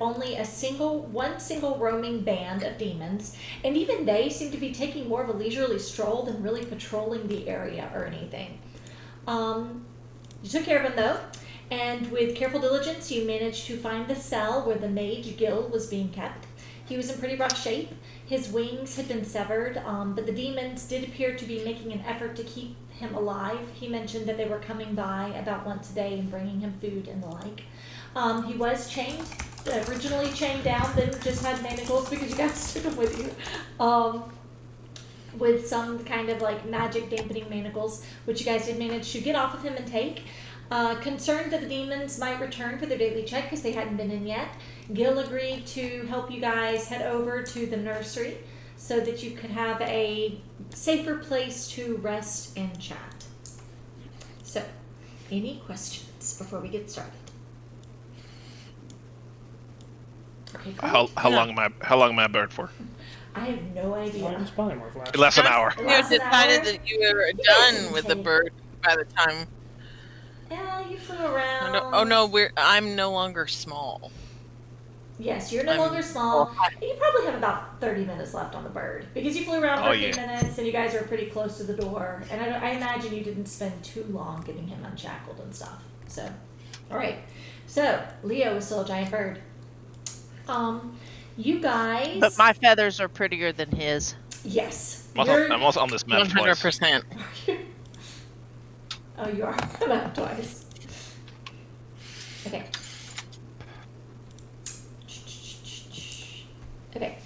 only one single roaming band of demons, and even they seem to be taking more of a leisurely stroll than really patrolling the area or anything. You took care of him though, and with careful diligence, you managed to find the cell where the mage Gil was being kept. He was in pretty rough shape. His wings had been severed, but the demons did appear to be making an effort to keep him alive. He mentioned that they were coming by about once a day and bringing him food and the like. He was chained, originally chained down, then just had manacles because you guys took him with you. With some kind of like magic dampening manacles, which you guys did manage to get off of him and take. Concerned that the demons might return for their daily check because they hadn't been in yet, Gil agreed to help you guys head over to the nursery so that you could have a safer place to rest and chat. So, any questions before we get started? Okay, How long am I bird for? I have no idea. It's probably more flash. Less than an hour. You decided that you were done with the bird by the time. Yeah, you flew around. Oh no, I'm no longer small. Yes, you're no longer small. You probably have about 30 minutes left on the bird because you flew around for a few minutes and you guys are pretty close to the door. And I imagine you didn't spend too long getting him unshackled and stuff. So, all right. So, Leo is still a giant bird. You guys. But my feathers are prettier than his. Yes. I'm also on this map 100%. Oh, you are on the map twice. Okay. Okay,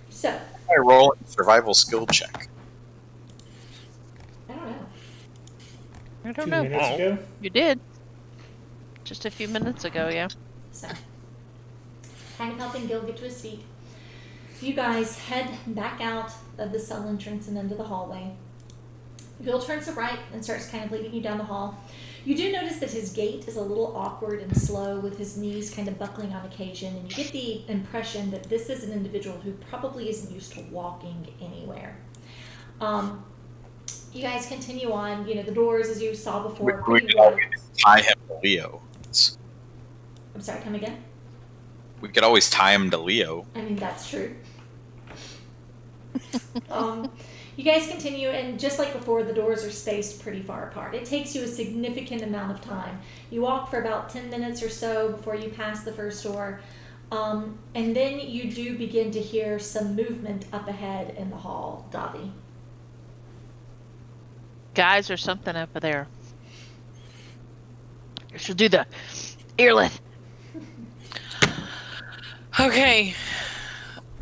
so. I roll a survival skill check. I don't know. I don't 2 know. minutes ago? You did. Just a few minutes ago, yeah. So, kind of helping Gil get to his feet. You guys head back out of the cell entrance and into the hallway. Gil turns to right and starts kind of leading you down the hall. You do notice that his gait is a little awkward and slow with his knees kind of buckling on occasion, and you get the impression that this is an individual who probably isn't used to walking anywhere. You guys continue on, the doors as you saw before. We could always tie him to Leo. I'm sorry, come again? We could always tie him to Leo. I mean, that's true. You guys continue, and just like before, the doors are spaced pretty far apart. It takes you a significant amount of time. You walk for about 10 minutes or so before you pass the first door, and then you do begin to hear some movement up ahead in the hall. Davi. Guys, there's something up there. I should do the earlith. Okay.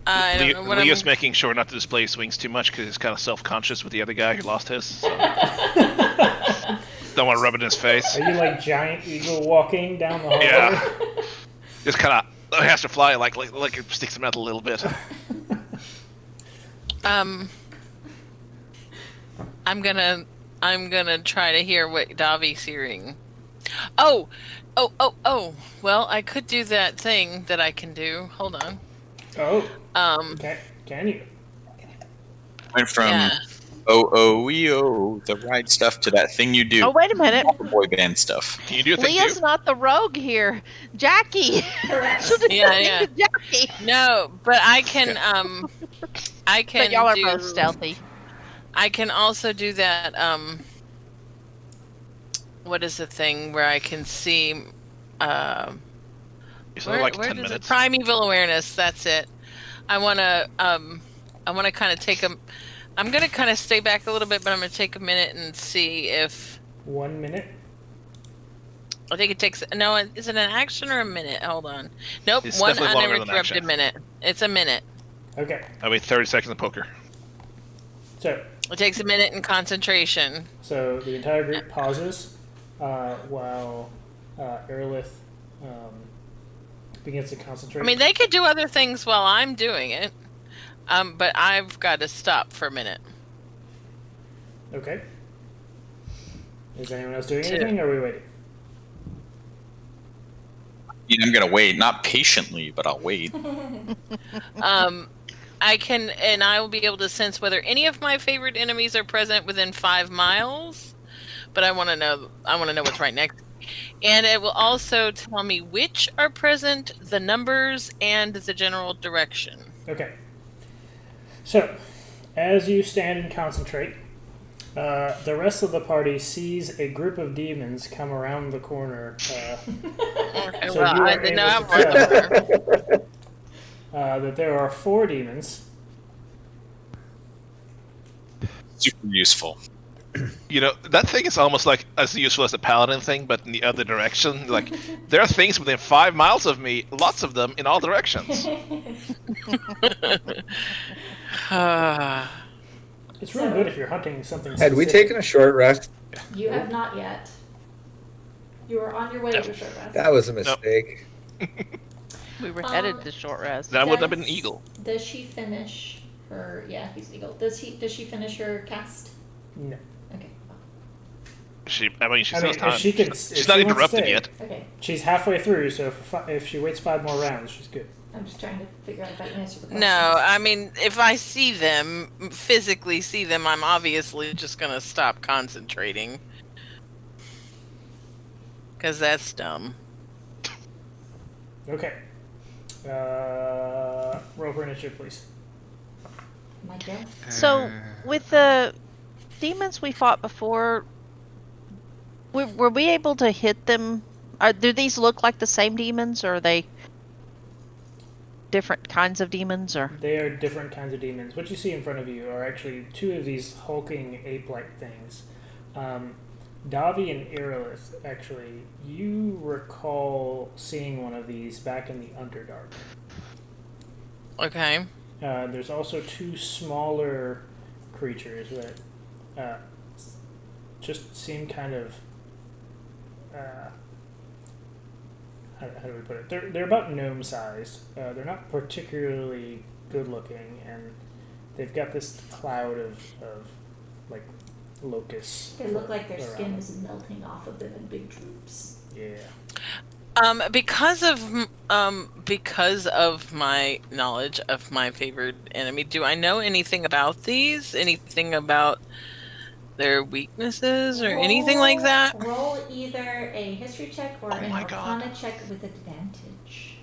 I don't know what Leo's making sure not to display his wings too much because he's kind of self-conscious with the other guy who lost his. So. Don't want to rub it in his face. Are you like giant eagle walking down the hallway? Yeah. Just kind of has to fly like it sticks him out a little bit. I'm gonna try to hear what Davi's hearing. Oh. Well, I could do that thing that I can do. Hold on. Oh. Can you? Went from the right stuff to that thing you do. Oh, wait a minute. Boy band stuff. Can you do a thing Leah's too? not the rogue here. Jackie. Yeah. Jackie. No, but I can. I can. But y'all are both stealthy. I can also do that. What is the thing where I can see? It's only like 10 minutes. Primeval awareness. That's it. I want to kind of take a. I'm gonna kind of stay back a little bit, but I'm gonna take a minute and see if. 1 minute. I think it takes. No, is it an action or a minute? Hold on. Nope. It's One definitely longer than uninterrupted action. minute. It's a minute. Okay. I mean, 30 seconds of poker. So It takes a minute in concentration. So the entire group pauses while Earlith begins to concentrate. I mean, they could do other things while I'm doing it, but I've got to stop for a minute. Okay. Is anyone else doing anything, or are we waiting? I'm gonna wait, not patiently, but I'll wait. I can, and I will be able to sense whether any of my favorite enemies are present within 5 miles. But I want to know what's right next. And it will also tell me which are present, the numbers, and the general direction. Okay. So, as you stand and concentrate, the rest of the party sees a group of demons come around the corner. Okay, So well, you I are didn't know able how to far. that there are 4 demons. Super useful. You know, that thing is almost like as useful as the paladin thing, but in the other direction. Like, there are things within 5 miles of me, lots of them in all directions. It's really good if you're hunting something Had we specific. taken a short rest? You have not yet. You are on your way to a short rest. That was a mistake. We were headed to short rest. That would have been an eagle. Does she finish her? Yeah, he's an eagle. Does she finish her cast? No. Okay. She still has if time. she can, if She's she not wants to interrupted stay, yet. Okay. She's halfway through, so if she waits 5 more rounds, she's good. I'm just trying to figure out if I can answer the question. No, I mean, if I see them, physically see them, I'm obviously just going to stop concentrating. Because that's dumb. Okay. Roll for initiative, please. My go. So, with the demons we fought before, were we able to hit them? Do these look like the same demons, or are they different kinds of demons? Or They are different kinds of demons. What you see in front of you are actually 2 of these hulking ape-like things. Davi and Aerolith, actually, you recall seeing one of these back in the Underdark. Okay. There's also 2 smaller creatures that just seem kind of how do we put it? They're about gnome sized. They're not particularly good looking, and they've got this cloud of like locusts. They look like their around skin them. is melting off of them in big droops. Yeah. Because of my knowledge of my favorite enemy, do I know anything about these? Anything about their weaknesses or anything like that? Roll either a history check or an my God. arcana check with advantage.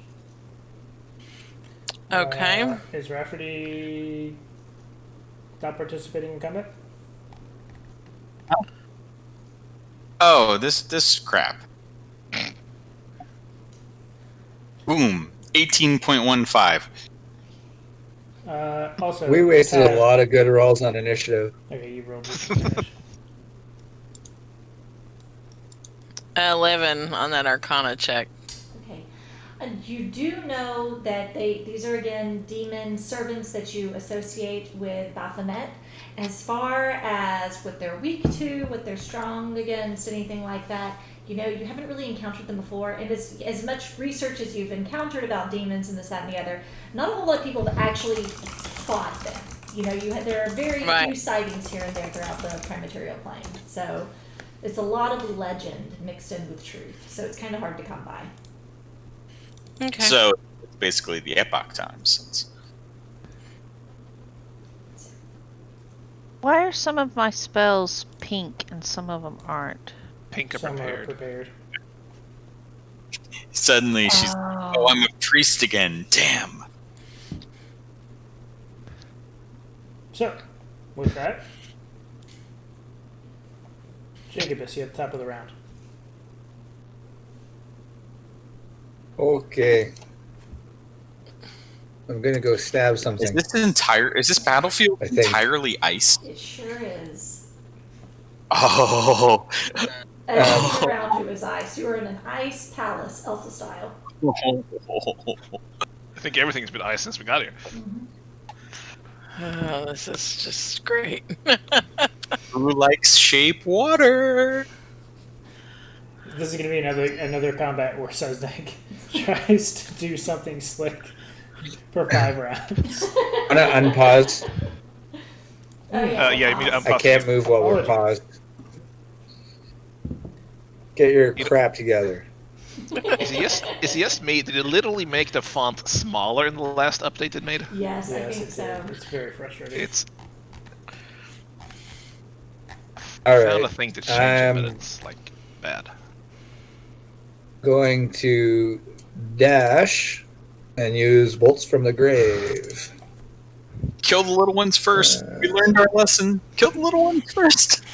Okay. Is Rafferty not participating in combat? Oh, this crap. Boom. 18.15. Also, We wasted a Tav- lot of good rolls on initiative. Okay, you rolled with advantage. 11 on that arcana check. Okay. And you do know that these are again demon servants that you associate with Baphomet. As far as what they're weak to, what they're strong against, anything like that, you know, you haven't really encountered them before. And as much research as you've encountered about demons and this, that, and the other, not a whole lot of people have actually fought them. You know, there are very Right. few sightings here and there throughout the prime material plane. So it's a lot of legend mixed in with truth. So it's kind of hard to come by. Okay. So it's basically the epoch times. why are some of my spells pink and some of them aren't? Pink are Some are prepared. prepared. Suddenly she's, oh, I'm a priest again. Damn. So, with that, Jacobus, you're at the top of the round. Okay. I'm gonna go stab something. Is this battlefield I think. entirely ice? It sure is. Oh. Everything around you is ice. You are in an ice palace, Elsa style. I think everything's been ice since we got here. Oh, this is just great. Who likes shape water? This is going to be another combat where Sazdak tries to do something slick for 5 rounds. I'm gonna unpause. Oh, yeah. Yeah, I mean, I can't move while we're paused. Get your crap together. Is it just me? Did it literally make the font smaller in the last update it made? Yes, I Yes, think so. it's very frustrating. It's All I found a right. thing to change it, but Um, it's like bad. going to dash and use bolts from the grave. Kill the little ones first. We learned our lesson. Kill the little ones first.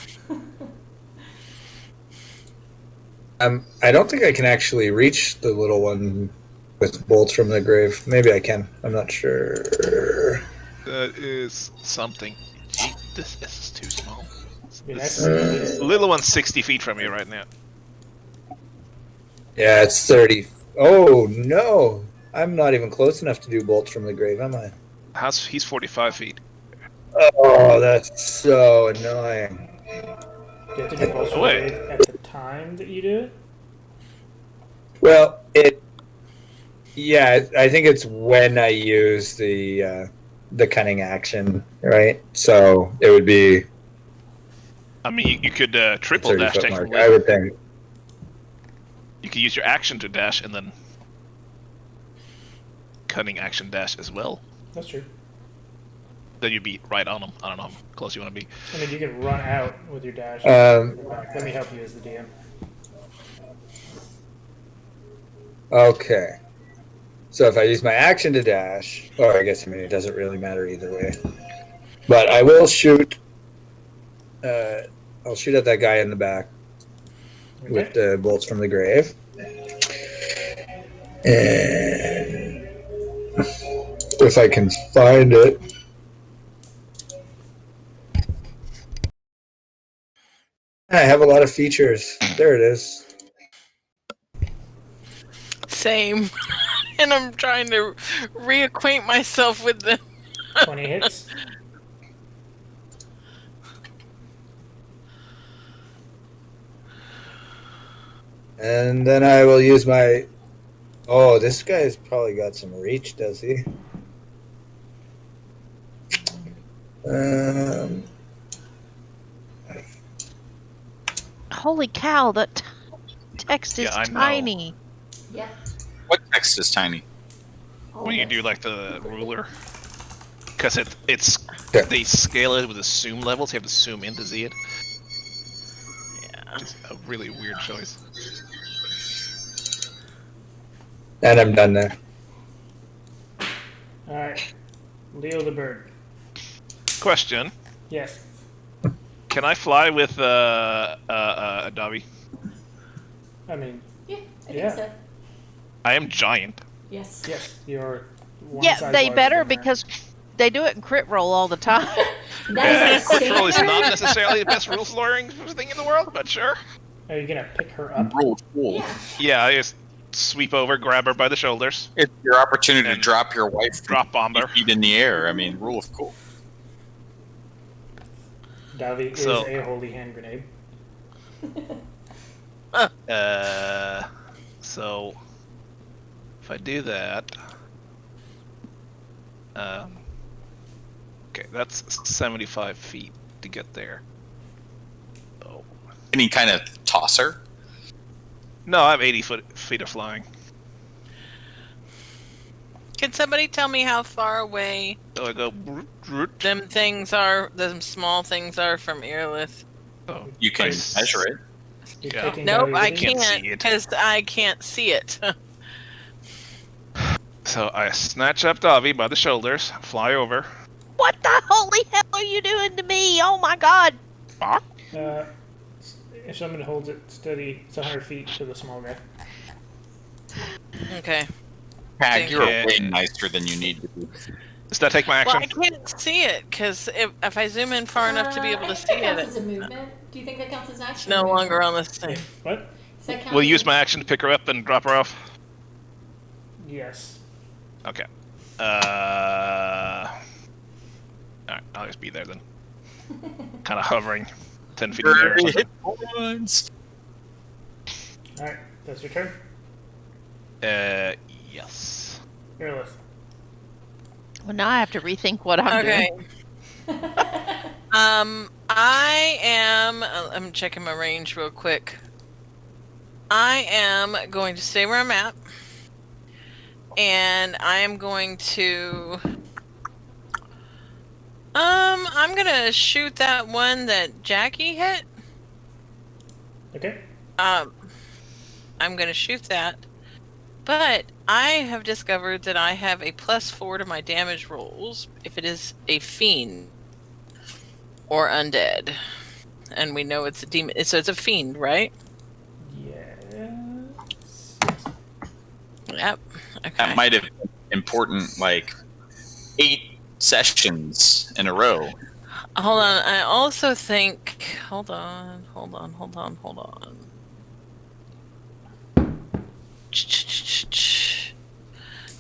I don't think I can actually reach the little one with bolts from the grave. Maybe I can. I'm not sure. That is something. Gee, this is too small. Be nice This to see you. little one's 60 feet from you right now. Yeah, it's 30. Oh, no. I'm not even close enough to do bolts from the grave, am I? He's 45 feet. Oh, that's so annoying. Do you have to do bolts from Wait. the grave at the time that you do it? Well, yeah, I think it's when I use the cunning action, right? So it would be I mean, you could triple 30 dash foot technically. mark, I would think. You could use your action to dash and then cunning action dash as well. That's true. Then you'd be right on them. I don't know how close you want to be. I mean, you can run out with your dash. Let me help you as the DM. Okay. So if I use my action to dash, or I guess it doesn't really matter either way. But I will shoot. I'll shoot at that guy in the back with the bolts from the grave. And if I can find it. I have a lot of features. There it is. Same. And I'm trying to reacquaint myself with them. 20 hits. And then I will use my... Oh, this guy's probably got some reach, does he? Holy cow, that text is Yeah, I know. tiny. Yeah. What text is tiny? When you do like the ruler, because it's Yeah. they scale it with the zoom level, so you have to zoom in to see it. Yeah. It's a really weird choice. And I'm done there. Alright. Leo the bird. Question: Yes. can I fly with Davi? I mean, Yeah, I Yeah. think so. I am giant. Yes. yes, you're one Yeah, size they larger better than her. because they do it in crit roll all the time. That is our Control is not standard. necessarily the best rules lawyering thing in the world, but sure. Are you gonna pick her up? Rule of cool. Yeah. Yeah, I just sweep over, grab her by the shoulders, It's your opportunity to And drop your wife drop bomb her. feet in the air. I mean, rule of cool. Davi is So- a holy hand grenade. So if I do that, okay, that's 75 feet to get there. Oh Any kind of tosser? no, I have 80 feet of flying. Can somebody tell me how far away So I go. them small things are from Earlith? Oh, You can nice. measure it. You're Yeah. taking Nope, Davi I with you? can't can't see it. because I can't see it. So I snatch up Davi by the shoulders, fly over. What the holy hell are you doing to me? Oh my god. If someone holds it steady, it's 100 feet to the small guy. Okay. Hag, you're Okay. way nicer than you need to be. Does that take my Well, action? I can't see it because if I zoom in far enough to be able I to think see that counts it, as a movement. Do you think that counts as action? it's no longer on the same. What? Does that count Will as you use a- my action to pick her up and drop her off? Yes. Okay. Alright, I'll just be there then. Kind of hovering 10 feet in the air or something. Hit points. Alright, that's your turn. Yes. Earlith. Well, now I have to rethink what I'm Okay. doing. I am. I'm checking my range real quick. I am going to stay where I'm at, and I am going to. I'm gonna shoot that one that Jackie hit. Okay. I'm going to shoot that. But I have discovered that I have a +4 to my damage rolls if it is a fiend or undead. And we know it's a demon. So it's a fiend, right? Yes. Yep. Okay. That might have been important, like 8 sessions in a row. Hold on. I also think. Hold on.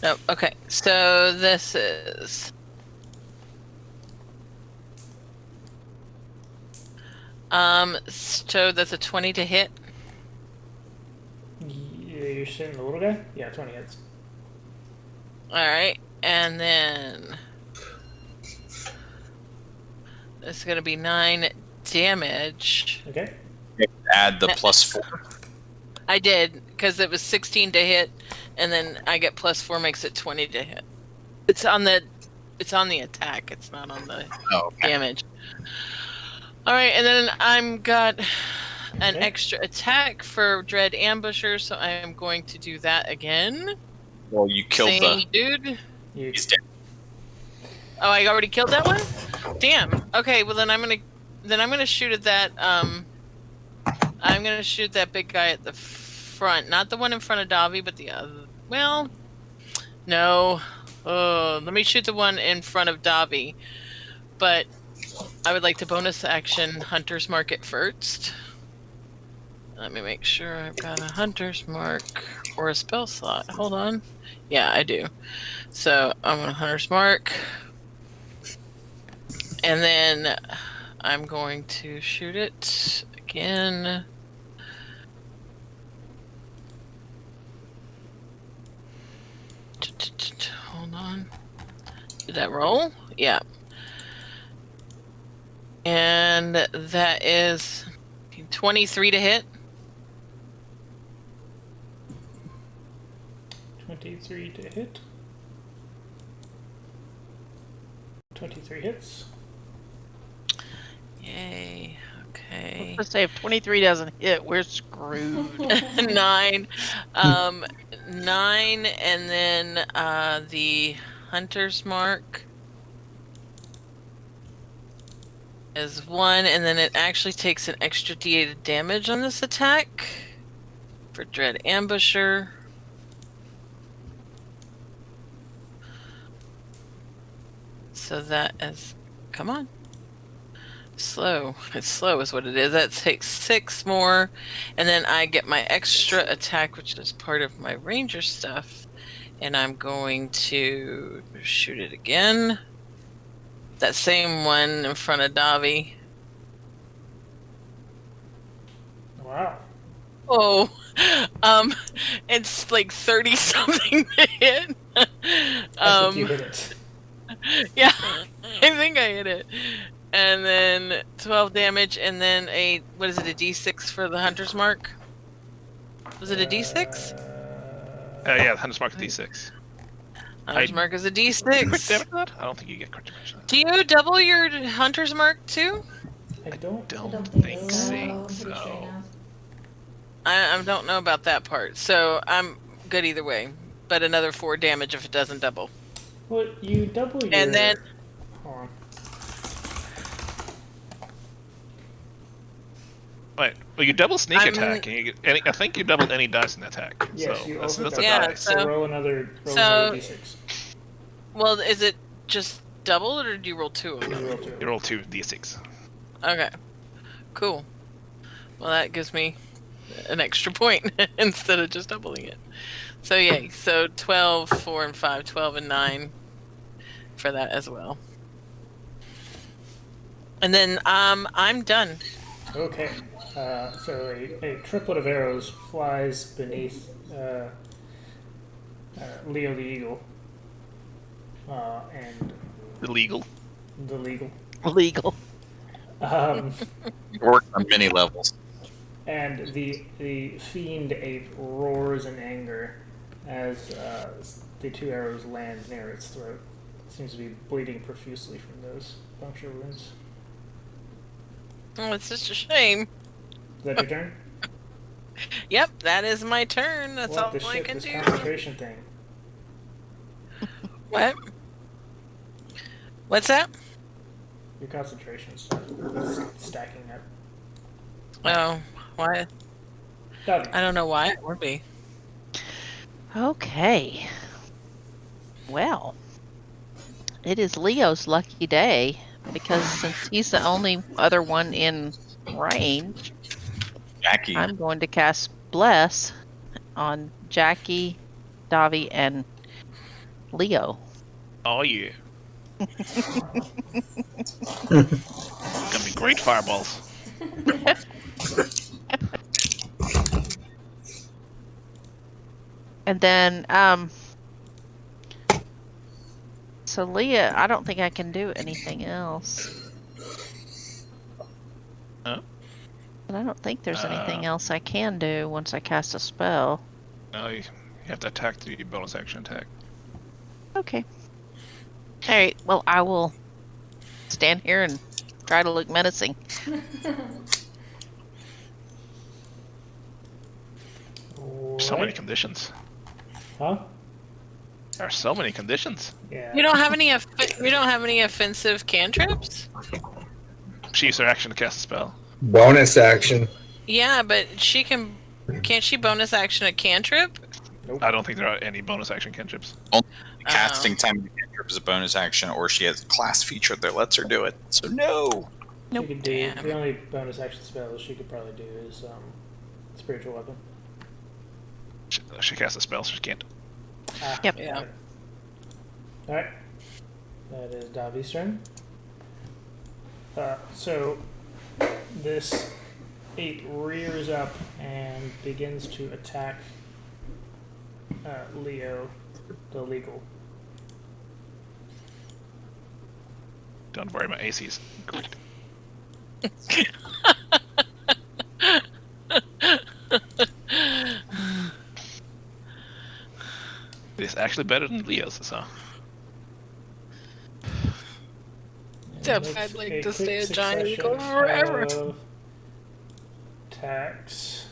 No. Okay. So this is. So that's a 20 to hit. Yeah, you're shooting the little guy? Yeah, 20 hits. All right, and then it's gonna be 9 damage. Okay. Add the +4. I did because it was 16 to hit, and then I get +4 makes it 20 to hit. It's on the attack. It's not on the damage. All right, and then I'm got an extra attack for Dread Ambusher, so I am going to do that again. Well, you killed Same dude. He's dead. Oh, I already killed that one? Damn. Okay, well then I'm gonna shoot at that I'm gonna shoot that big guy at the front. Not the one in front of Davi, but the other. Well, no. Let me shoot the one in front of Davi. But I would like to bonus action Hunter's Mark it first. Let me make sure I've got a Hunter's Mark or a spell slot. Hold on. Yeah, I do. So I'm on Hunter's Mark. And then I'm going to shoot it again. Hold on. Did that roll? Yeah. And that is 23 to hit. 23 to hit. 23 hits. Yay. Okay. Let's say if 23 doesn't hit, we're screwed. 9. 9, and then the Hunter's Mark is 1, and then it actually takes an extra d8 of damage on this attack for Dread Ambusher. So that is, come on. Slow. It's slow is what it is. That takes 6 more, and then I get my extra attack, which is part of my ranger stuff, and I'm going to shoot it again. That same one in front of Davi. Wow. Oh, it's like 30 something to hit. I think you hit it. Yeah, I think I hit it. And then 12 damage, and then a, what is it, a d6 for the Hunter's Mark? Was it a d6? Yeah, the Hunter's Mark D6. Hunter's Mark is a Quick d6. damage on that? I don't think you get crit damage on that. Do you double your Hunter's Mark too? I don't. Don't think think so. so. I'm pretty sure no. I don't know about that part, so I'm good either way. But another 4 damage if it doesn't double. Well, you double your. And then, Hold on. Wait, well, you double sneak I'm- attack, and you get any. I think you doubled any dice in attack. Yes, so you that's, also that's a double. Yeah, dice. So roll another so- d6. well, is it just double, or do you roll 2 of You them? roll 2. You roll 2 d6. Okay, cool. Well, that gives me an extra point instead of just doubling it. So yay, so 12, 4, and 5, 12 and 9 for that as well. And then I'm done. Okay. So a triplet of arrows flies beneath Leo the Eagle. And Illegal. the Legal. Legal. It works on many levels. And the fiend ape roars in anger as the 2 arrows land near its throat. It seems to be bleeding profusely from those puncture wounds. Oh, it's just a shame. Is that your turn? Yep, that is my turn. That's What all the I shit, can this do. concentration thing. What? What's that? Your concentration stuff is stacking up. Oh, why? Doggy. I don't know why it would be. Okay. Well, it is Leo's lucky day because since he's the only other one in range, Jackie. I'm going to cast Bless on Jackie, Davi, and Leo. Oh yeah. Gonna be great fireballs. And then, so Leah, I don't think I can do anything else. Huh? But I don't think there's anything else I can do once I cast a spell. No, you have to attack the bonus action attack. Okay. Alright, well, I will stand here and try to look menacing. So many Right. conditions. Huh? There are so many conditions. Yeah. You don't have any. You don't have any offensive cantrips. She used her action to cast a spell. Bonus action. Yeah, but she can. Can't she bonus action a cantrip? I don't think there are any bonus action cantrips. Casting time of the cantrip is a bonus action, or she has a class feature that lets her do it. So no. She could do, Damn. the only bonus action spell she could probably do is spiritual weapon. She casts a spell, so she can't. Ah, Yep. Yeah. Alright. That is Davi's turn. So, this 8 rears up and begins to attack Leo, the legal. Don't worry, my AC is great. It's actually better than Leo's, so. Yeah, Makes I'd like a to stay quick a giant succession eagle forever. of attacks.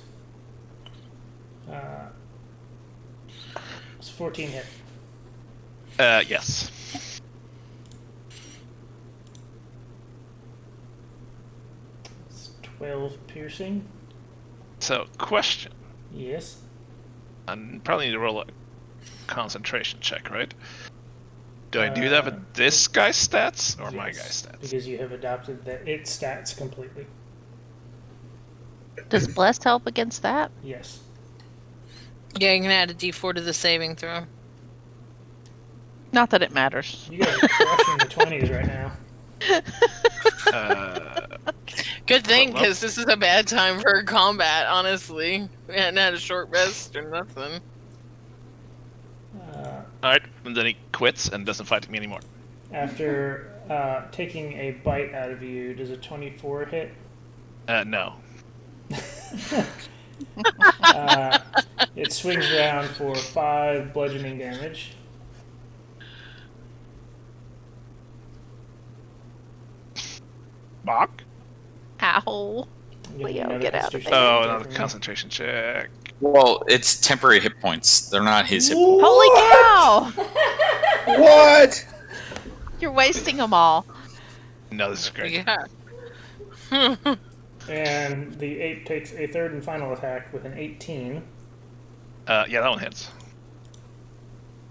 It's 14 hit. Yes. It's 12 piercing. So, question. Yes. I probably need to roll a concentration check, right? Do I do that with this guy's stats or my Yes, guy's stats? Because you have adopted its stats completely. Does Bless help against that? Yes. Yeah, you can add a D4 to the saving throw. Not that it matters. You guys are crushing the 20s right now. Good thing, Well- because this is a bad time for combat, honestly. We hadn't had a short rest or nothing. Alright, and then he quits and doesn't fight me anymore. After taking a bite out of you, does a 24 hit? No. It swings around for 5 bludgeoning damage. Bach? Ow. You Leo, another get out of Constitution there. Oh, check another for me. concentration check. Well, it's temporary hit points. They're not his hit points. Holy cow! What? You're wasting them all. No, this is great. Yeah. And the ape takes a third and final attack with an 18. Yeah, that one hits.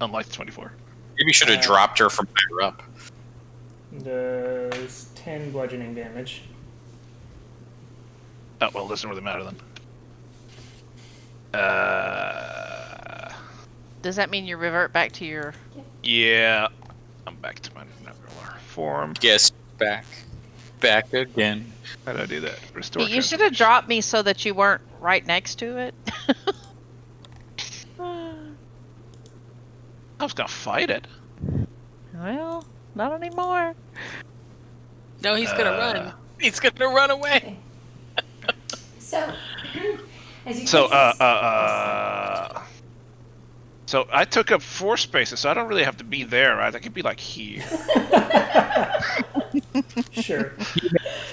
Unlike the 24. Maybe you should have dropped her from higher up. Does 10 bludgeoning damage. Oh, well, it doesn't really matter then. Does that mean you revert back to your... Yeah. I'm back to my regular form. Yes, back again. How do I do that? Restore. You should have dropped me so that you weren't right next to it. I was gonna fight it. Well, not anymore. No, he's gonna run. He's gonna run away. So, as you So, guys- so I took up 4 spaces, so I don't really have to be there, right? I could be like here. Sure.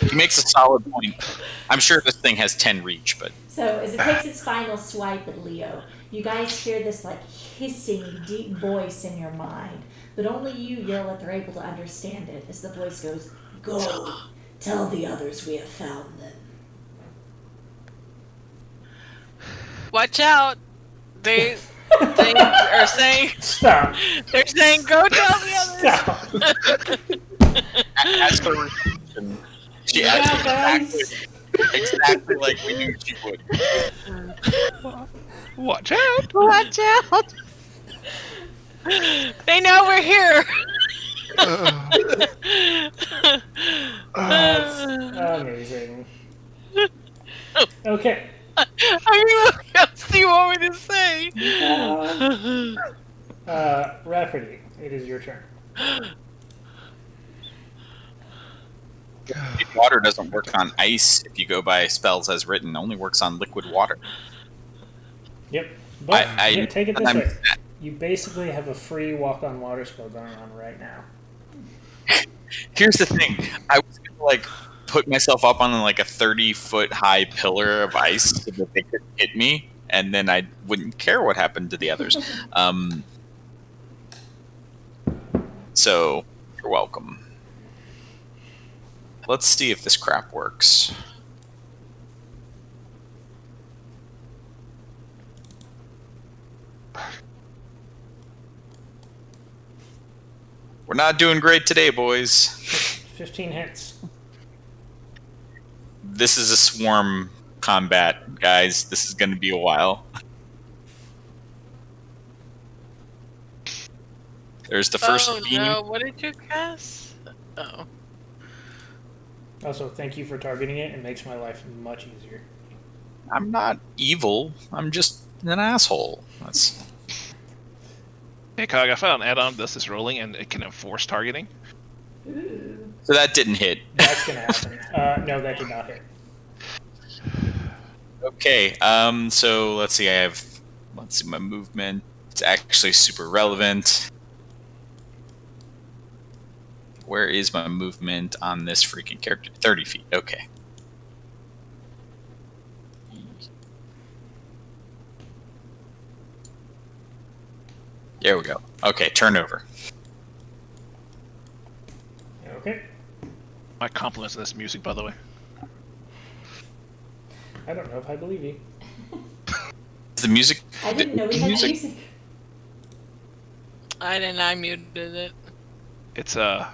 He makes a solid point. I'm sure this thing has 10 reach, but So as it takes its final swipe at Leo, you guys hear this like hissing, deep voice in your mind, but only you, Yerlith, are able to understand it as the voice goes, "Go, tell the others we have found them." Watch out! They are saying Stop. they're saying go tell the others. Stop. As for reaction, she Yeah, acted guys. exactly like we knew she would. Watch out! Watch out! They know we're here. That's amazing. Okay. I mean, what else do you want me to say? Rafferty, it is your turn. Water doesn't work on ice if you go by spells as written. Only works on liquid water. Yep. But I take it this I'm- way. You basically have a free walk on water spell going on right now. Here's the thing. I was gonna like put myself up on like a 30-foot high pillar of ice so that they could hit me, and then I wouldn't care what happened to the others. So you're welcome. Let's see if this crap works. We're not doing great today, boys. 15 hits. This is a swarm combat, guys. This is going to be a while. There's the first beam. No, what did you cast? Oh. Also, thank you for targeting it. It makes my life much easier. I'm not evil. I'm just an asshole. That's Hey, Cog, I found an add-on that does this rolling, and it can enforce targeting. Ooh. so that didn't hit. That's going to happen. No, that did not hit. Okay. So let's see. Let's see my movement. It's actually super relevant. Where is my movement on this freaking character? 30 feet. Okay. There we go. Okay, turnover. Okay. My compliments on this music, by the way. I don't know if I believe you. The music. I didn't know we had music. I didn't. I muted it. It's a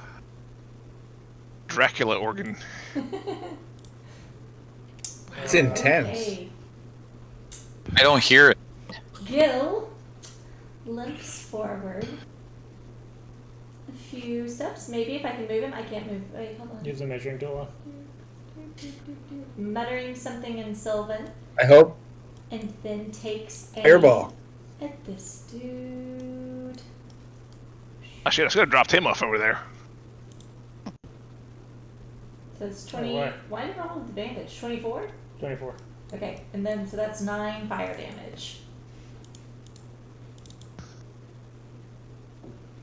Dracula organ. It's intense. Okay. I don't hear it. Gil limps forward a few steps, maybe, if I can move him. I can't move. Wait, hold on. Use the measuring tool. Muttering something in Sylvan, I hope. and then takes a Airball. at this dude. Actually, I should have dropped him off over there. So it's 20. what? Why did I roll with advantage? 24? 24. Okay, and then so that's 9 fire damage.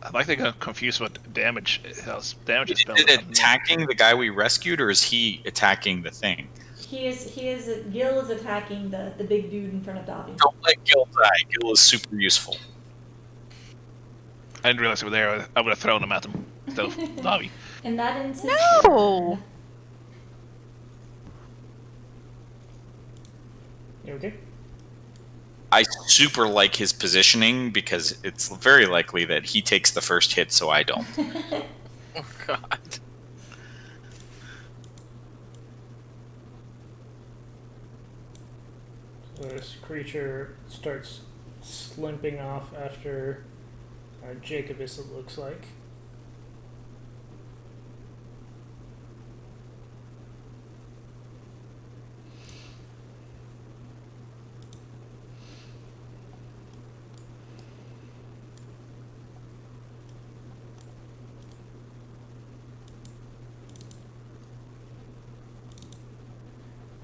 I'd like to get confused what damage damage is Is it attacking the guy we rescued, or is he attacking the thing? He is Gil is attacking the big dude in front of Dobby. Don't let Gil die. Gil is super useful. I didn't realize they were there. I would have thrown him at them. So, Dobby. And that ends his No! turn. You okay? I super like his positioning because it's very likely that he takes the first hit, so I don't. Oh God. So this creature starts slimping off after Jacobus, it looks like.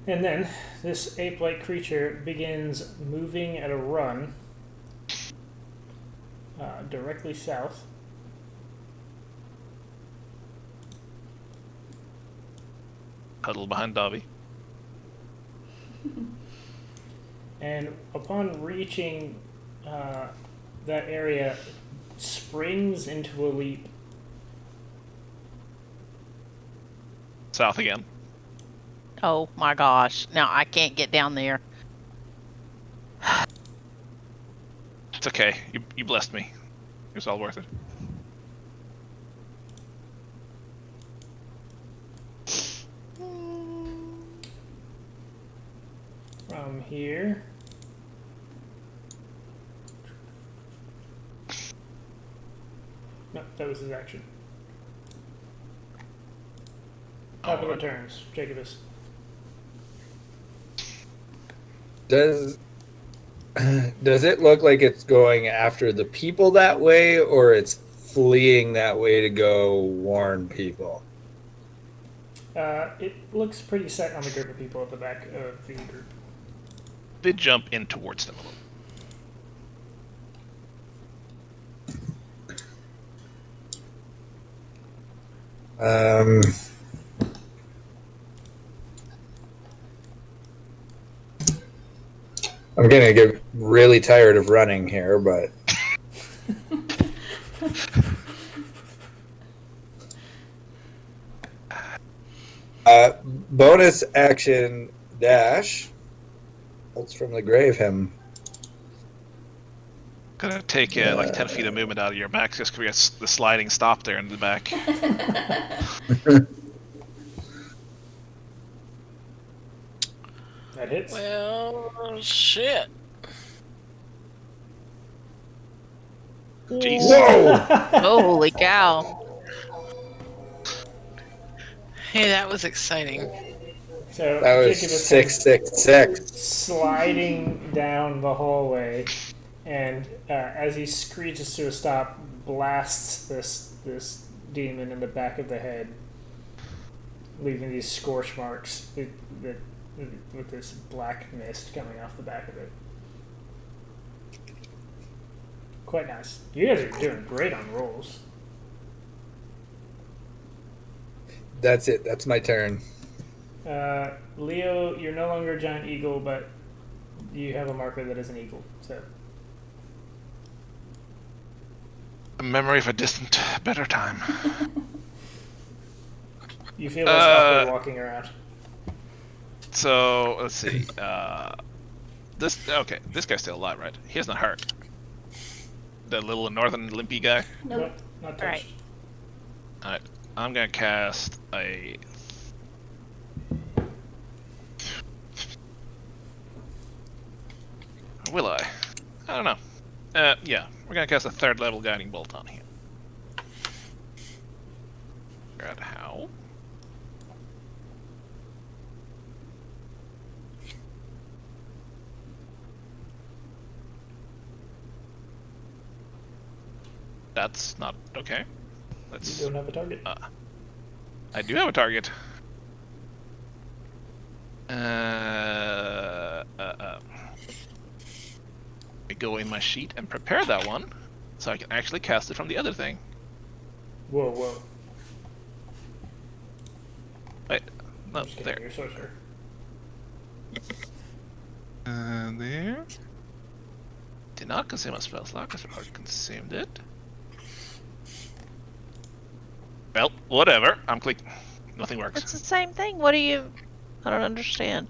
And then this ape-like creature begins moving at a run directly south. Huddle behind Dobby. and upon reaching that area, springs into a leap. South again. Oh my gosh. Now I can't get down there. It's okay. You blessed me. It was all worth it. From here. No, that was his action. Top of the Alright. turns, Jacobus. Does it look like it's going after the people that way, or it's fleeing that way to go warn people? It looks pretty set on the group of people at the back of the group. Did jump in towards them a little. I'm gonna get really tired of running here, but bonus action dash. Bolts from the grave him. Gonna take like 10 feet of movement out of your max just because the sliding stop there in the back. That hits. Well, shit. Jeez. Whoa! Holy cow. Hey, that was exciting. So That was Jacobus 666. sliding down the hallway, and as he screeches to a stop, blasts this demon in the back of the head, leaving these scorch marks with this black mist coming off the back of it. Quite nice. You guys are doing great on rolls. That's it. That's my turn. Leo, you're no longer a giant eagle, but you have a marker that is an eagle. So A memory of a distant, better time. you feel less awkward walking around. So let's see. This guy's still alive, right? He hasn't hurt. The little northern limpy guy. Nope. Not touched. Alright. Alright, I'm gonna cast a. Will I? I don't know. Yeah, we're gonna cast a third level guiding bolt on him. Figure out how. That's not okay. Let's. You don't have a target. I do have a target. I go in my sheet and prepare that one, so I can actually cast it from the other thing. Whoa. Wait, no, I'm just kidding, there. you're sorcerer. There. Did not consume a spell slot because I already consumed it. Well, whatever. I'm clicking. Nothing works. It's the same thing. What do you... I don't understand.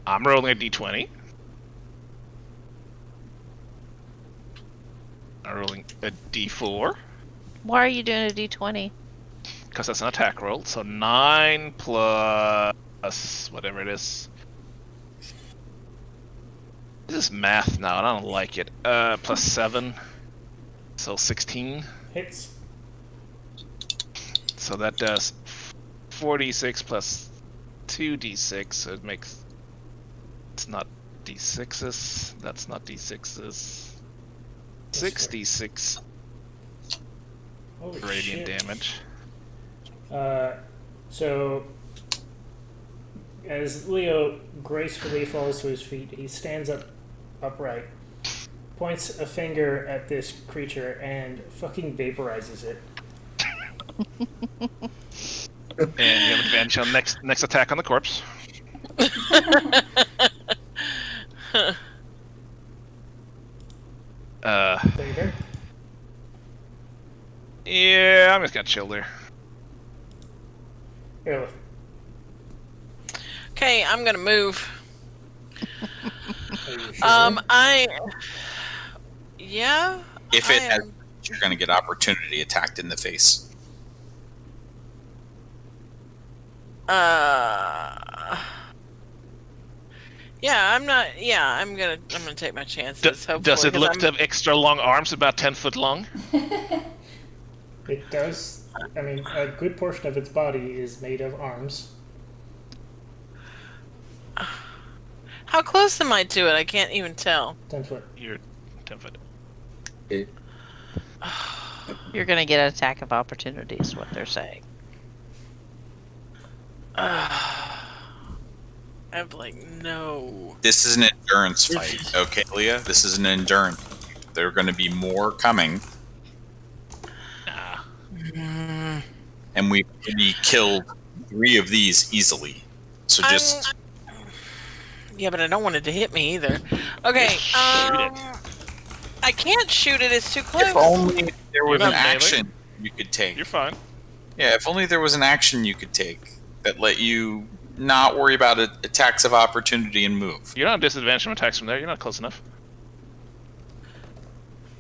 I'm rolling a d20. I'm rolling a d4 Why are you doing a d20? because that's an attack roll. So 9 plus whatever it is. This is math now, and I don't like it. Plus 7, so 16. Hits. So that does 4d6 plus 2d6, so it makes... It's not d6s, that's not d6s. 6d6 Holy radiant shit. damage. So, as Leo gracefully falls to his feet, he stands up upright, points a finger at this creature, and fucking vaporizes it. And you have advantage on next attack on the corpse. David? Yeah, I'm just gonna chill there. Earl. Okay, I'm gonna move. Are you sure? Yeah. If I it has, am- you're going to get opportunity attacked in the face. Yeah, I'm not. Yeah, I'm gonna take my chances. Hopefully, Does it 'cause look I'm- to have extra long arms, about 10 foot long? It does. I mean, a good portion of its body is made of arms. How close am I to it? I can't even tell. 10 foot. You're 10 foot. You're gonna get an attack of opportunity, is what they're saying. I'm like, no. This is an endurance fight, okay, Leah? This is an endurance. There are going to be more coming, and we killed 3 of these easily. So just Yeah, but I don't want it to hit me either. Okay. I can't shoot it. It's too close. if only there was You're an not melee. action you could take. You're fine. Yeah, if only there was an action you could take that let you not worry about attacks of opportunity and move. You're not disadvantaged from attacks from there. You're not close enough.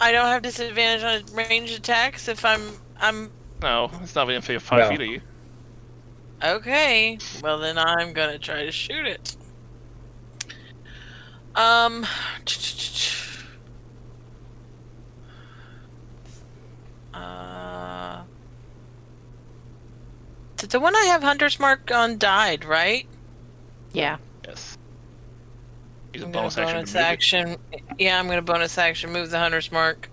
I don't have disadvantage on ranged attacks if I'm. No, it's not within 5 No. feet of you. Okay. Well, then I'm gonna try to shoot it. Did the one I have Hunter's Mark on died, right? Yeah. Yes. Use a I'm gonna bonus action. to bonus move it. action. Yeah, I'm gonna bonus action move the Hunter's Mark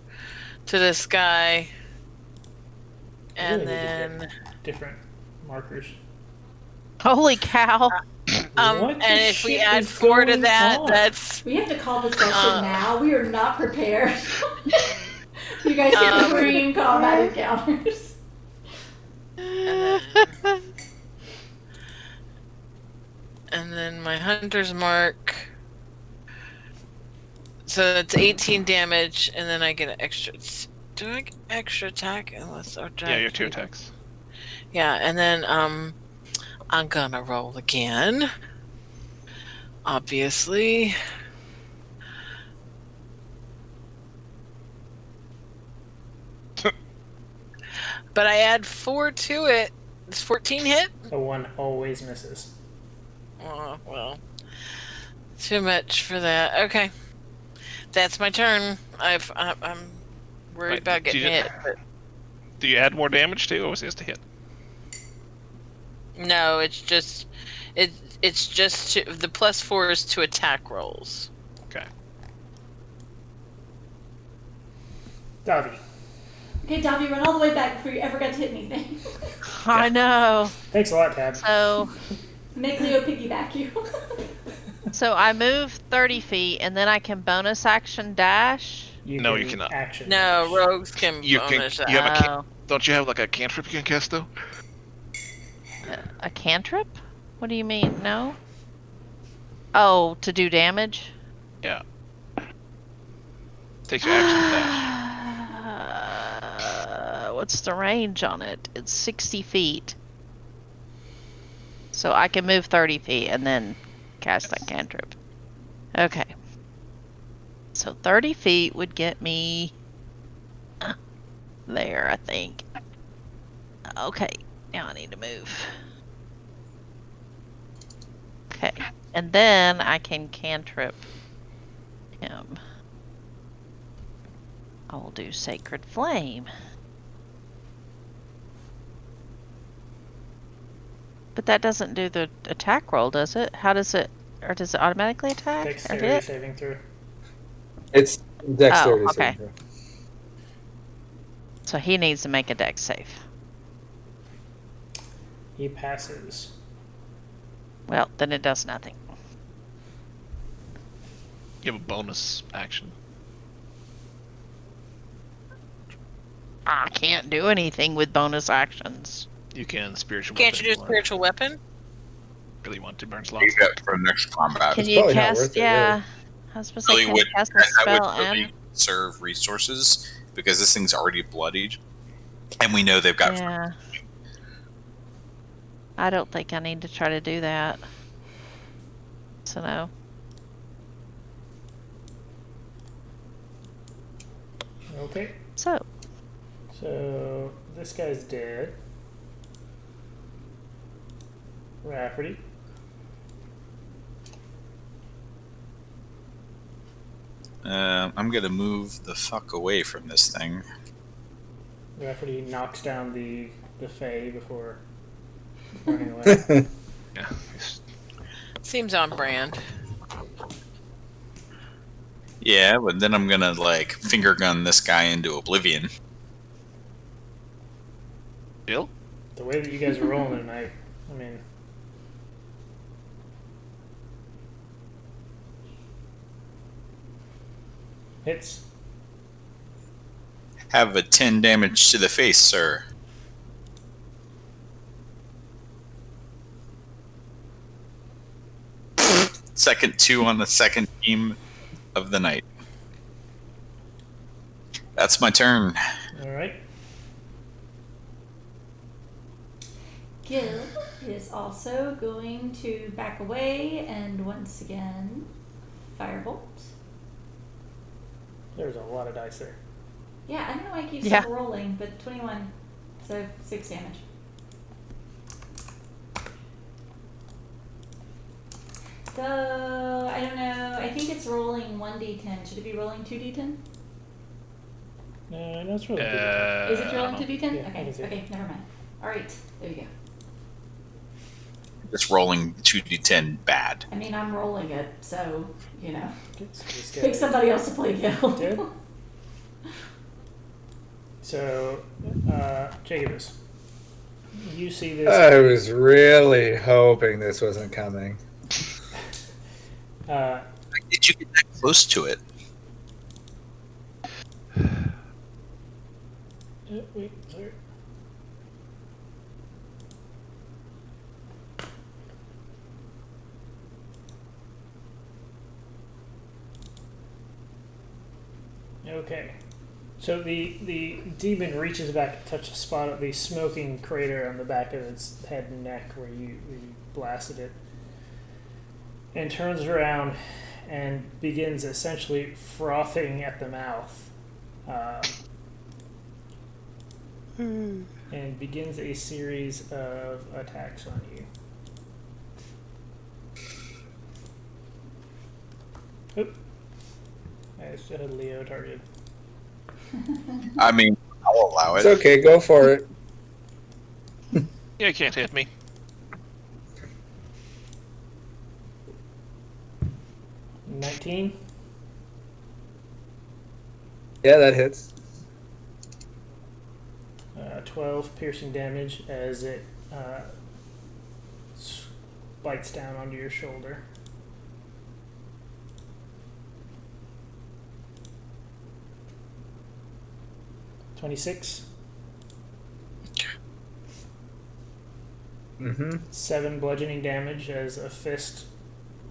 to this guy, and Really need to then get different markers. Holy cow! What and the if we shit add is 4 to going that, on? that's We have to call the session now. We are not prepared. You guys get extreme combat encounters. and then my Hunter's Mark. So that's 18 damage, and then I get an extra. Do I get extra attack? Unless Yeah, you have 2 attacks. Yeah, and then I'm gonna roll again. Obviously. But I add 4 to it. Does 14 hit? The one always misses. Oh, well. Too much for that. Okay. That's my turn. I'm worried Right, about getting do you- hit. But Do you add more damage too, or was it just a hit? no, it's just the +4 is to attack rolls. Okay. Davi. Okay, Davi, run all the way back before you ever got to hit anything. I know. Thanks a lot, Tab. Make Leo piggyback you. So I move 30 feet, and then I can bonus action dash. No, can you cannot. Action. No, rogues can You can- bonus you have a Oh, Don't you have like a cantrip you can cast though? a cantrip? What do you mean? No. Oh, to do damage. Yeah. Takes your action to dash. What's the range on it? It's 60 feet. So I can move 30 feet and then cast that cantrip. Okay. So 30 feet would get me there, I think. Okay, now I need to move. Okay, and then I can cantrip him. I will do Sacred Flame. But that doesn't do the attack roll, does it? How does it, or does it automatically attack? Or did Dexterity it? saving throw. It's dexterity. Oh, okay. saving throw. So he needs to make a dex save. He passes. Well, then it does nothing. You have a bonus action. I can't do anything with bonus actions. You can spiritual. Can't weapon you if do want. spiritual weapon? Really want to burn Save slots. that for next combat. Can It's you probably not cast? worth it, Yeah. really. I was supposed to say, Really can you would- cast a that would spell really- and conserve resources because this thing's already bloodied, and we know they've got. Yeah. I don't think I need to try to do that. So no. Okay. So, So this guy's dead. Rafferty. I'm gonna move the fuck away from this thing. Rafferty knocks down the Fey before running away. Yeah. Seems on brand. Yeah, but then I'm gonna like finger gun this guy into oblivion. Bill? The way that you guys are rolling tonight, I mean, hits. Have a 10 damage to the face, sir. Second 2 on the second team of the night. That's my turn. All right. Gil is also going to back away and once again firebolt. There's a lot of dice there. Yeah, I don't know why I keep Yeah. rolling, but 21, so 6 damage. So I don't know. I think it's rolling 1d10. Should it be rolling 2d10? No, it's really good. Is it rolling 2d10? Yeah, I Okay. can see it. Okay. Never mind. All right. There you go. Just rolling 2d10 bad. I mean, I'm rolling it, so you know, Okay, so this guy pick somebody else to play Gil. Dead. So, Jacobus, you see this. I was really hoping this wasn't coming. Did you get that close to it? Wait, sorry. Okay. So the demon reaches back to touch a spot of the smoking crater on the back of its head and neck where you blasted it, and turns around and begins essentially frothing at the mouth, and begins a series of attacks on you. Oop. I still had Leo targeted. I mean, I'll allow It's it. okay, go for it. Yeah, you can't hit me. – 19. Yeah, that hits. 12 piercing damage as it bites down onto your shoulder. $26. Mm-hmm. 7 bludgeoning damage as a fist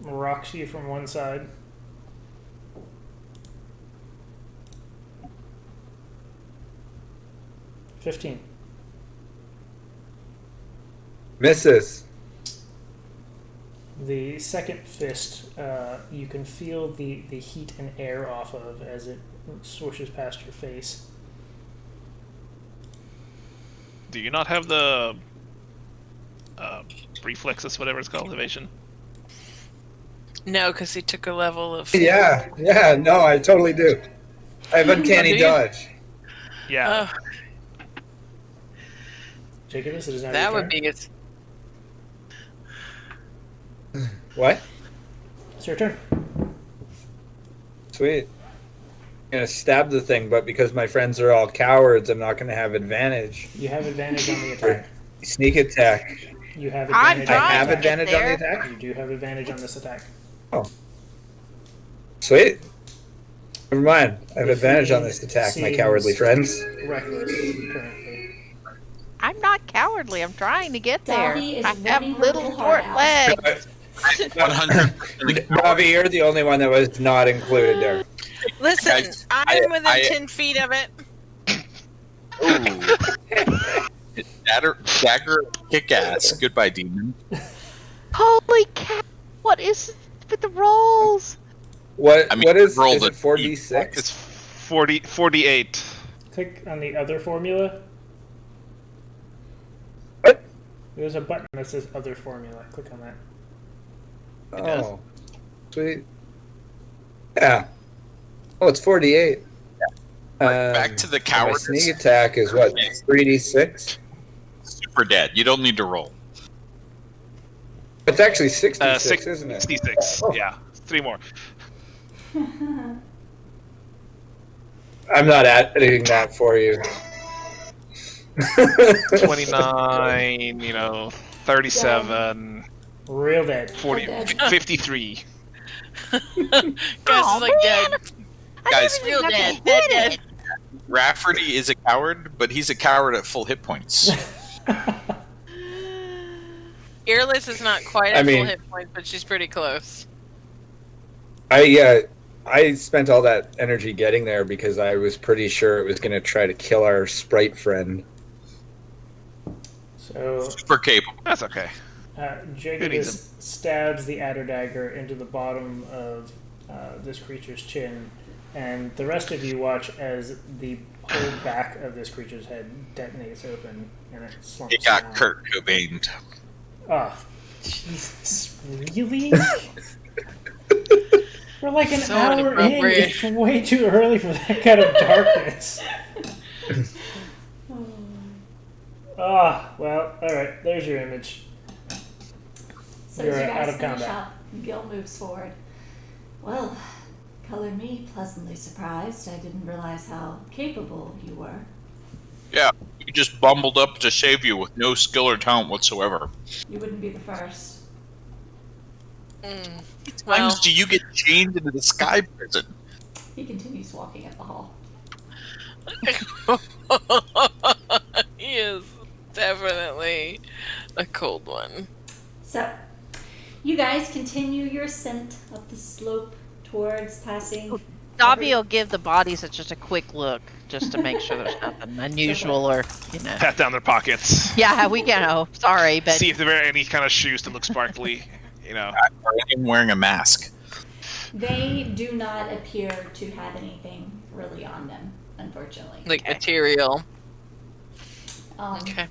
rocks you from one side. $15. Misses. The second fist, you can feel the heat and air off of as it swooshes past your face. Do you not have the reflexes, whatever it's called, evasion? No, because he took a level of. Yeah, no, I totally do. I have uncanny Do you? dodge. Yeah. Jacobus, it is now That your would turn. be it. What? It's your turn. Sweet. I'm gonna stab the thing, but because my friends are all cowards, I'm not gonna have advantage. You have advantage on the attack. Sneak attack. You have I'm advantage. I trying have to get advantage on the there. attack? You do have advantage on this attack. Sweet. Never mind. I have If advantage on he this attack, my seems- cowardly friends. Reckless currently. I'm not cowardly. I'm trying to get there. Davi is I have running her little little heart short out. legs. 100%. Bobby, you're the only one that was not included there. Listen, Guys, I'm within I- 10 feet of it. Ooh. Dagger kick ass. Goodbye, demon. Holy cow! What is with the rolls? What I mean, what is roll the it 4d6? It's 48. Click on the other formula. What? There's a button that says other formula. Click on that. Oh, sweet. Yeah. Oh, it's 48. Back to the my cowardice. sneak attack is what? 3d6? Super dead. You don't need to roll. It's actually 66, 6, isn't it? 66. Oh. Yeah, 3 more. I'm not editing that for you. 29, 37, Real dead. 40, Dead. 53. Guys, Aw, is like dead. Guys, Real Never dead. hit Dead. it. Rafferty is a coward, but he's a coward at full hit points. Earless is not quite I at full mean- hit points, but she's pretty close. I spent all that energy getting there because I was pretty sure it was going to try to kill our sprite friend. So Super capable. That's okay. Jacobus stabs the adder dagger into the bottom of this creature's chin, and the rest of you watch as the whole back of this creature's head detonates open, and it slumps It got down. Kurt Cobained. Oh, Jesus, really? We're like an So hour in. inappropriate. It's way too early for that kind of darkness. Ah, well, alright, there's your image. So You're as you out guys of finish combat. up, Gil moves forward. Well, color me pleasantly surprised. I didn't realize how capable you were. Yeah, we just bumbled up to save you with no skill or talent whatsoever. You wouldn't be the first. Well, Times do you get chained into the sky prison? He continues walking up the hall. he is definitely a cold one. So, you guys continue your ascent up the slope towards passing. Dobby will give the bodies just a quick look, just to make sure there's nothing unusual or, Pat down their pockets. Yeah, we sorry, but See if there are any kind of shoes that look sparkly. Or anyone wearing a mask? They do not appear to have anything really on them, unfortunately. Like material. Okay.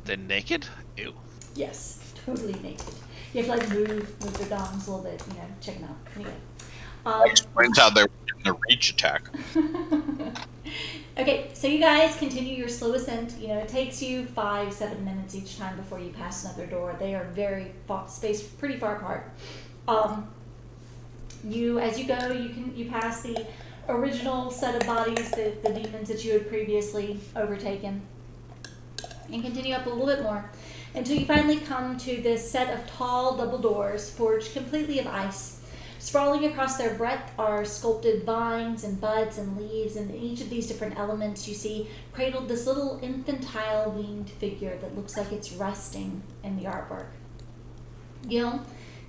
They're naked? Ew. Yes, totally naked. You have to move their dongs a little bit, check them out. Anyway. Explains how they're getting the reach attack. Okay, so you guys continue your slow ascent. It takes you 5-7 minutes each time before you pass another door. They are very spaced pretty far apart. As you go, you pass the original set of bodies, the demons that you had previously overtaken, and continue up a little bit more until you finally come to this set of tall double doors forged completely of ice. Sprawling across their breadth are sculpted vines and buds and leaves, and in each of these different elements you see cradled this little infantile winged figure that looks like it's resting in the artwork. Gil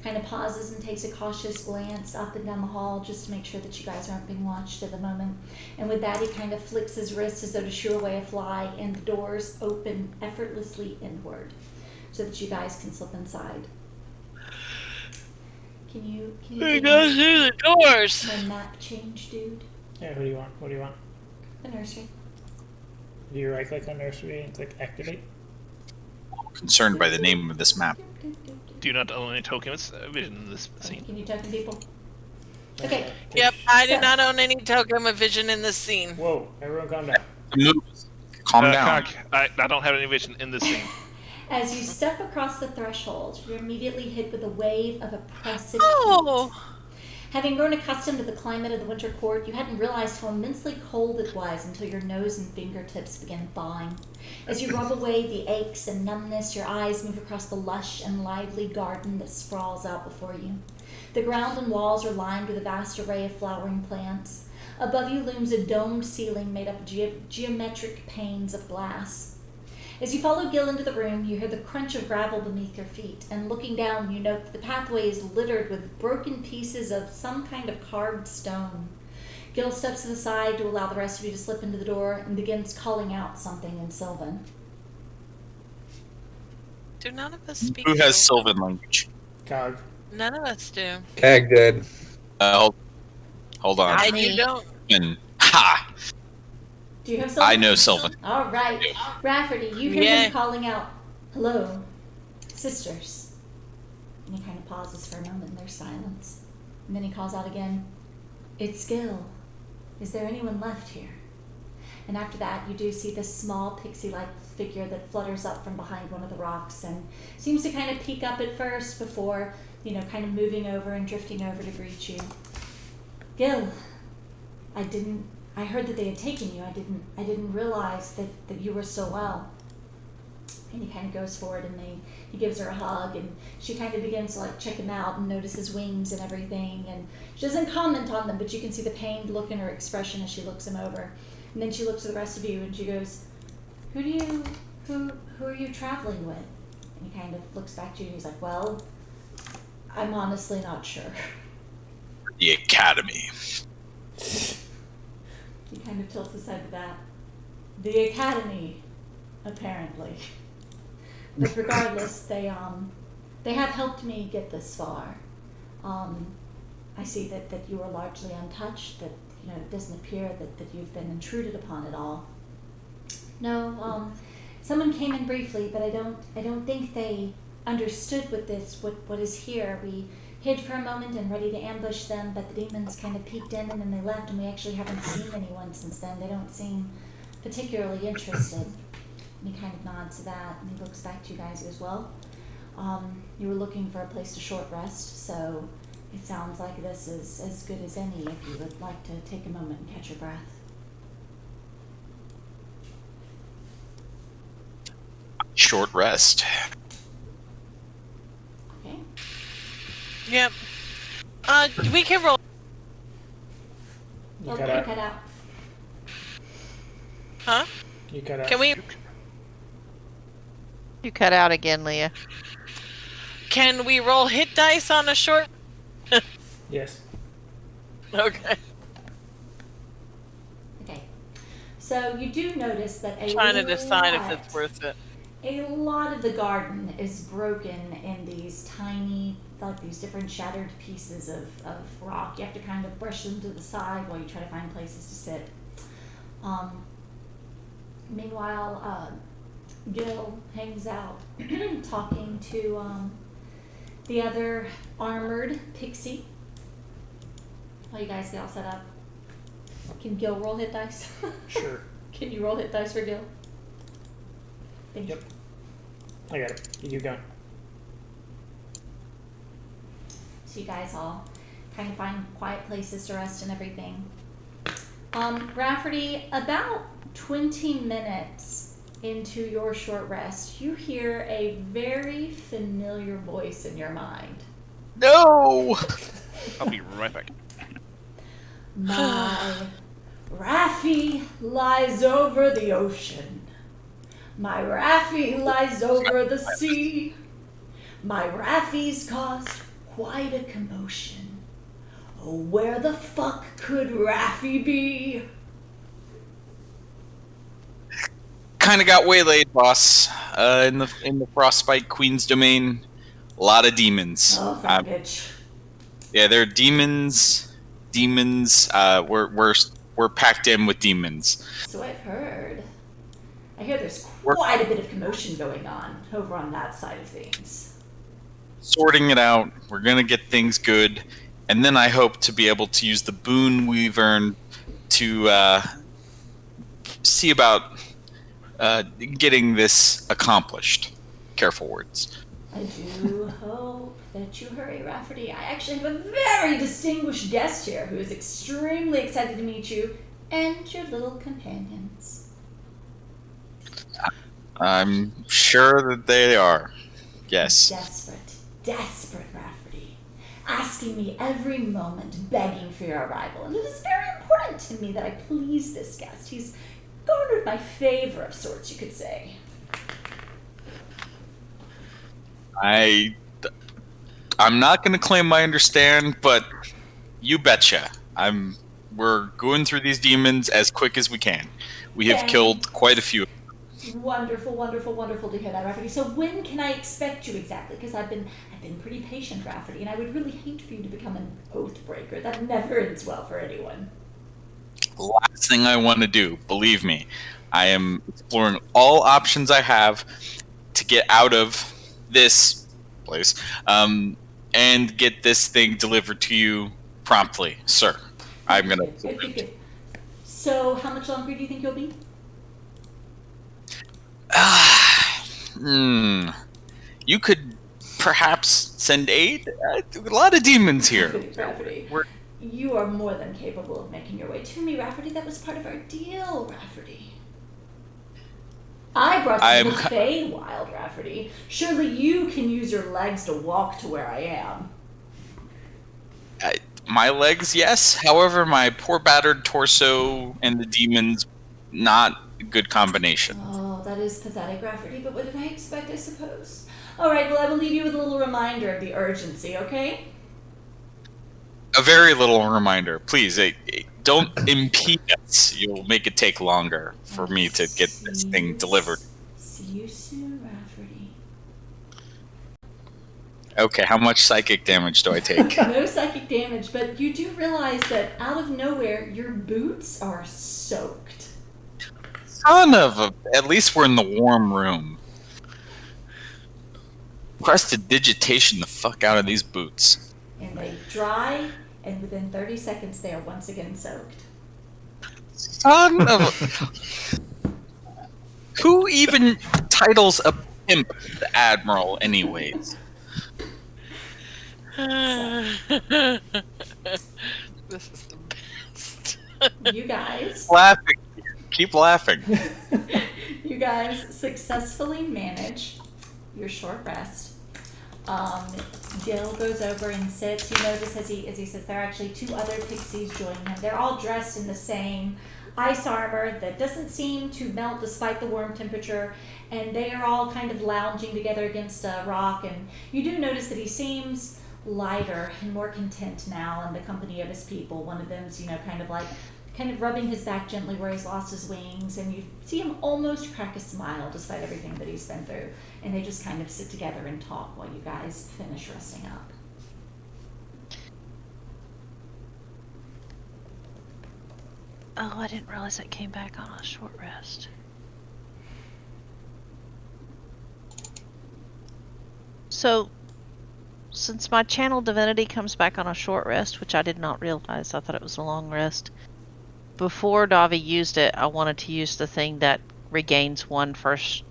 kind of pauses and takes a cautious glance up and down the hall just to make sure that you guys aren't being watched at the moment. And with that, he kind of flicks his wrist as though to shoo away a fly, and the doors open effortlessly inward so that you guys can slip inside. Can you He give goes me through the doors. my map change, dude? Yeah, who do you want? What do you want? The nursery. Do you right click on nursery and click activate? Concerned by the name of this map. Do you not own any tokens vision in this scene? Can you token people? Okay. Yep, I did not own any token of vision in this scene. Whoa, everyone calm down. Move. Calm down. I don't have any vision in this scene. As you step across the threshold, you're immediately hit with a wave of oppressive Oh. heat. Having grown accustomed to the climate of the winter court, you hadn't realized how immensely cold it was until your nose and fingertips began thawing. As you rub away the aches and numbness, your eyes move across the lush and lively garden that sprawls out before you. The ground and walls are lined with a vast array of flowering plants. Above you looms a domed ceiling made up of geometric panes of glass. As you follow Gil into the room, you hear the crunch of gravel beneath your feet, and looking down, you note that the pathway is littered with broken pieces of some kind of carved stone. Gil steps to the side to allow the rest of you to slip into the door and begins calling out something in Sylvan. Do none of us speak? Who has Sylvan? Sylvan language? Cog. None of us do. Kag did. Hold on. I- And you Me. don't. And, ha! Do you have Sylvan? I know Sylvan. All right. Rafferty, you hear Yeah. him calling out, "Hello, sisters." And he kind of pauses for a moment and there's silence. And then he calls out again, "It's Gil. Is there anyone left here?" And after that, you do see this small pixie-like figure that flutters up from behind one of the rocks and seems to kind of peek up at first before, kind of moving over and drifting over to greet you. "Gil, I heard that they had taken you. I didn't realize that you were so well." And he kind of goes forward and he gives her a hug and she kind of begins to check him out and notice his wings and everything. And she doesn't comment on them, but you can see the pained look in her expression as she looks him over. And then she looks at the rest of you and she goes, who are you traveling with?" And he kind of looks back to you and he's like, "Well, I'm honestly not sure." The Academy. He kind of tilts his head to that. "The Academy, apparently. But regardless, they have helped me get this far. I see that you are largely untouched, that it doesn't appear that you've been intruded upon at all. No, someone came in briefly, but I don't think they understood what is here. We hid for a moment and ready to ambush them, but the demons kind of peeked in and then they left, and we actually haven't seen anyone since then. They don't seem particularly interested." And he kind of nods to that, and he looks back to you guys. He goes, "Well, you were looking for a place to short rest, so it sounds like this is as good as any if you would like to take a moment and catch your breath." Short rest. Okay. Yep. We can roll. You Oh, cut you out. cut out. Huh? You cut out. Can we? You cut out again, Leah. Can we roll hit dice on a short? Yes. Okay. Okay. So you do notice that Trying to decide if it's worth it. A lot of the garden is broken in these tiny, these different shattered pieces of rock. You have to kind of brush them to the side while you try to find places to sit. Meanwhile, Gil hangs out talking to the other armored pixie. While you guys get all set up. Can Gil roll hit dice? Sure. Can you roll hit dice for Gil? Thank you. Yep. I got it. You keep going. So you guys all kind of find quiet places to rest and everything. Rafferty, about 20 minutes into your short rest, you hear a very familiar voice in your mind. No! I'll be right back. "My Raffi lies over the ocean. My Raffi lies over the sea. My Raffi's caused quite a commotion. Oh, where the fuck could Raffi be?" Kind of got waylaid, boss. In the Frostbite Queen's domain, a lot of demons. Oh, that bitch. Yeah, they're demons. We're packed in with demons. So I've heard. I hear there's quite a bit of commotion going on over on that side of things. Sorting it out. We're gonna get things good, and then I hope to be able to use the boon we've earned to see about getting this accomplished. Careful words. I do hope that you hurry, Rafferty. I actually have a very distinguished guest here who is extremely excited to meet you and your little companions. I'm sure that they are. Yes. Desperate, Rafferty. Asking me every moment, begging for your arrival. And it is very important to me that I please this guest. He's garnered my favor of sorts, you could say. I'm not going to claim I understand, but you betcha. I'm we're going through these demons as quick as we can. We have Thank- killed quite a few. Wonderful, wonderful, wonderful to hear that, Rafferty. So when can I expect you exactly? Because I've been pretty patient, Rafferty, and I would really hate for you to become an oath breaker. That never ends well for anyone. Last thing I want to do, believe me, I am exploring all options I have to get out of this place, and get this thing delivered to you promptly, sir. I'm gonna. Good. So how much longer do you think you'll be? You could perhaps send aid. A lot of demons here. Rafferty, you are more than capable of making your way to me, Rafferty. That was part of our deal, Rafferty. I brought you to the Feywild, Rafferty. Surely you can use your legs to walk to where I am. My legs, yes. However, my poor battered torso and the demons, not a good combination. Oh, that is pathetic, Rafferty, but what did I expect, I suppose? All right, well, I will leave you with a little reminder of the urgency, okay? A very little reminder. Please, don't impede us. You'll make it take longer for me to get this thing delivered. See you soon, Rafferty. Okay, how much psychic damage do I take? No psychic damage, but you do realize that out of nowhere, your boots are soaked. Son of a... At least we're in the warm room. Prestidigitation the fuck out of these boots. And they dry, and within 30 seconds, they are once again soaked. Son of a... Who even titles a pimp the Admiral anyways? This is the best. You guys... Laughing. Keep laughing. You guys successfully manage your short rest. Gil goes over and sits. You notice as he sits there, actually 2 other pixies join him. They're all dressed in the same ice armor that doesn't seem to melt despite the warm temperature, and they are all kind of lounging together against a rock. And you do notice that he seems lighter and more content now in the company of his people. One of them's, kind of rubbing his back gently where he's lost his wings, and you see him almost crack a smile despite everything that he's been through. And they just kind of sit together and talk while you guys finish resting up. Oh, I didn't realize it came back on a short rest. So, since my channel divinity comes back on a short rest, which I did not realize, I thought it was a long rest. Before Davi used it, I wanted to use the thing that regains one first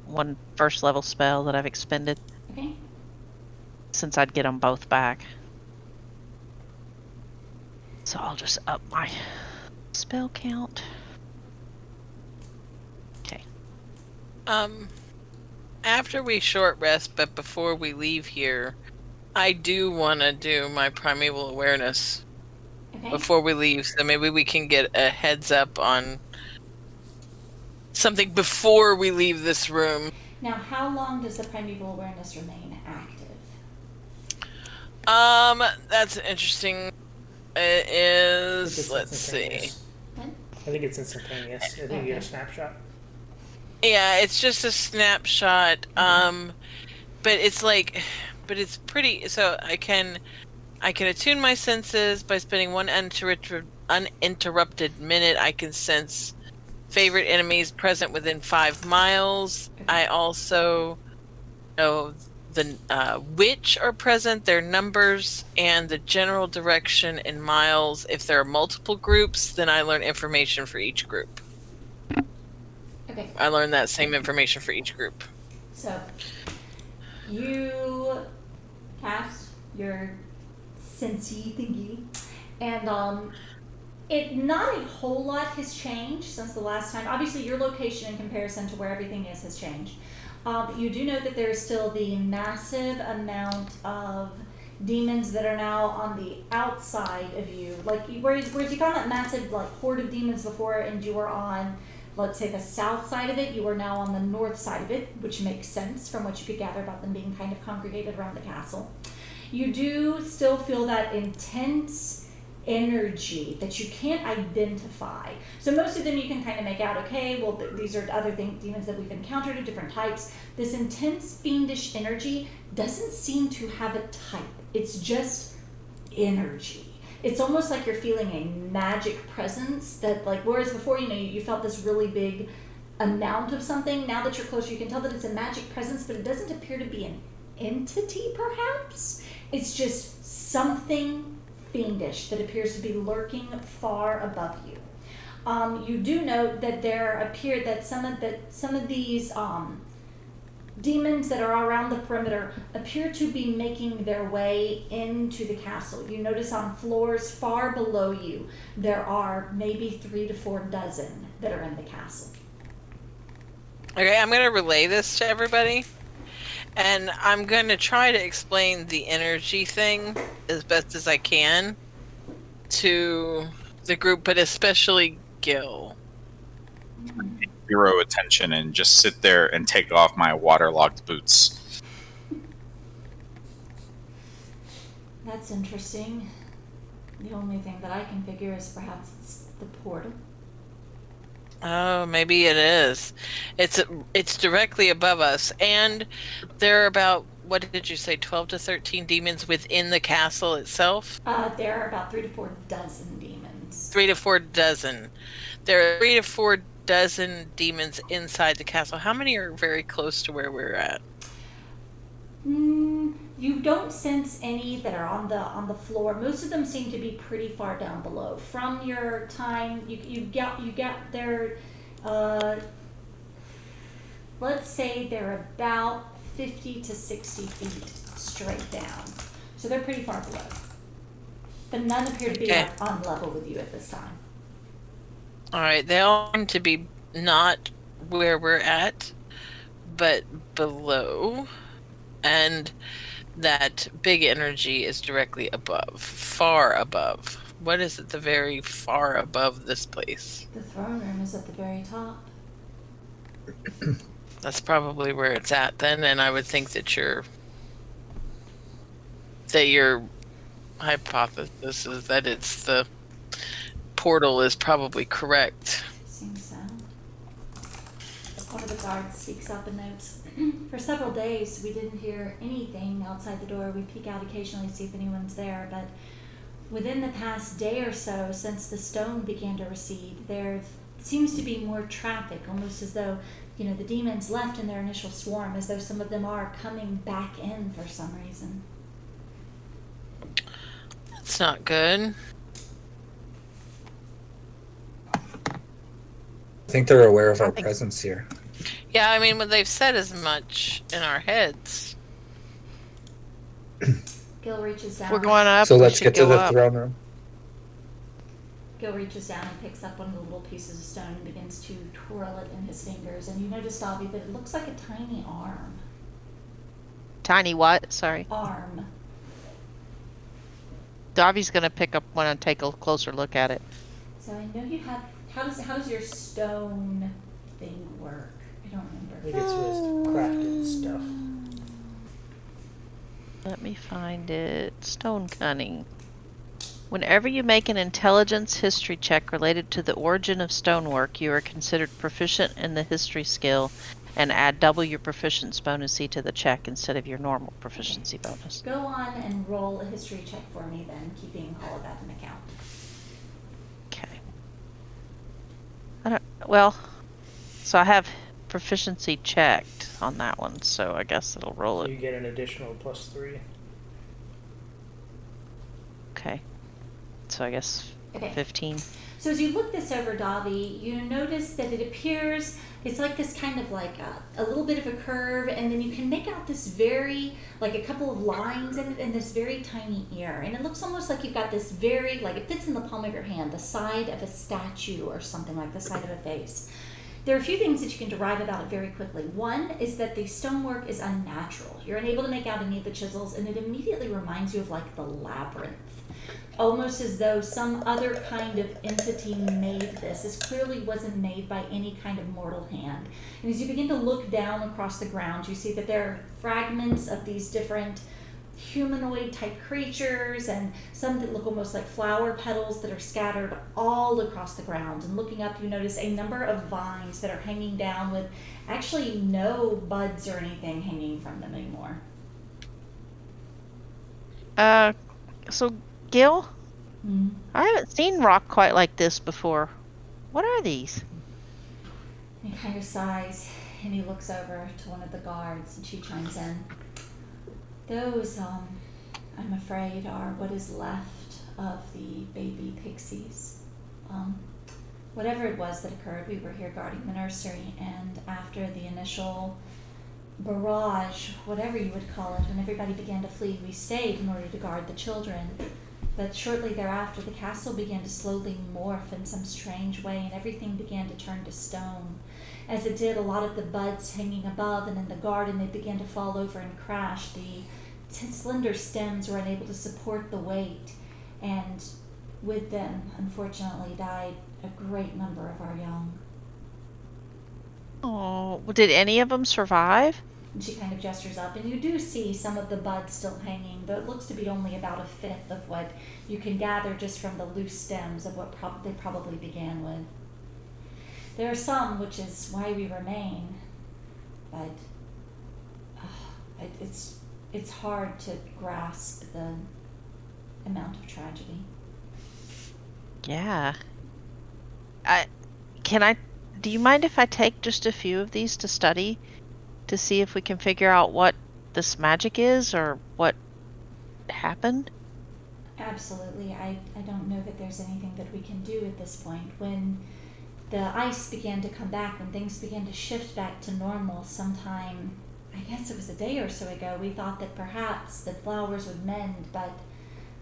level spell that I've expended. Okay. Since I'd get them both back. So I'll just up my spell count. Okay. After we short rest, but before we leave here, I do want to do my primeval awareness before we leave, so maybe we can get a heads up on something before we leave this room. Now, how long does the primeval awareness remain active? That's interesting. It is, let's see. I think it's instantaneous. I think you get a snapshot. Yeah, it's just a snapshot. But it's pretty. So I can attune my senses by spending one uninterrupted minute. I can sense favorite enemies present within 5 miles. I also know the which are present, their numbers, and the general direction in miles. If there are multiple groups, then I learn information for each group. Okay. I learned that same information for each group. So, you cast your sensei thingy, and not a whole lot has changed since the last time. Obviously, your location in comparison to where everything is has changed. You do know that there is still the massive amount of demons that are now on the outside of you. Like, whereas you found that massive horde of demons before, and you were on, let's say, the south side of it, you are now on the north side of it, which makes sense from what you could gather about them being kind of congregated around the castle. You do still feel that intense energy that you can't identify. So most of them you can kind of make out, okay, well, these are other demons that we've encountered of different types. This intense fiendish energy doesn't seem to have a type. It's just energy. It's almost like you're feeling a magic presence that, like, whereas before, you felt this really big amount of something. Now that you're closer, you can tell that it's a magic presence, but it doesn't appear to be an entity, perhaps. It's just something fiendish that appears to be lurking far above you. You do note that some of these demons that are around the perimeter appear to be making their way into the castle. You notice on floors far below you, there are maybe 3 to 4 dozen that are in the castle. Okay, I'm going to relay this to everybody. And I'm going to try to explain the energy thing as best as I can to the group, but especially Gil. Zero attention and just sit there and take off my waterlogged boots. That's interesting. The only thing that I can figure is perhaps it's the portal. Oh, maybe it is. It's directly above us, and there are about, what did you say, 12 to 13 demons within the castle itself? There are about 3 to 4 dozen demons. 3 to 4 dozen. There are 3 to 4 dozen demons inside the castle. How many are very close to where we're at? You don't sense any that are on the floor. Most of them seem to be pretty far down below. From your time, you got there. Let's say they're about 50 to 60 feet straight down. So they're pretty far below. But none appear to be on level with you at this time. All right, they all seem to be not where we're at, but below, and that big energy is directly above, far above. What is it, the very far above this place? The throne room is at the very top. That's probably where it's at then, and I would think that your hypothesis is that it's the portal is probably correct. Seems so. One of the guards speaks up and notes, for several days we didn't hear anything outside the door. We peek out occasionally to see if anyone's there, but within the past day or so, since the stone began to recede, there seems to be more traffic, almost as though, the demons left in their initial swarm, as though some of them are coming back in for some reason. That's not good. I think they're aware of our presence here. Yeah, I mean, they've said as much in our heads. Gil reaches down. We're going up. So we let's should get to go the up. throne room. Gil reaches down and picks up one of the little pieces of stone and begins to twirl it in his fingers. And you notice, Dobby, that it looks like a tiny arm. Tiny what? Sorry. Arm. Davi's gonna pick up one and take a closer look at it. So I know you have. How does your stone thing work? I don't remember. I think it's just crafted stuff. Let me find it. Stone cunning. Whenever you make an intelligence history check related to the origin of stonework, you are considered proficient in the history skill and add double your proficiency bonus to the check instead of your normal proficiency bonus. Go on and roll a history check for me then, keeping all of that in account. Okay. So I have proficiency checked on that one, so I guess it'll roll So it. you get an additional +3. Okay. So I guess Okay. 15. So as you look this over, Davi, you notice that it appears, it's like this kind of like a little bit of a curve, and then you can make out this very, like a couple of lines in it, and this very tiny ear. And it looks almost like you've got this very, like it fits in the palm of your hand, the side of a statue or something, like the side of a face. There are a few things that you can derive about it very quickly. One is that the stonework is unnatural. You're unable to make out any of the chisels, and it immediately reminds you of like the labyrinth. Almost as though some other kind of entity made this. This clearly wasn't made by any kind of mortal hand. And as you begin to look down across the ground, you see that there are fragments of these different humanoid type creatures and some that look almost like flower petals that are scattered all across the ground. And looking up, you notice a number of vines that are hanging down with actually no buds or anything hanging from them anymore. So Gil, Mm. I haven't seen rock quite like this before. What are these? He kind of sighs and he looks over to one of the guards and she chimes in. Those, I'm afraid, are what is left of the baby pixies. Whatever it was that occurred, we were here guarding the nursery, and after the initial barrage, whatever you would call it, when everybody began to flee, we stayed in order to guard the children. But shortly thereafter, the castle began to slowly morph in some strange way, and everything began to turn to stone. As it did, a lot of the buds hanging above and in the garden, they began to fall over and crash. The slender stems were unable to support the weight, and with them, unfortunately, died a great number of our young. Oh, did any of them survive? And she kind of gestures up, and you do see some of the buds still hanging, though it looks to be only about a fifth of what you can gather just from the loose stems of what they probably began with. There are some, which is why we remain, but it's hard to grasp the amount of tragedy. Yeah. Do you mind if I take just a few of these to study to see if we can figure out what this magic is or what happened? Absolutely. I don't know that there's anything that we can do at this point. When the ice began to come back, when things began to shift back to normal sometime, I guess it was a day or so ago, we thought that perhaps the flowers would mend, but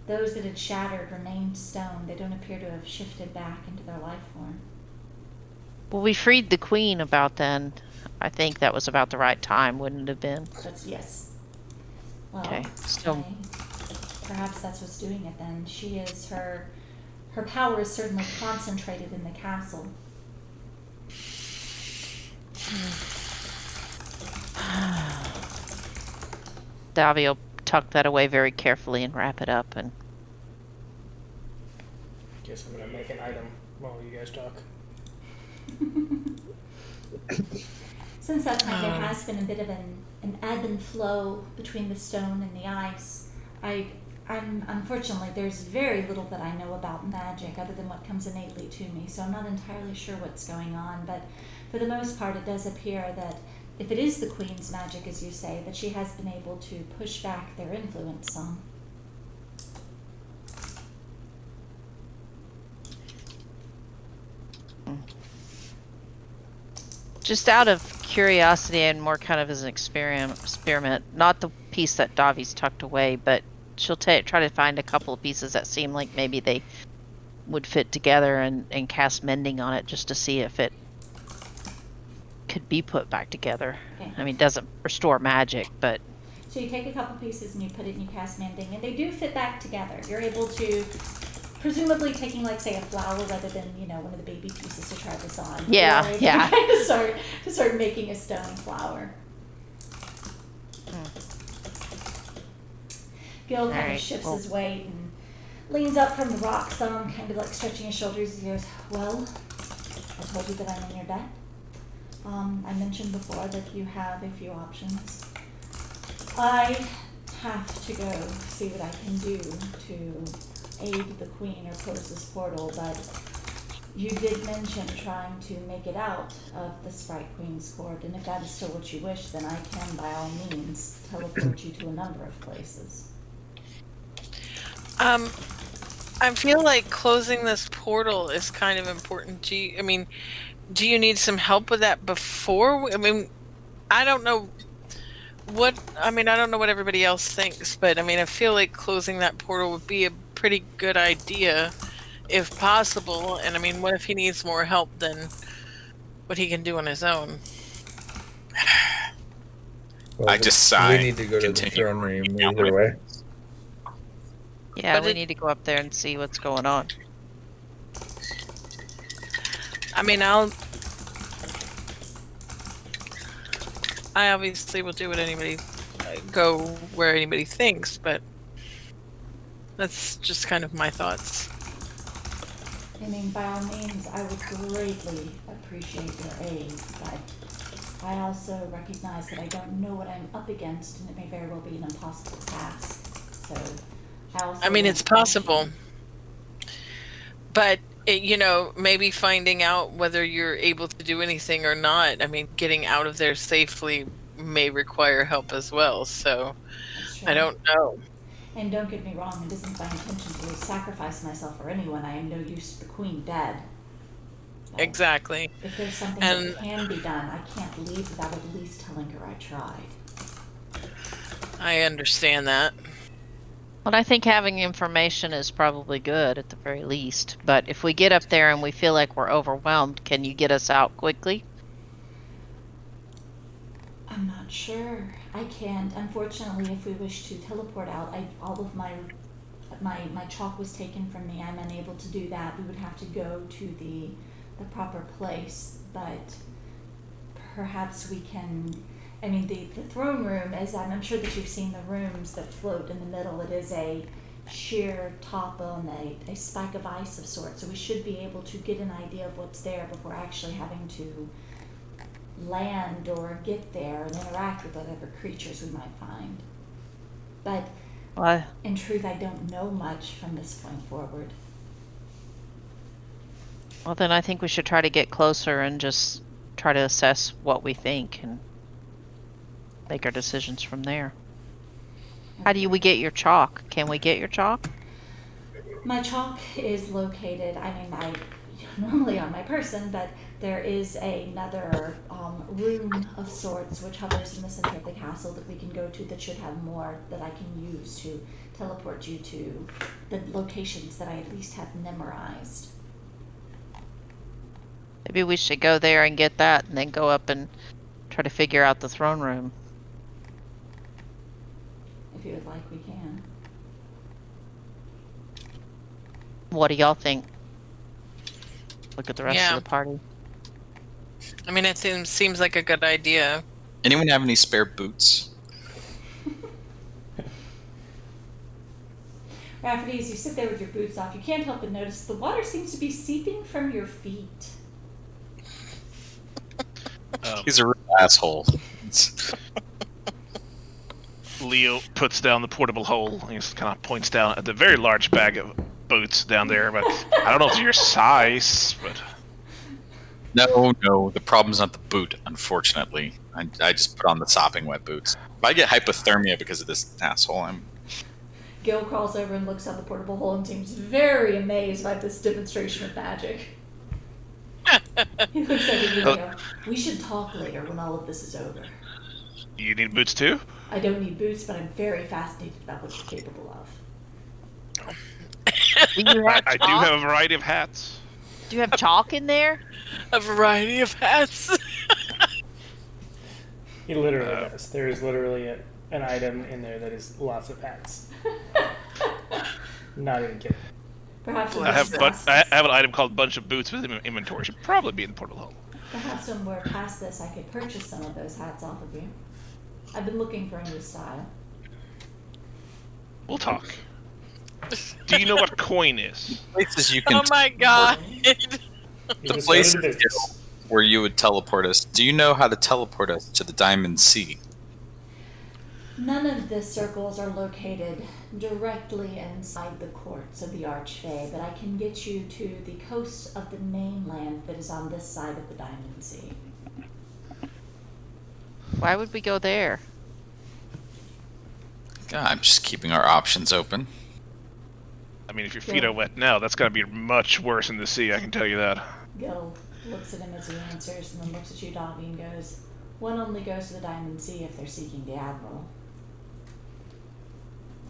those that had shattered remained stone. They don't appear to have shifted back into their life form. Well, we freed the queen about then. I think that was about the right time, wouldn't it have been? That's yes. Well, Okay, so perhaps that's what's doing it then. She is her power is certainly concentrated in the castle. Davi will tuck that away very carefully and wrap it up. And Guess I'm gonna make an item while you guys talk. Since that time, there has been a bit of an ebb and flow between the stone and the ice. I'm unfortunately, there's very little that I know about magic other than what comes innately to me, so I'm not entirely sure what's going on, but for the most part it does appear that if it is the Queen's magic, as you say, that she has been able to push back their influence some. just out of curiosity and more kind of as an experiment, not the piece that Davi's tucked away, but she'll try to find a couple of pieces that seem like maybe they would fit together and cast mending on it just to see if it could be put back together. Okay. I mean, it doesn't restore magic, but... So you take a couple pieces and you put it in your cast mending, and they do fit back together. You're able to, presumably taking, like, say, a flower rather than, you know, one of the baby pieces to try this on. Yeah, You're able yeah. to kind of start making a stone flower. Gil kind Alright, of shifts well- his weight and leans up from the rock some, kind of like stretching his shoulders. He goes, well, I told you that I'm in your debt. I mentioned before that you have a few options. I have to go see what I can do to aid the queen or close this portal, but you did mention trying to make it out of the Sprite Queen's court, and if that is still what you wish, then I can, by all means, teleport you to a number of places. I feel like closing this portal is kind of important. Do you need some help with that before? I don't know what everybody else thinks, but I feel like closing that portal would be a pretty good idea if possible. And what if he needs more help than what he can do on his own? Well, I just sigh. We need to go to the Continue. throne room either way. Yeah, But we it- need to go up there and see what's going on. I obviously will do what anybody go where anybody thinks, but that's just kind of my thoughts. I mean, by all means, I would greatly appreciate your aid, but I also recognize that I don't know what I'm up against, and it may very well be an impossible task. So, I mean, it's possible. But, maybe finding out whether you're able to do anything or not, I mean, getting out of there safely may require help as well, so I don't know. And don't get me wrong, it isn't my intention to sacrifice myself for anyone. I am no use to the queen dead. But exactly. if there's something that can be done, I can't leave without at least telling her I tried. I understand that. Well, I think having information is probably good at the very least. But if we get up there and we feel like we're overwhelmed, can you get us out quickly? I'm not sure. I can't. Unfortunately, if we wish to teleport out, all of my chalk was taken from me. I'm unable to do that. We would have to go to the proper place, but perhaps we can. I mean, the throne room, as I'm sure that you've seen the rooms that float in the middle. It is a sheer top on a spike of ice of sorts, so we should be able to get an idea of what's there before actually having to land or get there and interact with whatever creatures we might find. But in truth, I don't know much from this point forward. Well, then I think we should try to get closer and just try to assess what we think and make our decisions from there. How do we get your chalk? Can we get your chalk? My chalk is located, normally on my person, but there is another room of sorts which hovers in the center of the castle that we can go to that should have more that I can use to teleport you to the locations that I at least have memorized. Maybe we should go there and get that and then go up and try to figure out the throne room. If you would like, we can. What do y'all think? Look at the rest of the party. I mean, it seems like a good idea. Anyone have any spare boots? Rafferty, as you sit there with your boots off, you can't help but notice the water seems to be seeping from your feet. He's a real asshole. Leo puts down the portable hole and just kind of points down at the very large bag of boots down there, but I don't know if it's your size, but... No, the problem's not the boot, unfortunately. I just put on the sopping wet boots. If I get hypothermia because of this asshole, I'm... Gil crawls over and looks at the portable hole and seems very amazed by this demonstration of magic. He looks at you and goes, "We should talk later when all of this is over." You need boots too? I don't need boots, but I'm very fascinated about what you're capable of. I do have a variety of hats. Do you have chalk in there? A variety of hats. He literally does. There is literally an item in there that is lots of hats. Not even kidding. Perhaps I have an item called Bunch of Boots with inventory. Should probably be in the portal hole. Perhaps when we're past this, I could purchase some of those hats off of you. I've been looking for a new style. We'll talk. Do you know what coin is? Places you can. Oh my god. The places where you would teleport us. Do you know how to teleport us to the Diamond Sea? None of the circles are located directly inside the courts of the Archfey, but I can get you to the coast of the mainland that is on this side of the Diamond Sea. Why would we go there? God, I'm just keeping our options open. I mean, if your feet are wet now, that's got to be much worse in the sea, I can tell you that. Gil looks at him as he answers, and then looks at you, Dobby, and goes, "One only goes to the Diamond Sea if they're seeking the Admiral."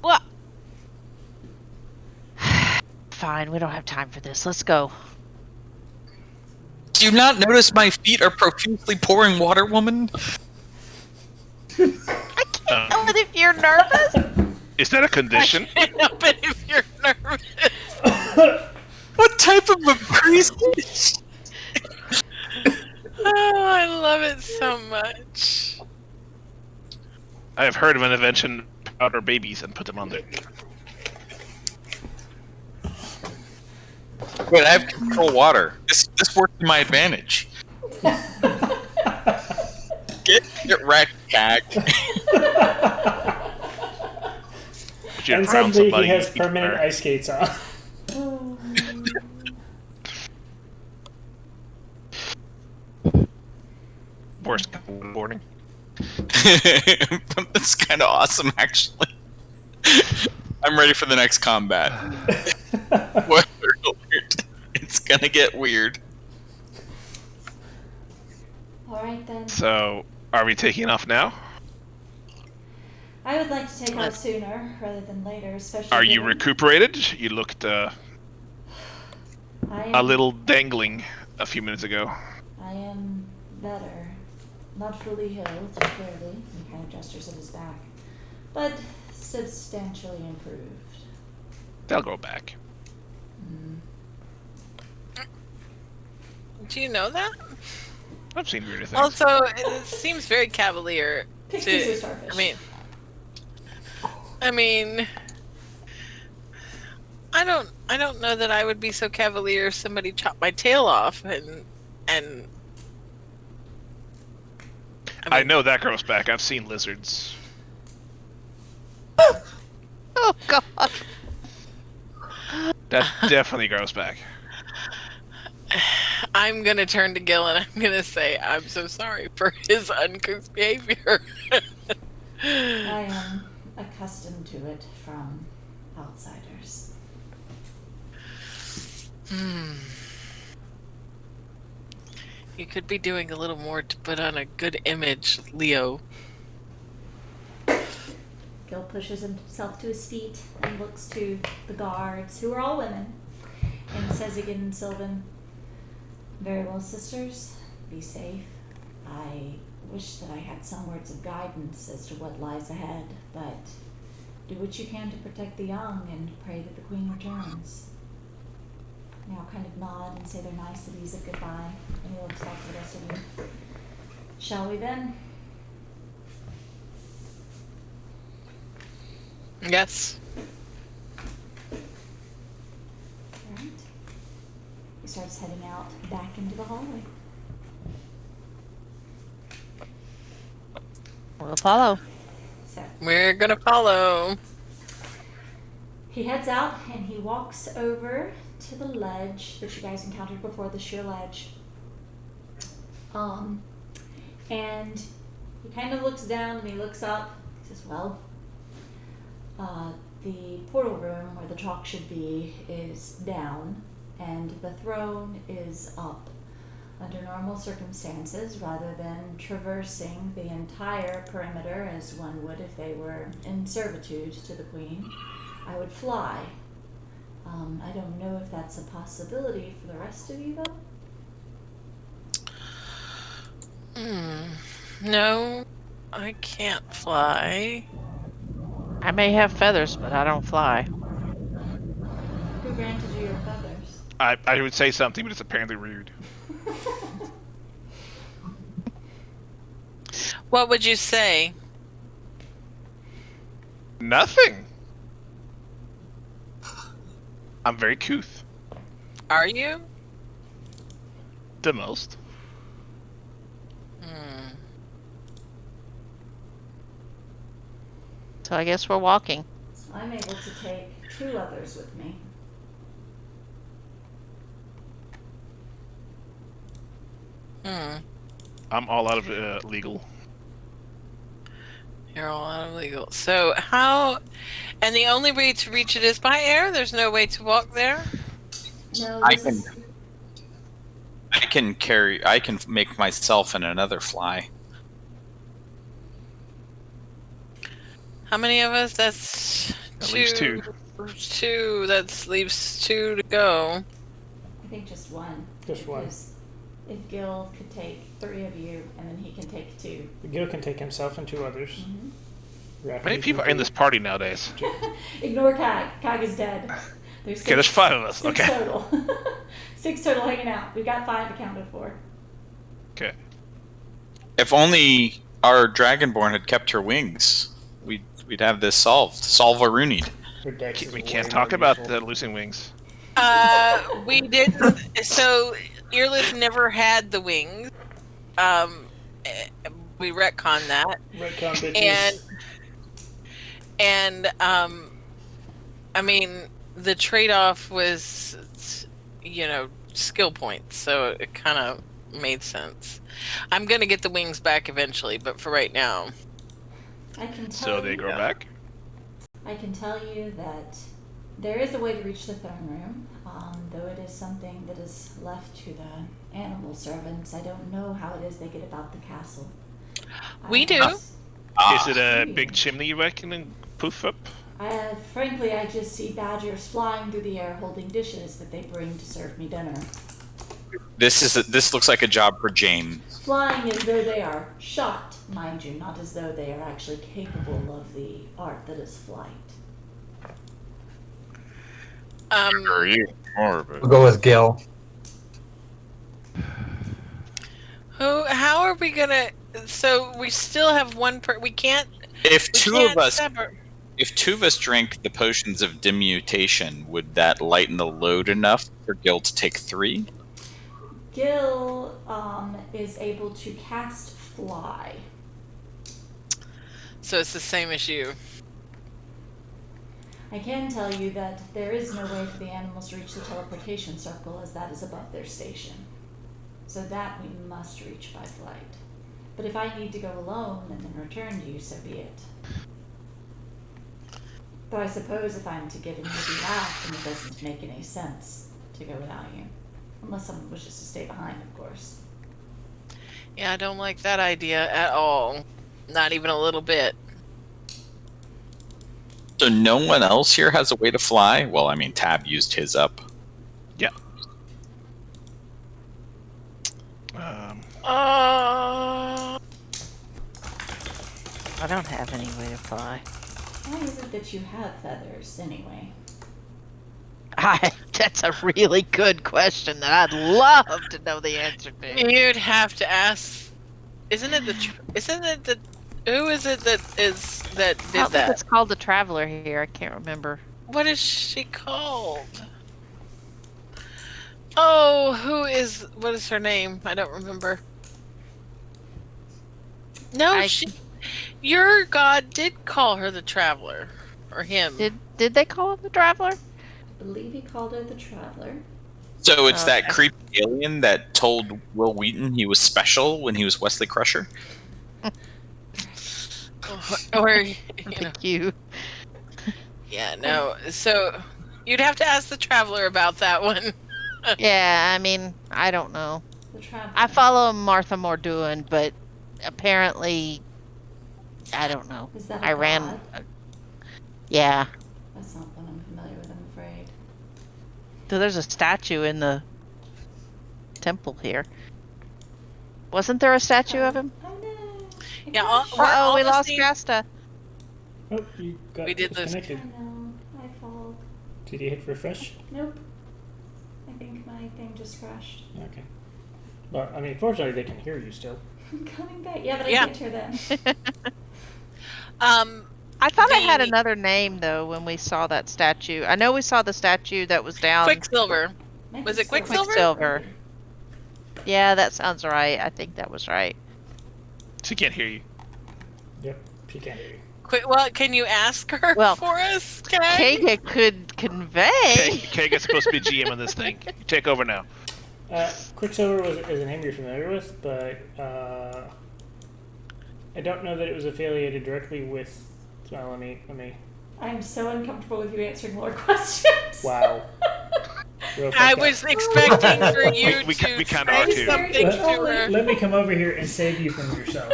What? Fine, we don't have time for this. Let's go. Do you not notice my feet are profusely pouring water, woman? I can't help it if you're nervous. Is that a condition? I can't help it if you're nervous. What type of a priest? Oh, I love it so much. I have heard of an invention: powder babies and put them on there. Wait, I have control water. This works to my advantage. Get wrecked, Cag. But you And drown suddenly he somebody, has you permanent fire. ice skates on. Worst warning. That's kind of awesome, actually. I'm ready for the next combat. Spoiler alert. It's gonna get weird. Alright then. So, are we taking off now? I would like to take off sooner rather than later, especially. Are you given recuperated? You looked I am, a little dangling a few minutes ago. I am better. Not fully healed, clearly. He kind of gestures at his back. But substantially improved. They'll grow back. Do you know that? I've seen weirder things. Also, it seems very cavalier. Pixies are starfish. I mean, I don't know that I would be so cavalier if somebody chopped my tail off and. I know that grows back. I've seen lizards. Oh God. That definitely grows back. I'm gonna turn to Gil and I'm gonna say I'm so sorry for his uncouth behavior. I am accustomed to it from outsiders. You could be doing a little more to put on a good image, Leo. Gil pushes himself to his feet and looks to the guards, who are all women, and says again in Sylvan, "Very well, sisters. Be safe. I wish that I had some words of guidance as to what lies ahead, but do what you can to protect the young and pray that the Queen returns." And I'll kind of nod and say their niceties of goodbye, and he looks back to the rest of you. Shall we then? Yes. Alright. He starts heading out back into the hallway. We'll follow. So We're gonna follow. he heads out and he walks over to the ledge that you guys encountered before, the sheer ledge. And he kind of looks down and he looks up. He says, "Well, the portal room where the chalk should be is down, and the throne is up. Under normal circumstances, rather than traversing the entire perimeter as one would if they were in servitude to the Queen, I would fly. I don't know if that's a possibility for the rest of you, though." No, I can't fly. I may have feathers, but I don't fly. Who granted you your feathers? I would say something, but it's apparently rude. What would you say? Nothing. I'm very couth. Are you? The most. So I guess we're walking. I'm able to take 2 others with me. I'm all out of legal. You're all out of legal. So how? And the only way to reach it is by air. There's no way to walk there. No, I this can- is- I can make myself and another fly. How many of us? That's At least 2. 2. That leaves 2 to go. I think just one. Just one. Because if Gil could take 3 of you, and then he can take 2. Gil can take himself and 2 others. How many people are in this party nowadays? Ignore Cag. Cag is dead. There's 6, Okay, there's 5 of us. 6 Okay. total. 6 total hanging out. We've got 5 accounted for. Okay. If only our Dragonborn had kept her wings, we'd have this solved. Solve-a-roonied. Her dex is We way can't more talk about useful. losing wings. We didn't. So Earlith never had the wings. We retcon that, Retcon bitches. and I mean, the trade-off was, skill points, so it kind of made sense. I'm gonna get the wings back eventually, but for right now, I can tell So they you, grow back? I can tell you that there is a way to reach the throne room, though it is something that is left to the animal servants. I don't know how it is they get about the castle. We do. Is it a big chimney you reckon and poof up? Frankly, I just see badgers flying through the air holding dishes that they bring to serve me dinner. This looks like a job for James. Flying as though they are shot, mind you, not as though they are actually capable of the art that is flight. We'll go with Gil. How are we gonna? So we still have one we can't. If We two can't of us separate. If two of us drank the potions of demutation, would that lighten the load enough for Gil to take 3? Gil is able to cast fly. So it's the same as you. I can tell you that there is no way for the animals to reach the teleportation circle, as that is above their station. So that we must reach by flight. But if I need to go alone and then return to you, so be it. Though I suppose if I'm to get an easy laugh, then it doesn't make any sense to go without you. Unless someone wishes to stay behind, of course. Yeah, I don't like that idea at all. Not even a little bit. So no one else here has a way to fly? Well, I mean, Tab used his up. Yeah. I don't have any way to fly. Why is it that you have feathers, anyway? That's a really good question that I'd love to know the answer to. You'd have to ask. Isn't it the? Who is it that did I don't think that? it's called the Traveler here. I can't remember. What is she called? Oh, what is her name? I don't remember. No, your god did call her the Traveler, or him. Did they call him the Traveler? I believe he called her the Traveler. So it's that Okay. creepy alien that told Will Wheaton he was special when he was Wesley Crusher? Or Thank you. yeah, no. So you'd have to ask the Traveler about that one. Yeah, I mean, I don't know. The Traveler. I follow Martha Morduin, but apparently, I don't know. Is that a I ran. god? Yeah. That's not one I'm familiar with, I'm afraid. So there's a statue in the temple here. Wasn't there a statue of him? Oh no. Yeah, Gosh. We're Uh-oh, we all lost the Gasta. Oh, you got We did this. I disconnected. know. I fall. Did you hit refresh? Nope. I think my thing just crashed. Okay. Well, I mean, fortunately, they can hear you still. I'm coming back. Yeah, but I Yeah. can't hear them. I thought it had The- another name though when we saw that statue. I know we saw the statue that was down. Quicksilver. Maybe Was it it's still Quicksilver? recording. Yeah, that sounds right. I think that was right. She can't hear you. Yep, she can't hear you. Well, can you ask her Well, for us, Kay? Kega could convey. Kega's supposed to be GM on this thing. You take over now. Quicksilver is a name you're familiar with, but I don't know that it was affiliated directly with. Well, let me. I'm so uncomfortable with you answering more questions. Wow. Real I fucked up. was expecting for you We to kinda are say too. something to her. Let me come over here and save you from yourself.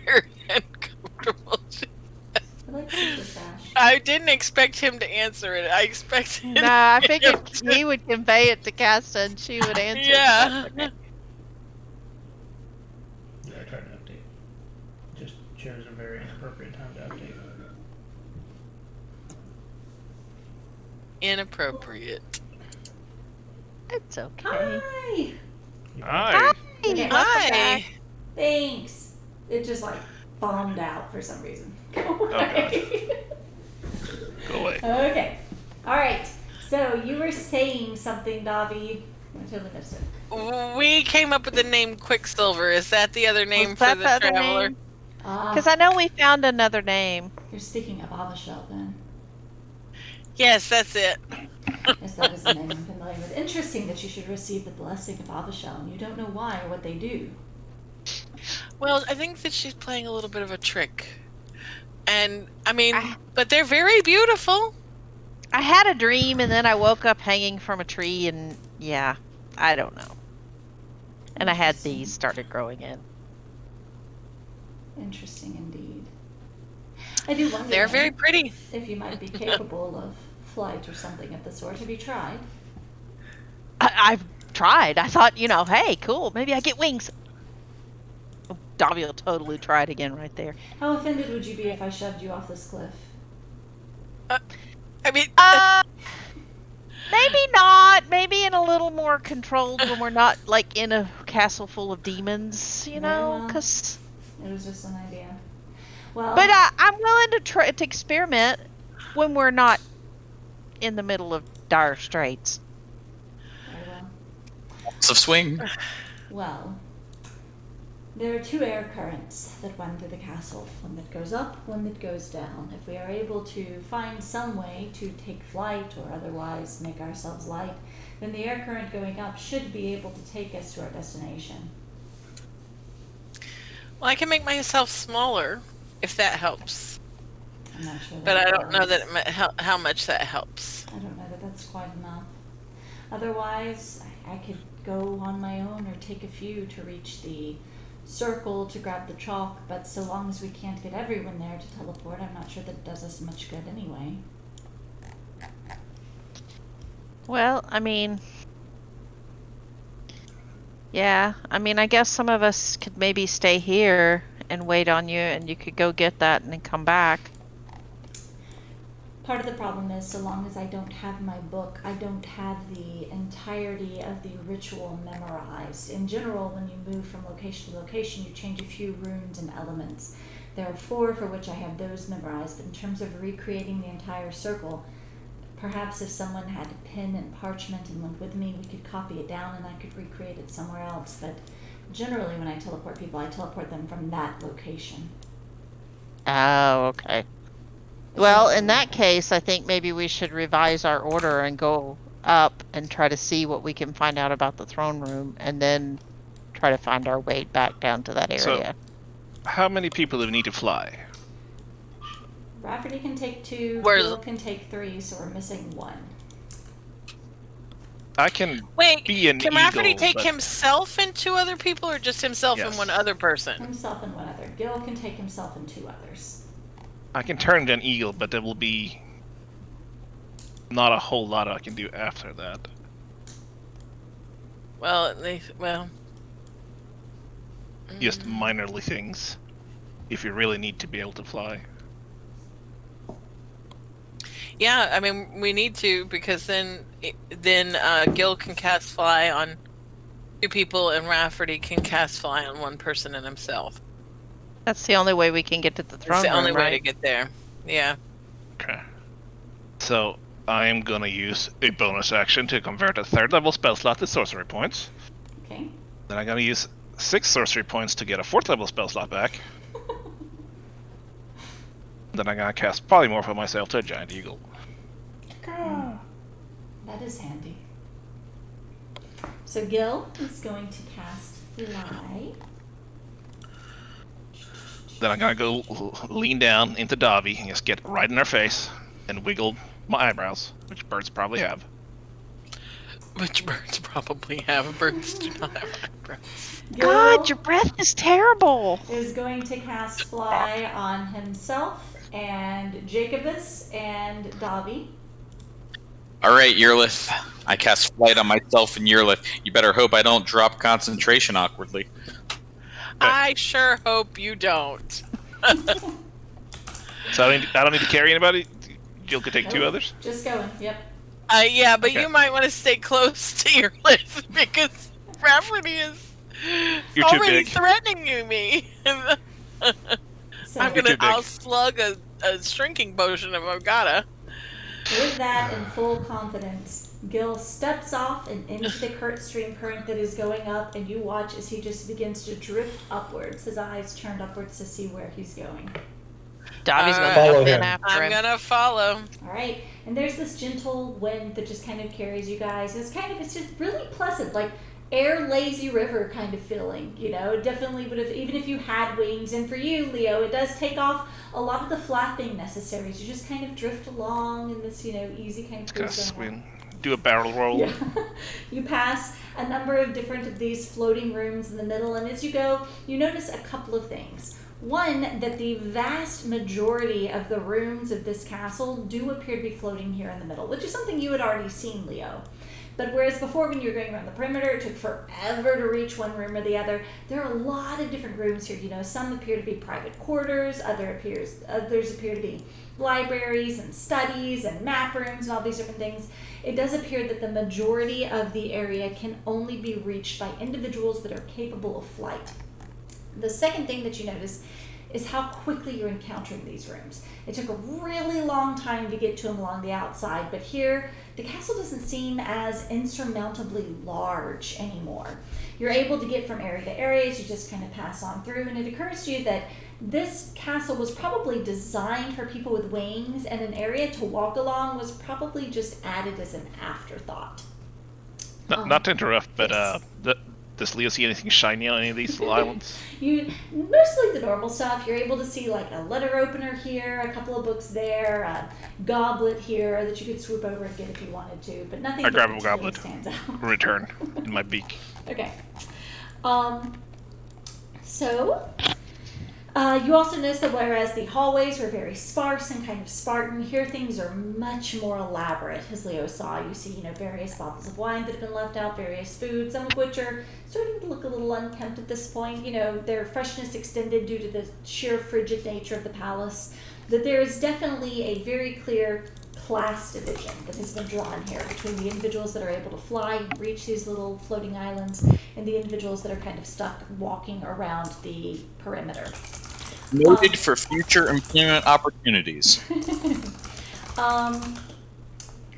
Very uncomfortable. I like Super Crash. I didn't expect him to answer it. I expected. No, I figured he would convey it to Casta and she would answer. Yeah. Yeah, I tried to update. Just chose a very inappropriate time to update. Inappropriate. It's okay. Hi. Hi. Okay. Hi. Thanks. It just like bombed out for some reason. Go away. Go away. Okay. All right. So you were saying something, Dobby. I totally missed it. We came up with the name Quicksilver. Is that the other name Was for that the other traveler? name? Because I know we found another name. You're speaking of Avashel then. Yes, that's it. Yes, that is the name I'm familiar with. Interesting that you should receive the blessing of Avashel, and you don't know why or what they do. Well, I think that she's playing a little bit of a trick. And, I mean, but they're very beautiful. I had a dream and then I woke up hanging from a tree and yeah, I don't know. And I had these started growing in. Interesting indeed. I do wonder They're very pretty. if you might be capable of flight or something of the sort. Have you tried? I've tried. I thought, hey, cool, maybe I get wings. Oh, Dobby will totally try it again right there. How offended would you be if I shoved you off this cliff? I mean, Maybe not. Maybe in a little more controlled when we're not like in a castle full of demons, Very well. because. It was just an idea. Well, But I'm willing to try to experiment when we're not in the middle of dire straits. very well. Lots of swing. Well, there are two air currents that run through the castle. One that goes up, one that goes down. If we are able to find some way to take flight or otherwise make ourselves light, then the air current going up should be able to take us to our destination. well, I can make myself smaller, if that helps. I'm not sure. But I that don't know does. that how much that helps. I don't know that that's quite enough. Otherwise, I could go on my own or take a few to reach the circle to grab the chalk, but so long as we can't get everyone there to teleport, I'm not sure that it does us much good anyway. Well, I mean, yeah, I guess some of us could maybe stay here and wait on you, and you could go get that and then come back. Part of the problem is, so long as I don't have my book, I don't have the entirety of the ritual memorized. In general, when you move from location to location, you change a few runes and elements. There are 4 for which I have those memorized, but in terms of recreating the entire circle, perhaps if someone had a pen and parchment and went with me, we could copy it down and I could recreate it somewhere else. But generally, when I teleport people, I teleport them from that location. Oh, okay. Well, in that case, I think maybe we should revise our order and go up and try to see what we can find out about the throne room, and then try to find our way back down to that area. How many people do we need to fly? Rafferty can take 2, Where's- Bill can take 3, so we're missing 1. I can Wait, be an can Rafferty eagle, take but- himself and 2 other people, or just himself and Yes. 1 other person? Himself and 1 other. Gil can take himself and 2 others. I can turn into an eagle, but there will be not a whole lot I can do after that. Well, at least, Just minorly things. If you really need to be able to fly. yeah. I mean, we need to, because then Gil can cast fly on 2 people, and Rafferty can cast fly on 1 person and himself. That's the only way we can get to the throne That's the room, only way to right? get there. Yeah. Okay. So I am gonna use a bonus action to convert a 3rd level spell slot to sorcery points. Okay. Then I'm gonna use 6 sorcery points to get a 4th level spell slot back. Then I'm gonna cast polymorph on myself to a giant eagle. That is handy. So Gil is going to cast Fly. Then I'm gonna go lean down into Davi and just get right in her face and wiggle my eyebrows, which birds probably have. Which birds probably have. Birds do not have eyebrows. Gil God, your breath is terrible. is going to cast Fly on himself and Jacobus and Davi. Alright, Yearlith. I cast flight on myself and Yearlith. You better hope I don't drop concentration awkwardly. I sure hope you don't. So I don't need to carry anybody? Jill could take 2 Nope. others? Just going. Yep. Yeah, but Okay. you might want to stay close to your list, because Rafferty is You're too already big. threatening me. So I'll too big. slug a shrinking potion if I've gotta. with that and full confidence, Gil steps off and into the stream current that is going up, and you watch as he just begins to drift upwards, his eyes turned upwards to see where he's going. Dobby's gonna Follow jump in him. after I'm him. gonna follow. All right, and there's this gentle wind that just kind of carries you guys. It's just really pleasant, like air lazy river kind of feeling. You know, it definitely would have, even if you had wings. And for you, Leo, it does take off a lot of the flapping necessaries. You just kind of drift along in this, easy kind of cruise going on. Do a barrel roll. Yeah. You pass a number of different of these floating rooms in the middle, and as you go, you notice a couple of things. One, that the vast majority of the rooms of this castle do appear to be floating here in the middle, which is something you had already seen, Leo. But whereas before, when you were going around the perimeter, it took forever to reach one room or the other, there are a lot of different rooms here. Some appear to be private quarters, others appear to be libraries and studies and map rooms and all these different things. It does appear that the majority of the area can only be reached by individuals that are capable of flight. The second thing that you notice is how quickly you're encountering these rooms. It took a really long time to get to them along the outside, but here the castle doesn't seem as insurmountably large anymore. You're able to get from area to area as you just kind of pass on through, and it occurs to you that this castle was probably designed for people with wings, and an area to walk along was probably just added as an afterthought. Not to interrupt, but yes. Does Leo see anything shiny on any of these little islands? Mostly the normal stuff. You're able to see like a letter opener here, a couple of books there, a goblet here that you could swoop over and get if you wanted to, but nothing I that grab a particularly goblet. stands out. Return in my beak. Okay. So, you also notice that whereas the hallways were very sparse and kind of Spartan, here things are much more elaborate. As Leo saw, you see, various bottles of wine that have been left out, various foods, some of which are starting to look a little unkempt at this point. Their freshness extended due to the sheer frigid nature of the palace. That there is definitely a very clear class division that has been drawn here between the individuals that are able to fly and reach these little floating islands and the individuals that are kind of stuck walking around the perimeter. Noted for future employment opportunities.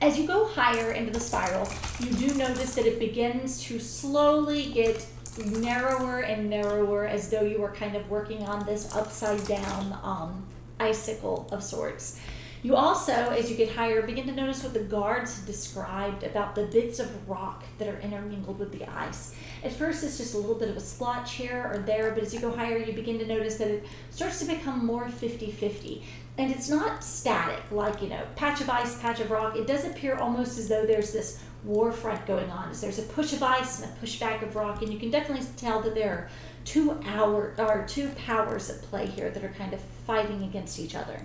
As you go higher into the spiral, you do notice that it begins to slowly get narrower and narrower, as though you were kind of working on this upside down icicle of sorts. You also, as you get higher, begin to notice what the guards have described about the bits of rock that are intermingled with the ice. At first, it's just a little bit of a splotch here or there, but as you go higher, you begin to notice that it starts to become more 50-50. And it's not static, like, patch of ice, patch of rock. It does appear almost as though there's this war front going on. As there's a push of ice and a pushback of rock, and you can definitely tell that there are two powers at play here that are kind of fighting against each other.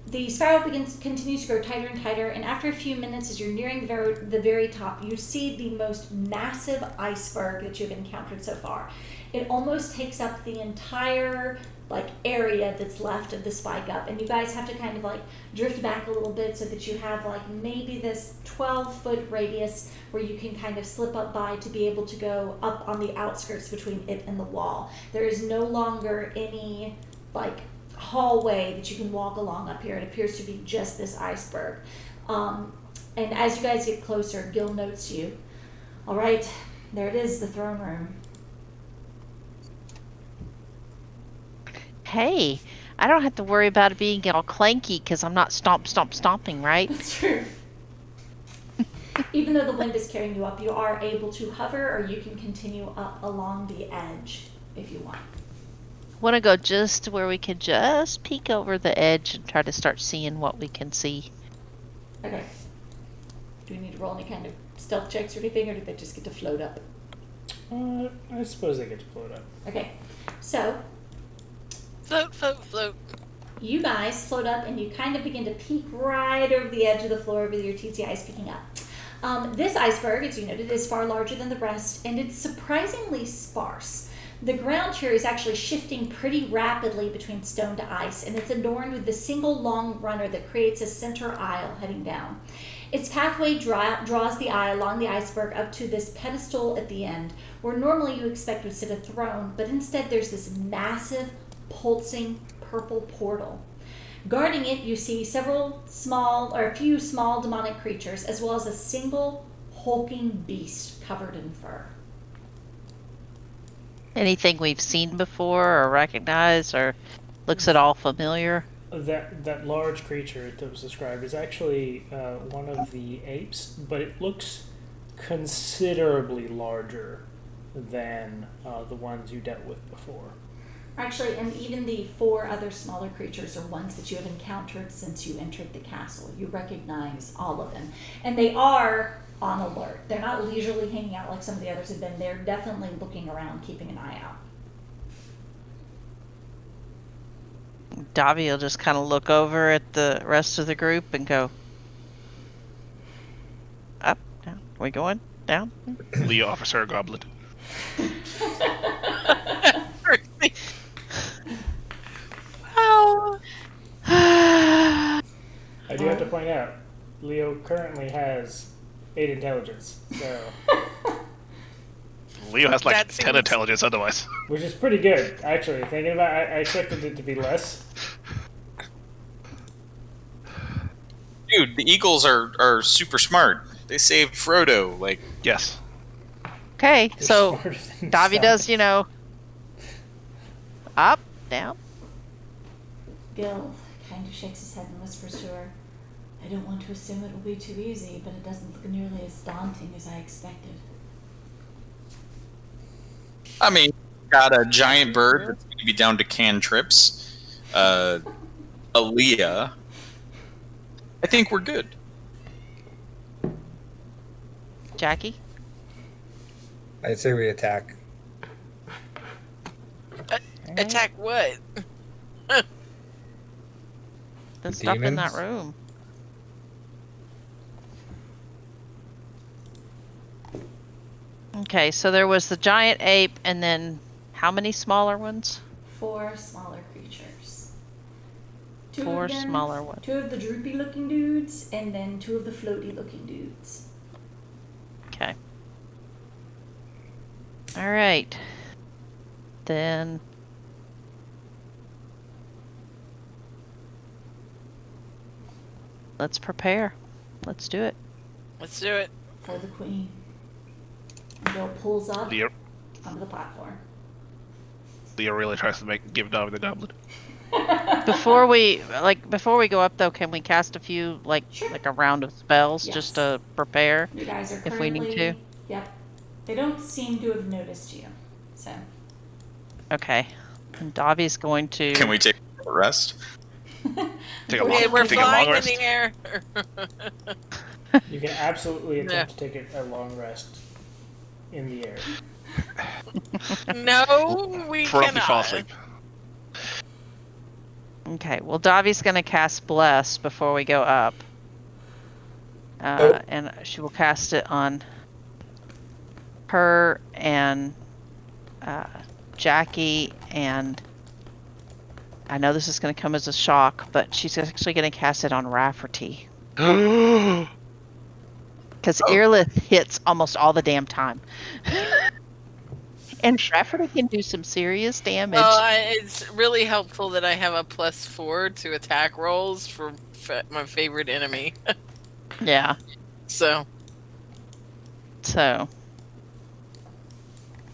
The spiral continues to grow tighter and tighter, and after a few minutes, as you're nearing the very top, you see the most massive iceberg that you've encountered so far. It almost takes up the entire area that's left of the spike up, and you guys have to kind of drift back a little bit so that you have maybe this 12-foot radius where you can kind of slip up by to be able to go up on the outskirts between it and the wall. There is no longer any hallway that you can walk along up here. It appears to be just this iceberg. And as you guys get closer, Gil notes you. All right, there it is, the throne room. Hey, I don't have to worry about it being all clanky because I'm not stomping, right? That's true. Even though the wind is carrying you up, you are able to hover, or you can continue up along the edge if you want. Want to go just to where we could just peek over the edge and try to start seeing what we can see. Okay. Do we need to roll any kind of stealth checks or anything, or do they just get to float up? I suppose they get to float up. Okay. So, Float. you guys float up and you kind of begin to peek right over the edge of the floor with your TTIs peeking up. This iceberg, as you noted, is far larger than the rest, and it's surprisingly sparse. The ground here is actually shifting pretty rapidly between stone to ice, and it's adorned with the single long runner that creates a center aisle heading down. Its pathway draws the eye along the iceberg up to this pedestal at the end, where normally you expect would sit a throne, but instead there's this massive, pulsing purple portal. Guarding it, you see a few small demonic creatures, as well as a single hulking beast covered in fur. Anything we've seen before or recognized or looks at all familiar? That large creature that was described is actually one of the apes, but it looks considerably larger than the ones you dealt with before. Actually, and even the 4 other smaller creatures are ones that you have encountered since you entered the castle. You recognize all of them. And they are on alert. They're not leisurely hanging out like some of the others have been. They're definitely looking around, keeping an eye out. Davi will just kind of look over at the rest of the group and go, up, down. Are we going down? Leo offers her a goblet. Oh. I do have to point out, Leo currently has 8 intelligence, so Leo has like That 10 seems- intelligence otherwise. which is pretty good, actually. Thinking about it, I expected it to be less. Dude, the Eagles are super smart. They saved Frodo. Like, Yes. Okay, They're so smarter than Davi some. does, up, down. Gil kind of shakes his head and whispers to her, I don't want to assume it will be too easy, but it doesn't look nearly as daunting as I expected. I mean, got a giant bird that's going to be down to cantrips. Aaliyah. I think we're good. Jackie? I'd say we attack. Attack what? The stuff in that Demons? room. Okay, so there was the giant ape, and then how many smaller ones? 4 smaller creatures. 2 4 of them, smaller ones. 2 of the droopy looking dudes, and then 2 of the floaty looking dudes. Okay. All right. Then let's prepare. Let's do it. Let's do it. For the queen. And Gil pulls up Leo onto the platform. really tries to give Davi the goblet. Before we go up though, can we cast a few Sure. like a round of spells Yes. just to prepare? You guys are If currently... we need to. Yep. They don't seem to have noticed you. So... Okay. And Davi's going to Can we take a rest? Take a Okay, long, We're take a long flying in rest. the air. You can absolutely attempt to take a long rest in the air. No, we Probably fall cannot. asleep. Okay, well, Davi's going to cast Bless before we go up. Oh. And she will cast it on her and Jackie, and I know this is going to come as a shock, but she's actually going to cast it on Rafferty. Because Earlith hits almost all the damn time. And Rafferty can do some serious damage. It's really helpful that I have a +4 to attack rolls for my favorite enemy. Yeah. So,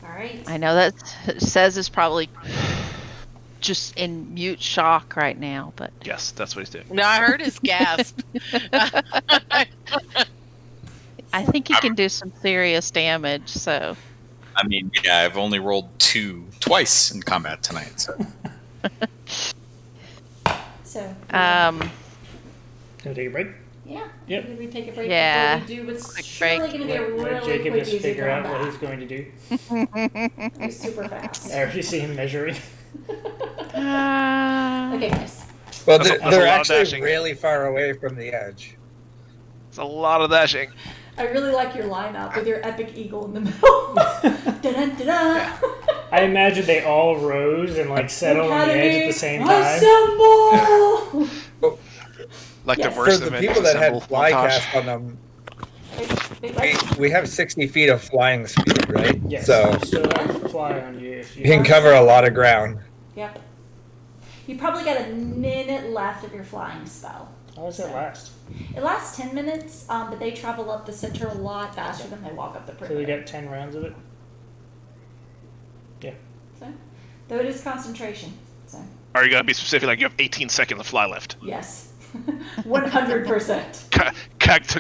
Alright. I know that says is probably just in mute shock right now, but Yes, that's what he's doing. no, I heard his gasp. I think he can do some serious damage, so I mean, yeah, I've only rolled twice in combat tonight, so. So... Can we take a break? Yeah. Yep. Maybe we take a break Yeah. before we do what's Quick surely break. going to be a Let really Jacob quick just easy figure out what combat. he's going to do. He's super fast. I already see him measuring. Okay, guys. Well, That's a they're lot of actually dashing. really far away from the edge. It's a lot of dashing. I really like your lineup with your epic eagle in the middle. Da-da-da-da. I imagine they all rose and like settled on the edge at the same time. Assemble! Like Yes. the worst For the Avengers people that Assemble had fly montage. cast on them, Wait, what? we have 60 feet of flying speed, right? Yes, So you still have fly on you if you can you. cover a lot of ground. Yep. You probably got a minute left of your flying spell. How does that last? It lasts 10 minutes, but they travel up the center a lot faster than they walk up the So perimeter. they get 10 rounds of it. Yeah. So, though it is concentration. So, Or you gotta be specific, like you have 18 seconds of fly left. yes. 100%.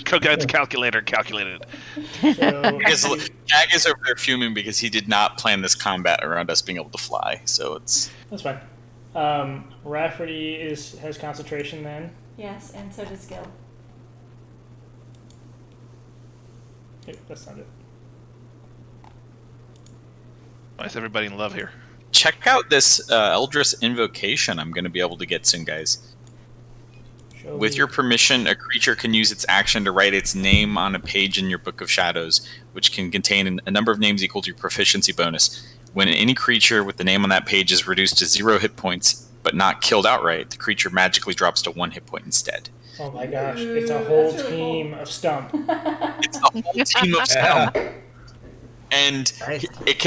Go get the calculator and calculate it. So Jag is over there fuming because he did not plan this combat around us being able to fly. So it's that's fine. Rafferty has concentration then. Yes, and so does Gil. That's not it. Why is everybody in love here? check out this Eldris invocation I'm going to be able to get soon, guys. Show With me. your permission, a creature can use its action to write its name on a page in your Book of Shadows, which can contain a number of names equal to your proficiency bonus. When any creature with the name on that page is reduced to 0 hit points, but not killed outright, the creature magically drops to 1 hit point instead. Oh my gosh, it's a whole That's really team cool. of Stump. It's a whole team of Stump. And Nice. it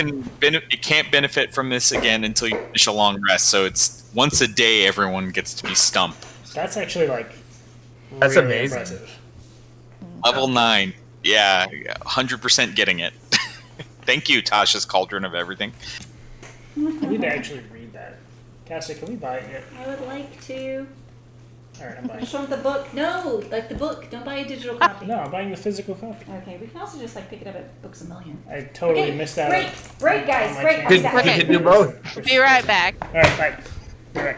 can't benefit from this again until you finish a long rest. So it's once a day everyone gets to be Stump. That's actually like That's really amazing. impressive. Level 9. Yeah, 100% getting it. Thank you, Tasha's Cauldron of Everything. I need to actually read that. Cassie, can we buy it yet? I would like to. Alright, I'm I buying just it. want the book. No, like the book. Don't buy a digital copy. No, I'm buying the physical copy. Okay, we can also just like pick it up at Books A Million. I totally Okay, missed out. break, guys, on my break, chance. break that. You Okay. can do both. Be right back. Alright, bye. Be right.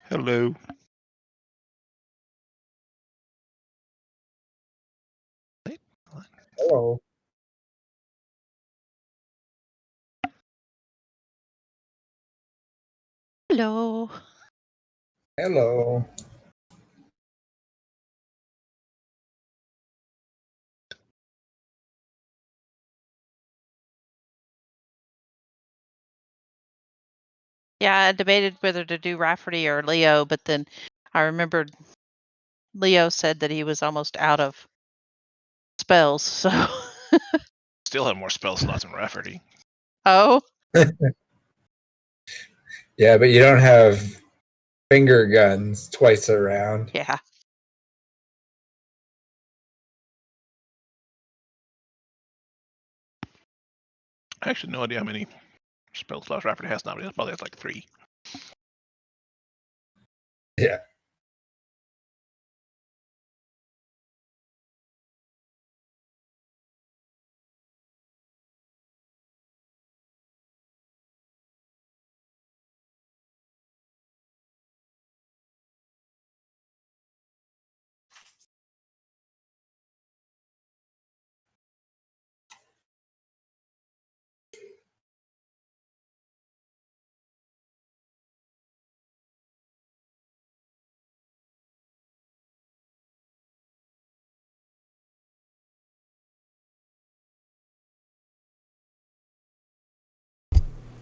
Hello. Hello. Hello. Hello. Yeah, I debated whether to do Rafferty or Leo, but then I remembered Leo said that he was almost out of spells, so. Still have more spell slots than Rafferty. Oh, Yeah, but you don't have finger guns twice around. yeah. I actually have no idea how many spell slots Rafferty has now. He probably has like 3. Yeah.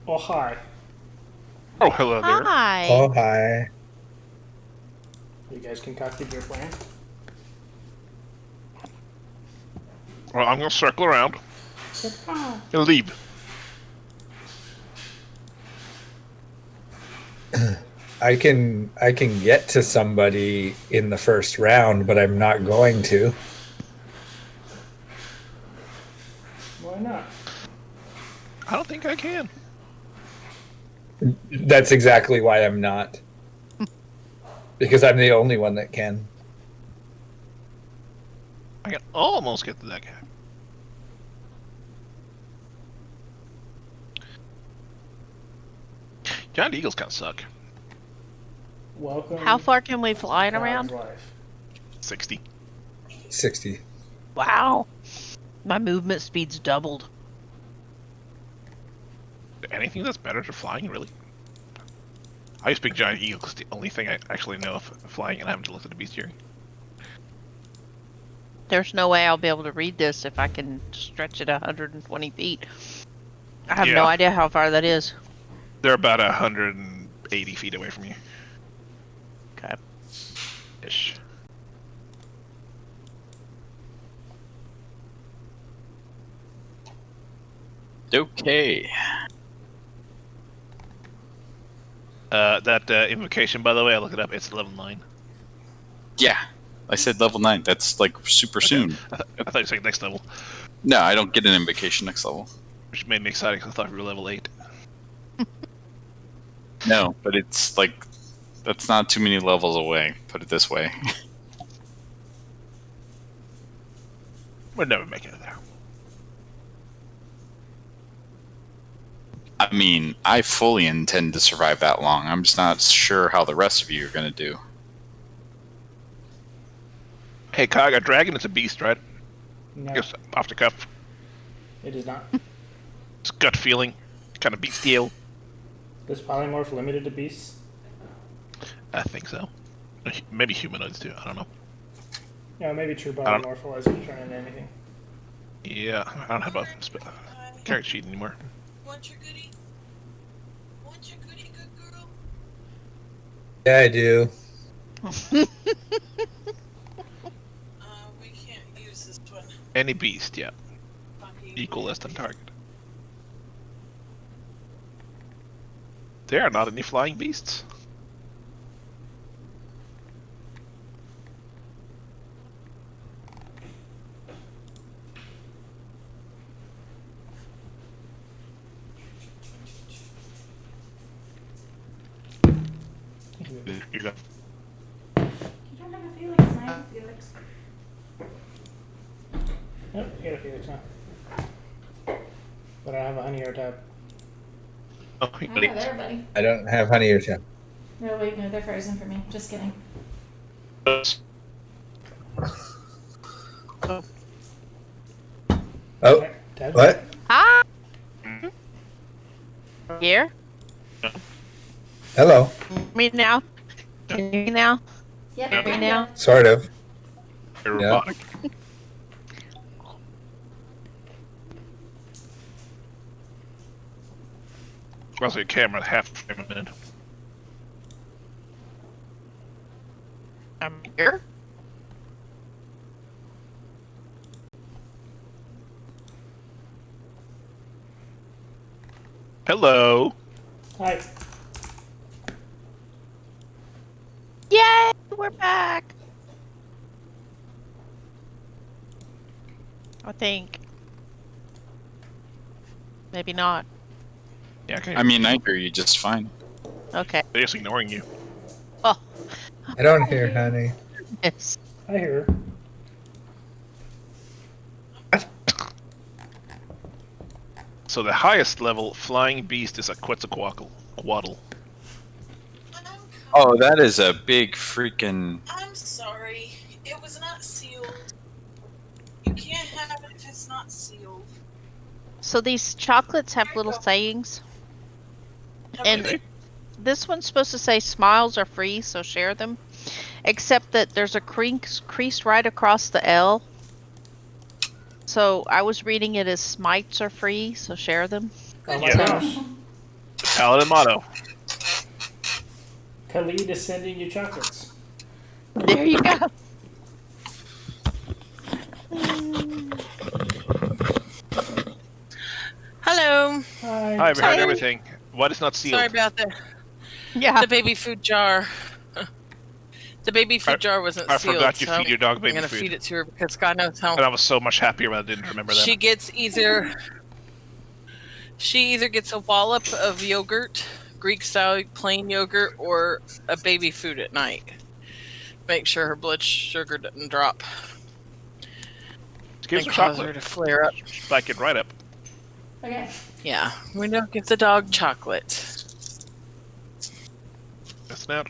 Oh, hi. Oh, hello there. Hi. Oh, hi. You guys concocted your plan? Well, I'm gonna circle around Goodbye. and leave. I can get to somebody in the first round, but I'm not going to. Why not? I don't think I can. That's exactly why I'm not. Because I'm the only one that can. I can almost get to that guy. Giant eagles kind of suck. Welcome. How far can we fly to around? Cloud's life. 60. 60. Wow. My movement speed's doubled. Anything that's better to flying, really? I just pick giant eagle because the only thing I actually know of flying, and I haven't looked at the bestiary. There's no way I'll be able to read this if I can stretch it 120 feet. I have no Yeah. idea how far that is. They're about 180 feet away from you. Okay. Ish. Okay. That invocation, by the way, I looked it up. It's level 9. Yeah. I said level 9. That's like super soon. I thought you were saying next level, No, I don't get an invocation next level. which made me excited because I thought we were level 8. No, but it's like that's not too many levels away. Put it this way. We're never making it there. I mean, I fully intend to survive that long. I'm just not sure how the rest of you are going to do. Hey, Cog, a dragon is a beast, right? No, Just off the cuff. it is not. It's gut feeling. Kind of bestial. Is polymorph limited to beasts? I think so. Maybe humanoids too. I don't know. No, maybe true don't- polymorph doesn't turn into anything. Yeah, I don't have a character sheet anymore. Want your goodie? Want your goodie, good girl? Yeah, I do. We can't use this one. Any beast, yeah. Funky. Equal less than target. There are not any flying beasts. You got You don't have a Felix, and I have a Felix. Yep, you got a Felix now. But I have a honey or tab. oh, Oh, buddy. there, buddy. I don't have honey or tap. No, wait, no, they're frozen for me. Just kidding. Oh, Dad? what? Ah! Here? Hello. Me now? Can you hear me now? Yep. Yeah. Me kind now? of. Sort of. You're Yeah. robotic. Also, your camera half frame a minute. I'm here. Hello. Hi. Yay! We're back! I think. Maybe not. Yeah, okay. I mean, I hear you just fine. Okay. They're just ignoring you. Oh, I don't hear honey. yes. I hear her. So the highest level flying beast is a Quetzalcoatl. Oh, that is a big freaking. I'm sorry. It was not sealed. You can't have it if it's not sealed. So these chocolates have little sayings. And this one's supposed to say smiles are free, so share them. Except that there's a crease right across the L. So I was reading it as smites are free, so share them. Oh my Yeah. gosh. The Paladin motto. Khalid is sending you chocolates. There you go. Hello. Hi. Hi, we heard Hi. everything. What is not sealed? Sorry about that. Yeah. The baby food jar. The baby food jar wasn't I sealed. forgot you so feed your dog I'm baby gonna food. feed it to her because God knows how And I was so much happier when I didn't remember that. she gets either. She either gets a wallop of yogurt, Greek style plain yogurt, or a baby food at night. Make sure her blood sugar doesn't drop Just give and her cause her chocolate. to flare up. Spike it right up. Okay. Yeah, we don't give the dog chocolate. That's not.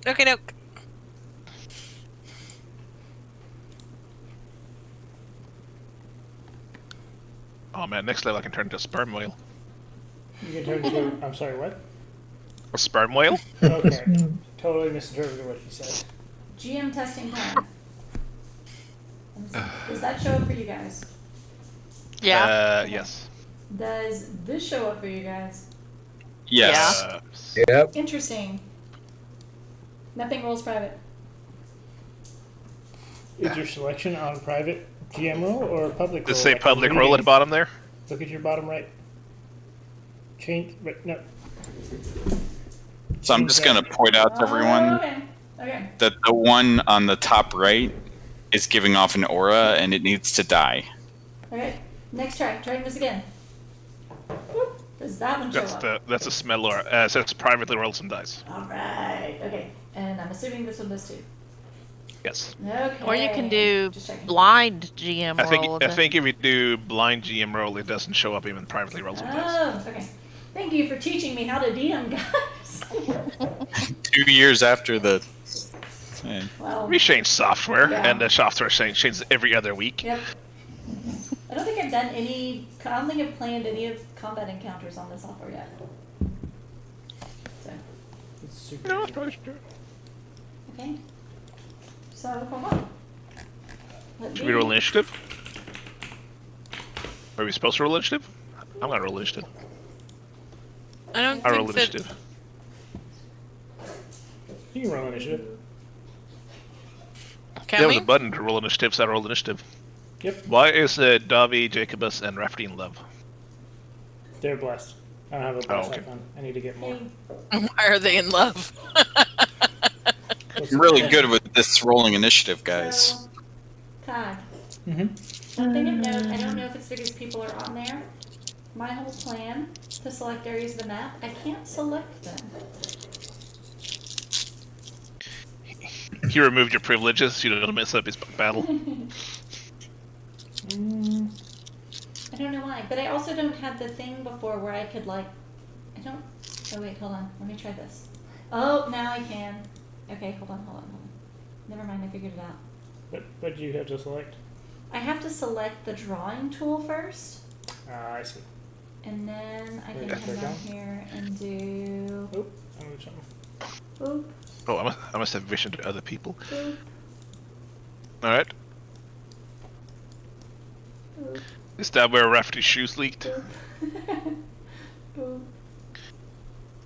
Okay, no. Oh man, next level I can turn into a sperm whale. You can turn to. I'm sorry, what? A sperm whale? Okay. Totally misinterpreted what you said. GM testing time. Does that show up for you guys? Yeah. Yes. Does this show up for you guys? Yes. Yep. Interesting. Nothing rolls private. Is your selection on private GM roll or public roll? Does it say Like public a roll at the bottom there? Look at your bottom right. Change. Right, no. So I'm just gonna point out to everyone Okay. Okay. that the one on the top right is giving off an aura, and it needs to die. Okay. Next try. Trying this again. Whoop. Does that one show up? That's a smell or it says privately roll some dice. All right. Okay. And I'm assuming this one does too. Yes. Okay. Or you can do Just checking. blind GM roll. I think if you do blind GM roll, it doesn't show up even privately roll some dice. Oh, okay. Thank you for teaching me how to DM, guys. 2 years after the. Well, We change software, Yeah. and the software changes every other week. yep. I don't think I've done any. I don't think I've planned any of combat encounters on this software yet. So, It's super. No, easy. it's probably true. okay. So, hold on. Let Should we roll initiative? Are we supposed to roll initiative? I'm gonna roll initiative. I don't I roll think that. initiative. You can roll initiative. Can There we? was a button to roll initiative, so I rolled initiative. Yep. Why is Davi, Jacobus, and Rafting love? They're blessed. I don't have a blessed okay. icon. I need to get more. Hey, Why are they in love? I'm really good with this rolling initiative, guys. So, Todd. Mm-hmm. One thing of note, I don't know if it's because people are on there. My whole plan to select areas of the map, I can't select them. He removed your privileges, so you don't mess up his battle. I don't know why, but I also don't have the thing before where I could like, I don't, oh wait, hold on, let me try this. Oh, now I can. Okay, hold on. Never mind, I figured it out. What do you have to select? I have to select the drawing tool first, I see. and then I can Okay. come down here and do Oop, I moved something. boop, Oh, I must have vision to other people. boop, Alright. boop, Is that where Rafferty's shoes leaked? boop. Boop.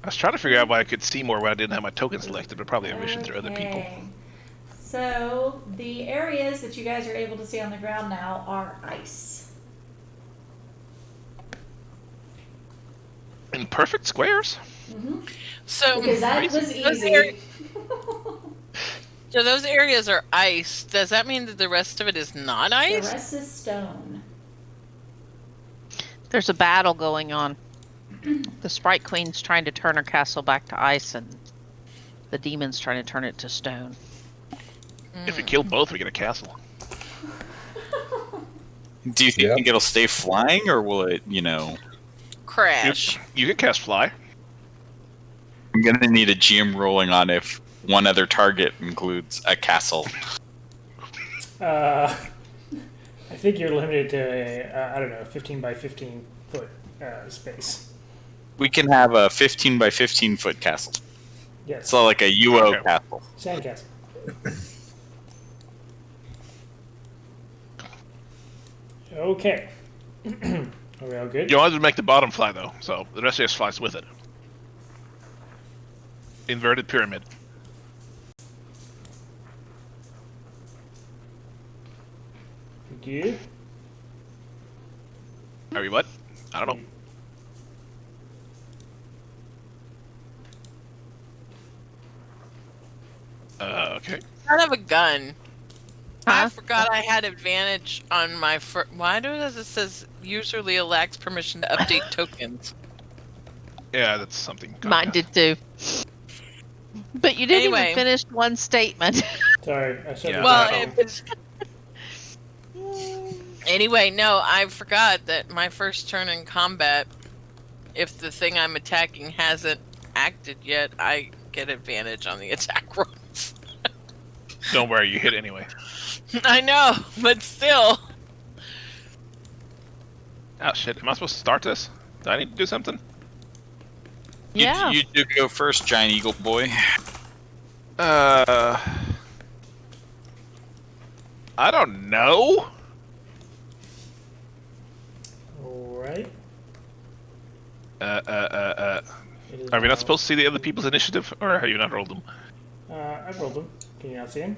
I was trying to figure out why I could see more when I didn't have my token selected, but probably have vision through other people. Okay. So the areas that you guys are able to see on the ground now are ice. In perfect squares? Mm-hmm. So, Because that was Those easy. so those areas are ice. Does that mean that the rest of it is not The ice? rest is stone. There's a battle going on. The Sprite Queen's trying to turn her castle back to ice, and the demon's trying to turn it to stone. If we kill both, we get a castle. Do you think Yep. it'll stay flying, or will it, Crash. You can cast fly. I'm gonna need a GM rolling on if one other target includes a castle. I think you're limited to a, I don't know, 15 by 15 foot space. We can have a 15 by 15 foot castle. Yes. So like a UO Okay. castle. Sandcastle. Okay. Are we all good? You wanted to make the bottom fly, though, so the rest just flies with it. Inverted pyramid. Good. Are we what? I don't know. Okay. I have a gun. I Huh? forgot I had advantage on my Why does it says user lacks permission to update tokens? Yeah, that's something. Mine did too. But you didn't Anyway. even finish one statement. Sorry, I said Yeah. Well, Wow. anyway, no, I forgot that my first turn in combat, if the thing I'm attacking hasn't acted yet, I get advantage on the attack rolls. Don't worry, you hit anyway. I know, but still. Oh shit, am I supposed to start this? Do I need to do something? Yeah. You do go first, giant eagle boy. I don't know. Alright. It is Are we now- not supposed to see the other people's initiative, or have you not rolled them? I've rolled them. Can you not see them?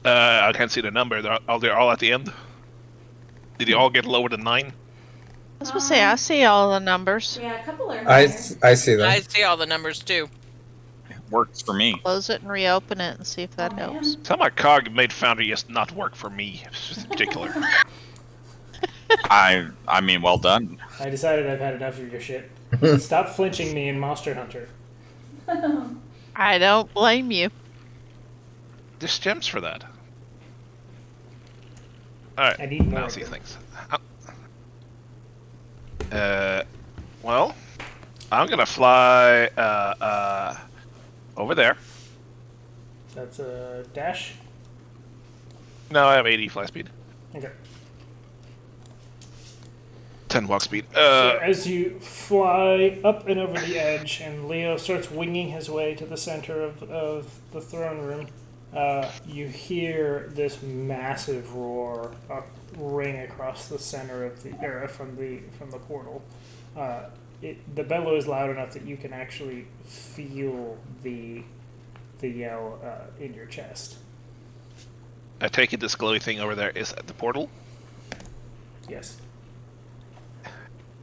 I can't see the number. They're all at the end. Did they all get lower than 9? I was gonna say, I see all the numbers. Yeah, a couple are I higher. see them. I see all the numbers too. Works for me. Close it and reopen it and see if that Oh, helps. man. Some of my cog made Foundry just not work for me. It's just particular. I mean, well done. I decided I've had enough of your shit. Stop flinching me in Monster Hunter. I don't blame you. There's gems for that. Alright, I need more. now see things. Well, I'm gonna fly over there. That's a dash. No, I have 80 fly speed. Okay. 10 walk speed. So as you fly up and over the edge, and Leo starts winging his way to the center of the throne room, you hear this massive roar ring across the center of the area from the portal. The bellow is loud enough that you can actually feel the yell in your chest. I take it this glowy thing over there is at the portal. Yes.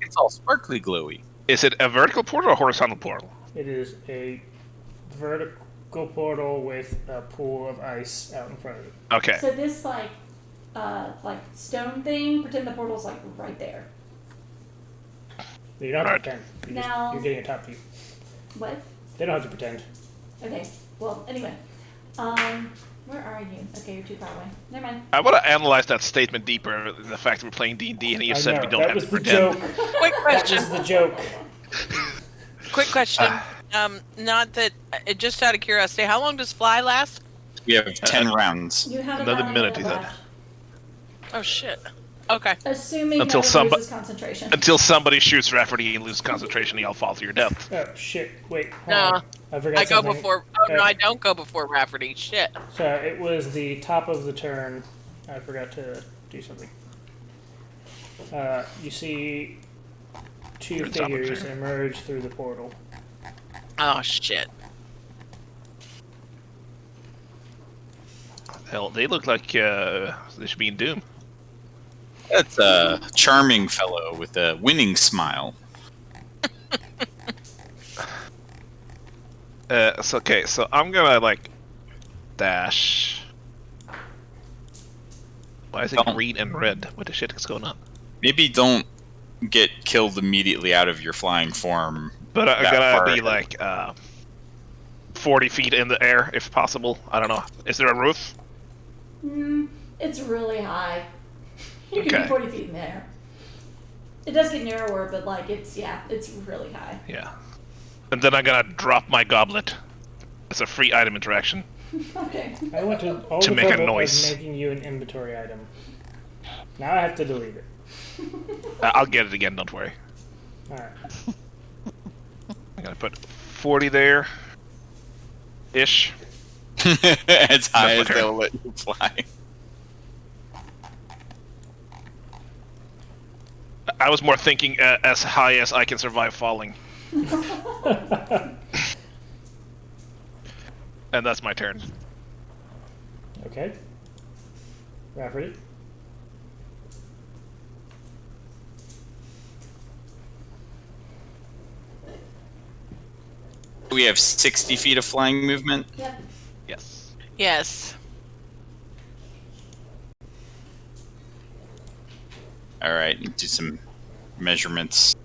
It's all sparkly glowy. Is it a vertical portal or a horizontal portal? It is a vertical portal with a pool of ice out in front of it. Okay. So this like stone thing, pretend the portal's like right there. You don't have Alright. to pretend. Now- You're getting a top view. What? They don't have to pretend. Okay. Well, anyway. Where are you? Okay, you're too far away. Never mind. I want to analyze that statement deeper. The fact that we're playing D&D and you I said know, we don't that have was to the pretend. joke. Quick That question. was the joke. Quick question. Not that. Just out of curiosity, how long does fly last? We have 10 rounds. You have Another about a minute, he said. left. Oh shit. Okay. Assuming Until nobody loses concentration. Until somebody shoots Rafferty and loses concentration, you all fall to your death. Oh shit! Wait, hold No. on. I forgot I go something. before. Oh no, I don't go before Rafferty. Shit. So it was the top of the turn. I forgot to do something. You see two You're top of figures turn. emerge through the portal. Oh shit. Hell, they look like they should be in Doom. That's a charming fellow with a winning smile. So I'm gonna like dash. Why is it Don't. green and red? What the shit is going on? Maybe don't get killed immediately out of your flying form. But I'm That gonna far be ahead. like 40 feet in the air if possible. I don't know. Is there a roof? It's really high. You can Okay. be 40 feet in the air. It does get narrower, but like it's really high. Yeah. And then I'm gonna drop my goblet. It's a free item interaction. Okay. I went to all To the make a trouble noise. of making you an inventory item. Now I have to delete it. I'll get it again. Don't worry. All right. I'm gonna put 40 there. Ish. As high as That's my they'll let you fly. I was more thinking as high as I can survive falling. And that's my turn. Okay. Rafferty. We have 60 feet of flying movement. Yep. Yes. Yes. All right, do some measurements.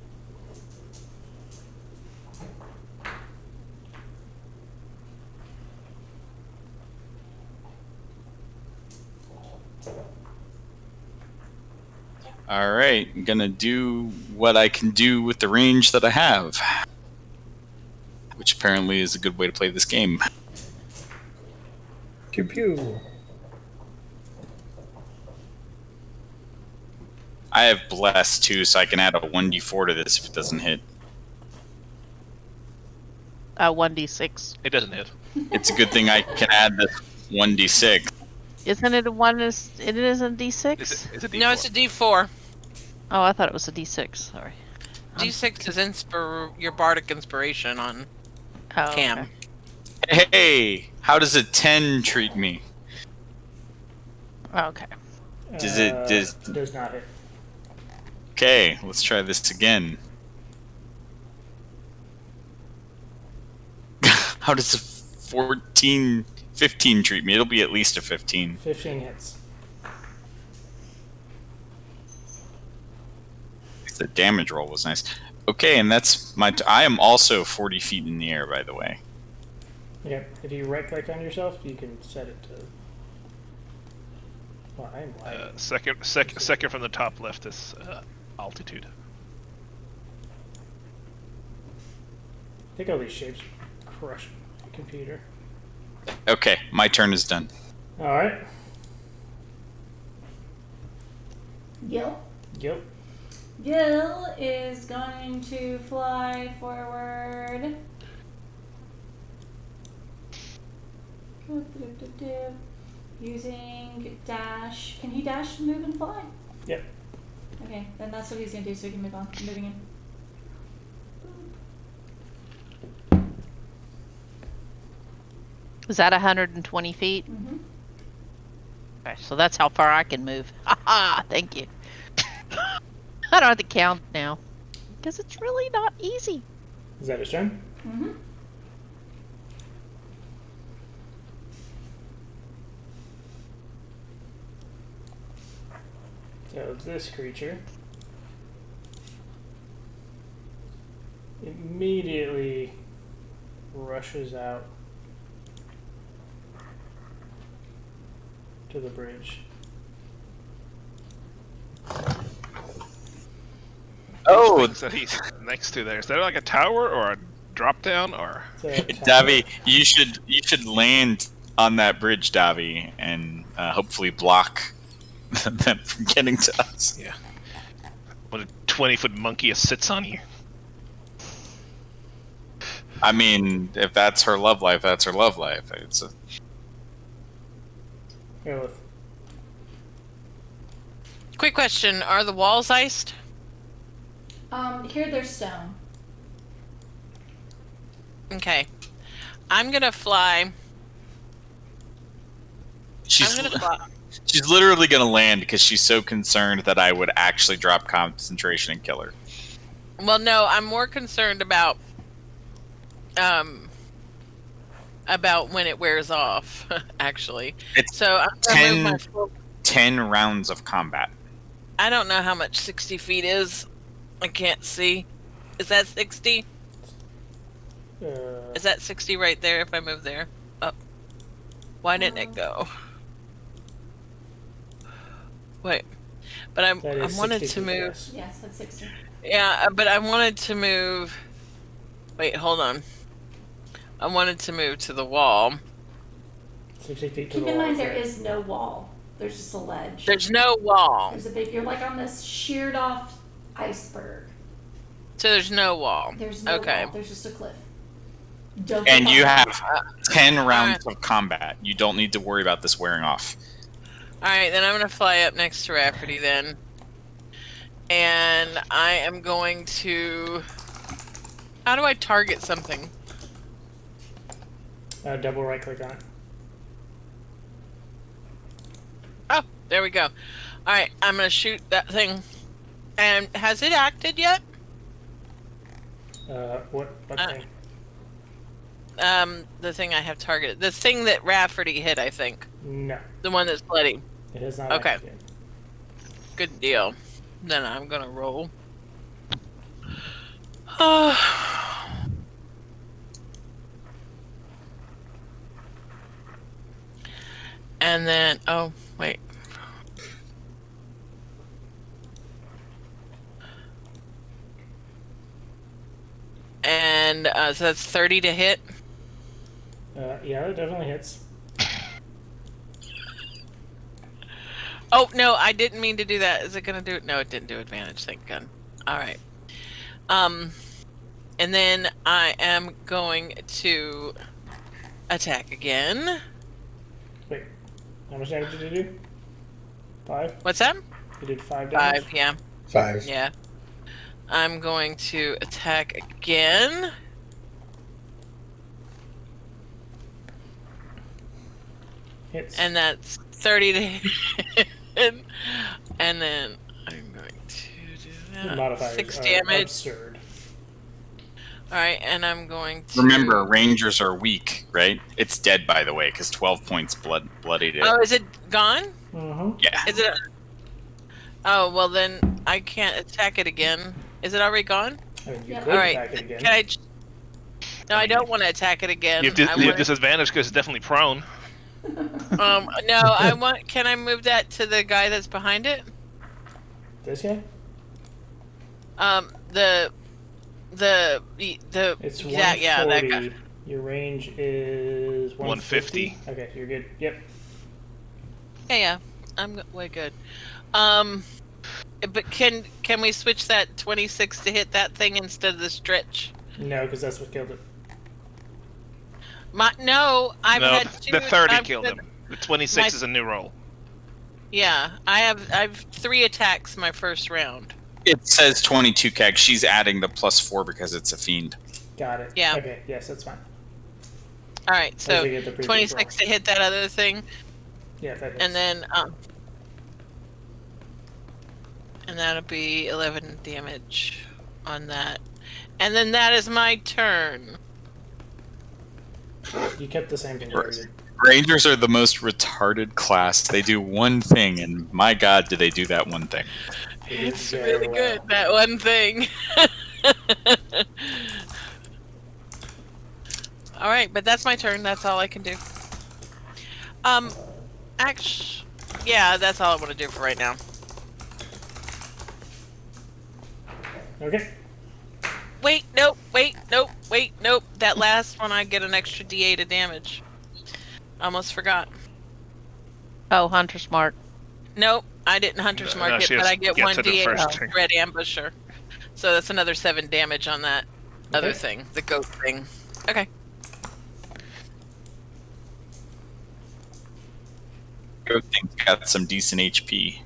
All right, I'm gonna do what I can do with the range that I have, which apparently is a good way to play this game. Pew pew. I have Bless too, so I can add a 1d4 to this if it doesn't hit. 1d6. It doesn't hit. It's a good thing I can add this 1d6. Isn't it a one? It isn't d6. Is it D4? No, it's a D4. Oh, I thought it was a d6. Sorry. D6 is your bardic inspiration on Oh, Cam. okay. Hey, how does a 10 treat me? Okay. Does not hit. Okay, let's try this again. How does a 15 treat me? It'll be at least a 15. 15 hits. The damage roll was nice. Okay, and that's my. I am also 40 feet in the air, by the way. Okay. If you right click on yourself, you can set it to. Well, I'm lying. Second from the top left is altitude. I think all these shapes crush the computer. Okay, my turn is done. All right. Gil. Yep. Gil is going to fly forward. Using dash. Can he dash, move, and fly? Yep. Okay, then that's what he's going to do so he can move on. I'm moving in. Is that 120 feet? Mm-hmm. Okay, so that's how far I can move. Haha, thank you. I don't have to count now. Because it's really not easy. Is that his turn? Mm-hmm. So this creature immediately rushes out to the bridge. Oh, Things that he's next to there. Is that like a tower or a drop down or? So Davi, you should land on that bridge, Davi, and hopefully block them from getting to us. When a 20-foot monkey sits on you. I mean, if that's her love life, that's her love life. Aerolith. Quick question: are the walls iced? Here there's stone. Okay, I'm gonna fly. She's I'm gonna fly. she's literally gonna land because she's so concerned that I would actually drop concentration and kill her. Well, no, I'm more concerned about when it wears off. Actually, It's so I'm gonna move my 10 rounds of combat. I don't know how much 60 feet is. I can't see. Is that 60? Is that 60 right there if I move there? Oh. Why didn't it go? Wait. But I wanted to move. Yes, that's 60. Yeah, but I wanted to move. Wait, hold on. I wanted to move to the wall. 60 feet to Keep the in wall. mind there is no wall. There's just a ledge. There's no wall. There's a big. You're like on this sheared off iceberg. So there's no wall. There's no Okay. wall. There's just a cliff. Don't And get you off. have 10 rounds of combat. You don't need to worry about this wearing off. Alright, then I'm going to fly up next to Rafferty then. And I am going to... How do I target something? Double right click on it. Oh, there we go. Alright, I'm going to shoot that thing. And has it acted yet? What thing? The thing I have targeted. The thing that Rafferty hit, I think. No, The one that's bloody. it has not. Okay. acted yet. Good deal. Then I'm gonna roll. And then, oh, wait. And so that's 30 to hit. Yeah, it definitely hits. Oh, no, I didn't mean to do that. Is it going to do it? No, it didn't do advantage, thank God. All right. And then I am going to attack again. Wait, how much damage did you do? 5? What's that? You did 5 damage? 5, yeah. 5. Yeah. I'm going to attack again. Hits. And that's 30 to hit. And then I'm going to do that. Modifiers 6 are damage. absurd. Alright, and I'm going to... Remember, rangers are weak, right? It's dead, by the way, because 12 points bloodied it. Oh, is it gone? Mm-hmm. Yeah. Is it... Oh, well then I can't attack it again. Is it already gone? I mean, you Yeah. could Alright, attack it again. can I... No, I don't want to attack it again. You have, I you have wanna- disadvantage because it's definitely prone. No, I want... Can I move that to the guy that's behind it? This guy? The It's 140. yeah, that guy. Your range is 150. Okay, you're good. Yep. Yeah, I'm way good. But can we switch that 26 to hit that thing instead of the stretch? No, because that's what killed it. No, I've No, had two. the 30 I've killed had- him. The 26 my- is a new roll. Yeah, I've 3 attacks my first round. It says 22 keg. She's adding the +4 because it's a fiend. Got it. Yeah. Okay, yes, that's fine. All right, As so we get the previous 26 to hit that other thing, Yeah, that hits. and then and that'll be 11 damage on that, and then that is my turn. You kept the same thing you already did. Rangers are the most retarded class. They do one thing, and my god, do they do that one thing. You did It's very really well. good, that one thing. Alright, but that's my turn. That's all I can do. Actually, yeah, that's all I want to do for right now. Okay. Wait, nope, wait, nope, wait, nope. That last one, I get an extra D8 of damage. Almost forgot. Oh, Hunter's Mark. Nope, I didn't Hunter's No, Mark it, she but has I get get 1 to the D8 first thing. Red Ambusher. So that's another 7 damage on that other Okay. thing, the goat thing. Okay. Good thing's got some decent HP.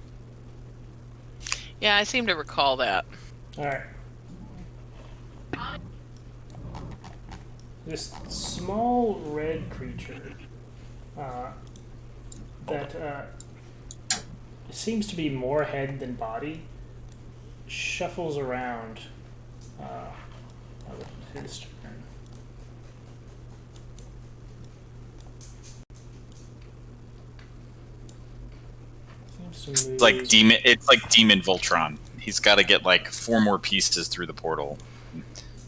Yeah, I seem to recall that. Alright. This small red creature that seems to be more head than body shuffles around his turn. Seems to move. It's like Demon Voltron. He's got to get like 4 more pieces through the portal.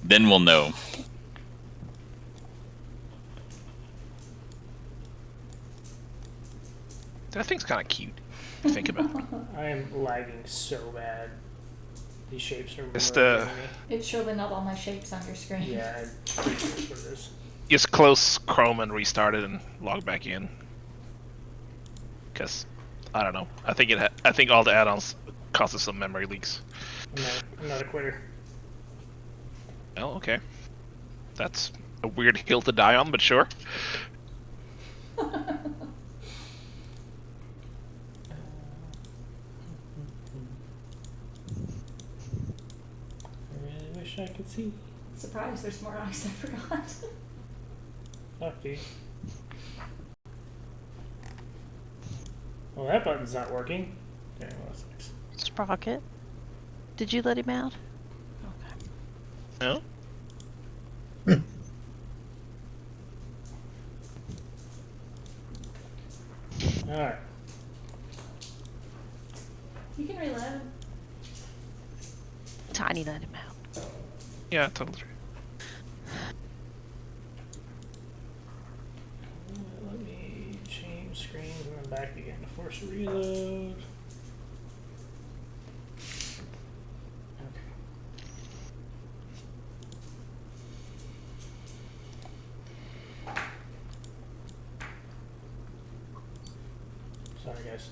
Then we'll know. That thing's kind of cute. If you think about it. I am lagging so bad. These shapes are It's murdering the- me. It's showing up all my shapes on your screen. Yeah, I'm pretty sure that's what it is. Just close Chrome and restart it and log back in. Because I don't know. I think all the add-ons causes some memory leaks. I'm not a quitter. Oh, okay. That's a weird hill to die on, but sure. I really wish I could see. Surprise, there's more ice I forgot. Fuck, dude. Well, that button's not working. Yeah, well, that sucks. Sprocket. Did you let him out? No? Alright. You can reload. Tiny let him out. Yeah, totally. Let me change screens and then back again to force a reload. Okay. Sorry, guys.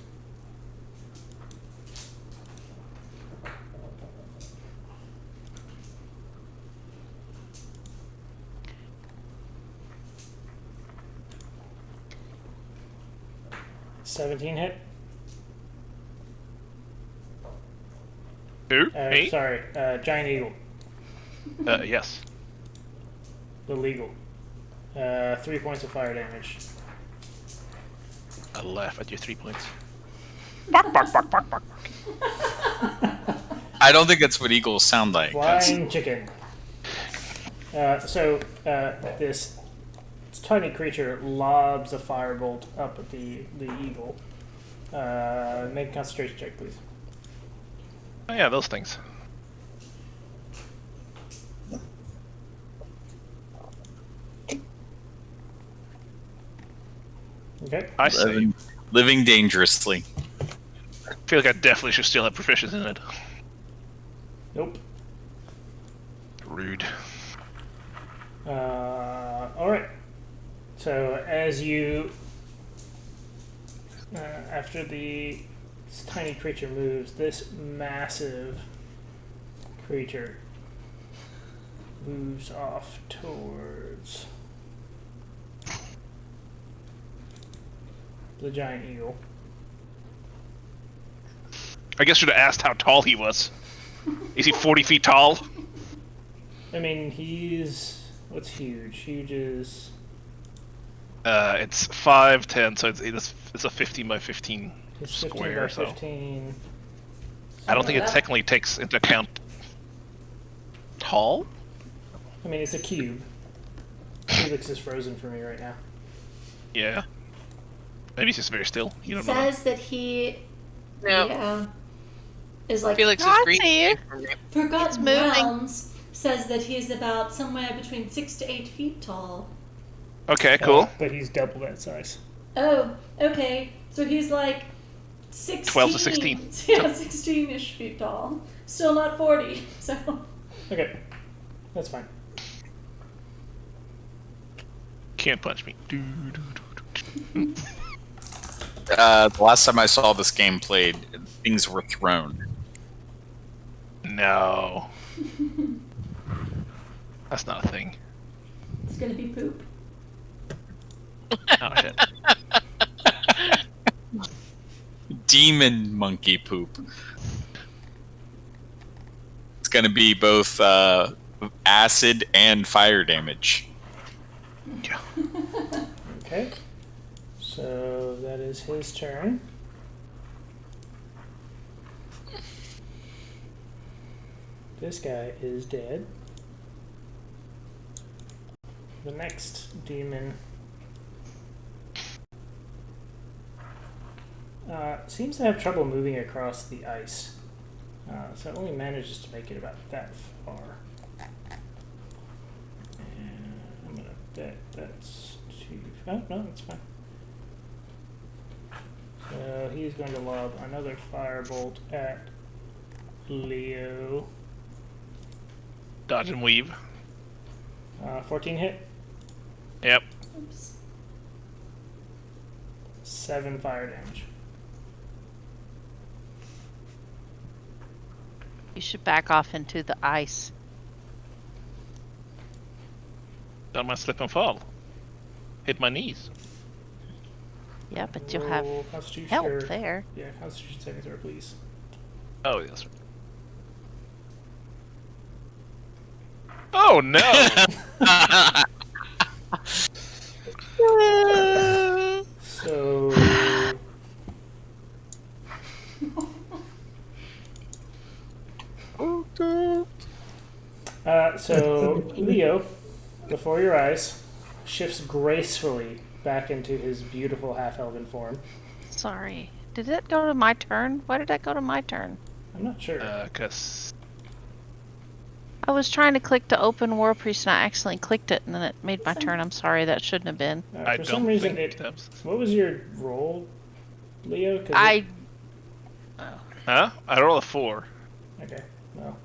$17 hit. Who? Me? Sorry, Giant Eagle. Yes. The legal. 3 points of fire damage. I laugh at your 3 points. Bark, bark, bark, bark, bark, bark. I don't think that's what eagles sound like. Flying chicken. This tiny creature lobs a firebolt up at the eagle. Make a concentration check, please. Oh yeah, those things. Okay. I say. Living dangerously. I feel like I definitely should still have proficiency in it. Nope. Rude. Alright. So, as you. After this tiny creature moves, this massive creature moves off towards the giant eagle. I guess should have asked how tall he was. Is he 40 feet tall? I mean, what's huge? Huge is. It's 5'10", so it's a 15 by 15 It's 15 square. by So 15. I don't think it Yeah. technically takes into account tall. I mean, it's a cube. Felix is frozen for me right now. Yeah. Maybe he's just very still. He You don't know. says that he No, is like Felix No, is I green. see you. Forgotten moving. Realms says that he's about somewhere between 6 to 8 feet tall. Okay, cool. But he's double that size. Oh, okay. So he's like 16. 12 to 16. Yeah, 16-ish feet tall. Still not 40. So Okay. That's fine. Can't punch me. The last time I saw this game played, things were thrown. No. That's not a thing. It's gonna be poop. Oh shit. Demon monkey poop. It's going to be both acid and fire damage. Okay. So that is his turn. This guy is dead. The next demon seems to have trouble moving across the ice. So it only manages to make it about that far. And I'm going to bet that's too... Oh, no, that's fine. So he's going to lob another firebolt at Leo. Dodge and weave. 14 hit, Yep. Oops. 7 fire damage. You should back off into the ice. Don't mind slip and fall. Hit my knees. Yeah, but you'll have Roll Constitution help or- there. Yeah, Constitution saving throw, please. Oh, yes. Oh no! So... so Leo, before your eyes, shifts gracefully back into his beautiful half-elven form. Sorry. Did it go to my turn? Why did that go to my turn? I'm not sure. Cause I was trying to click to open War Priest and I accidentally clicked it and then it made my Listen. turn. I'm sorry, that shouldn't have been. I For don't some reason, think it. that's... What was your roll, Leo? 'Cause I Huh? I roll a 4. Okay. Well,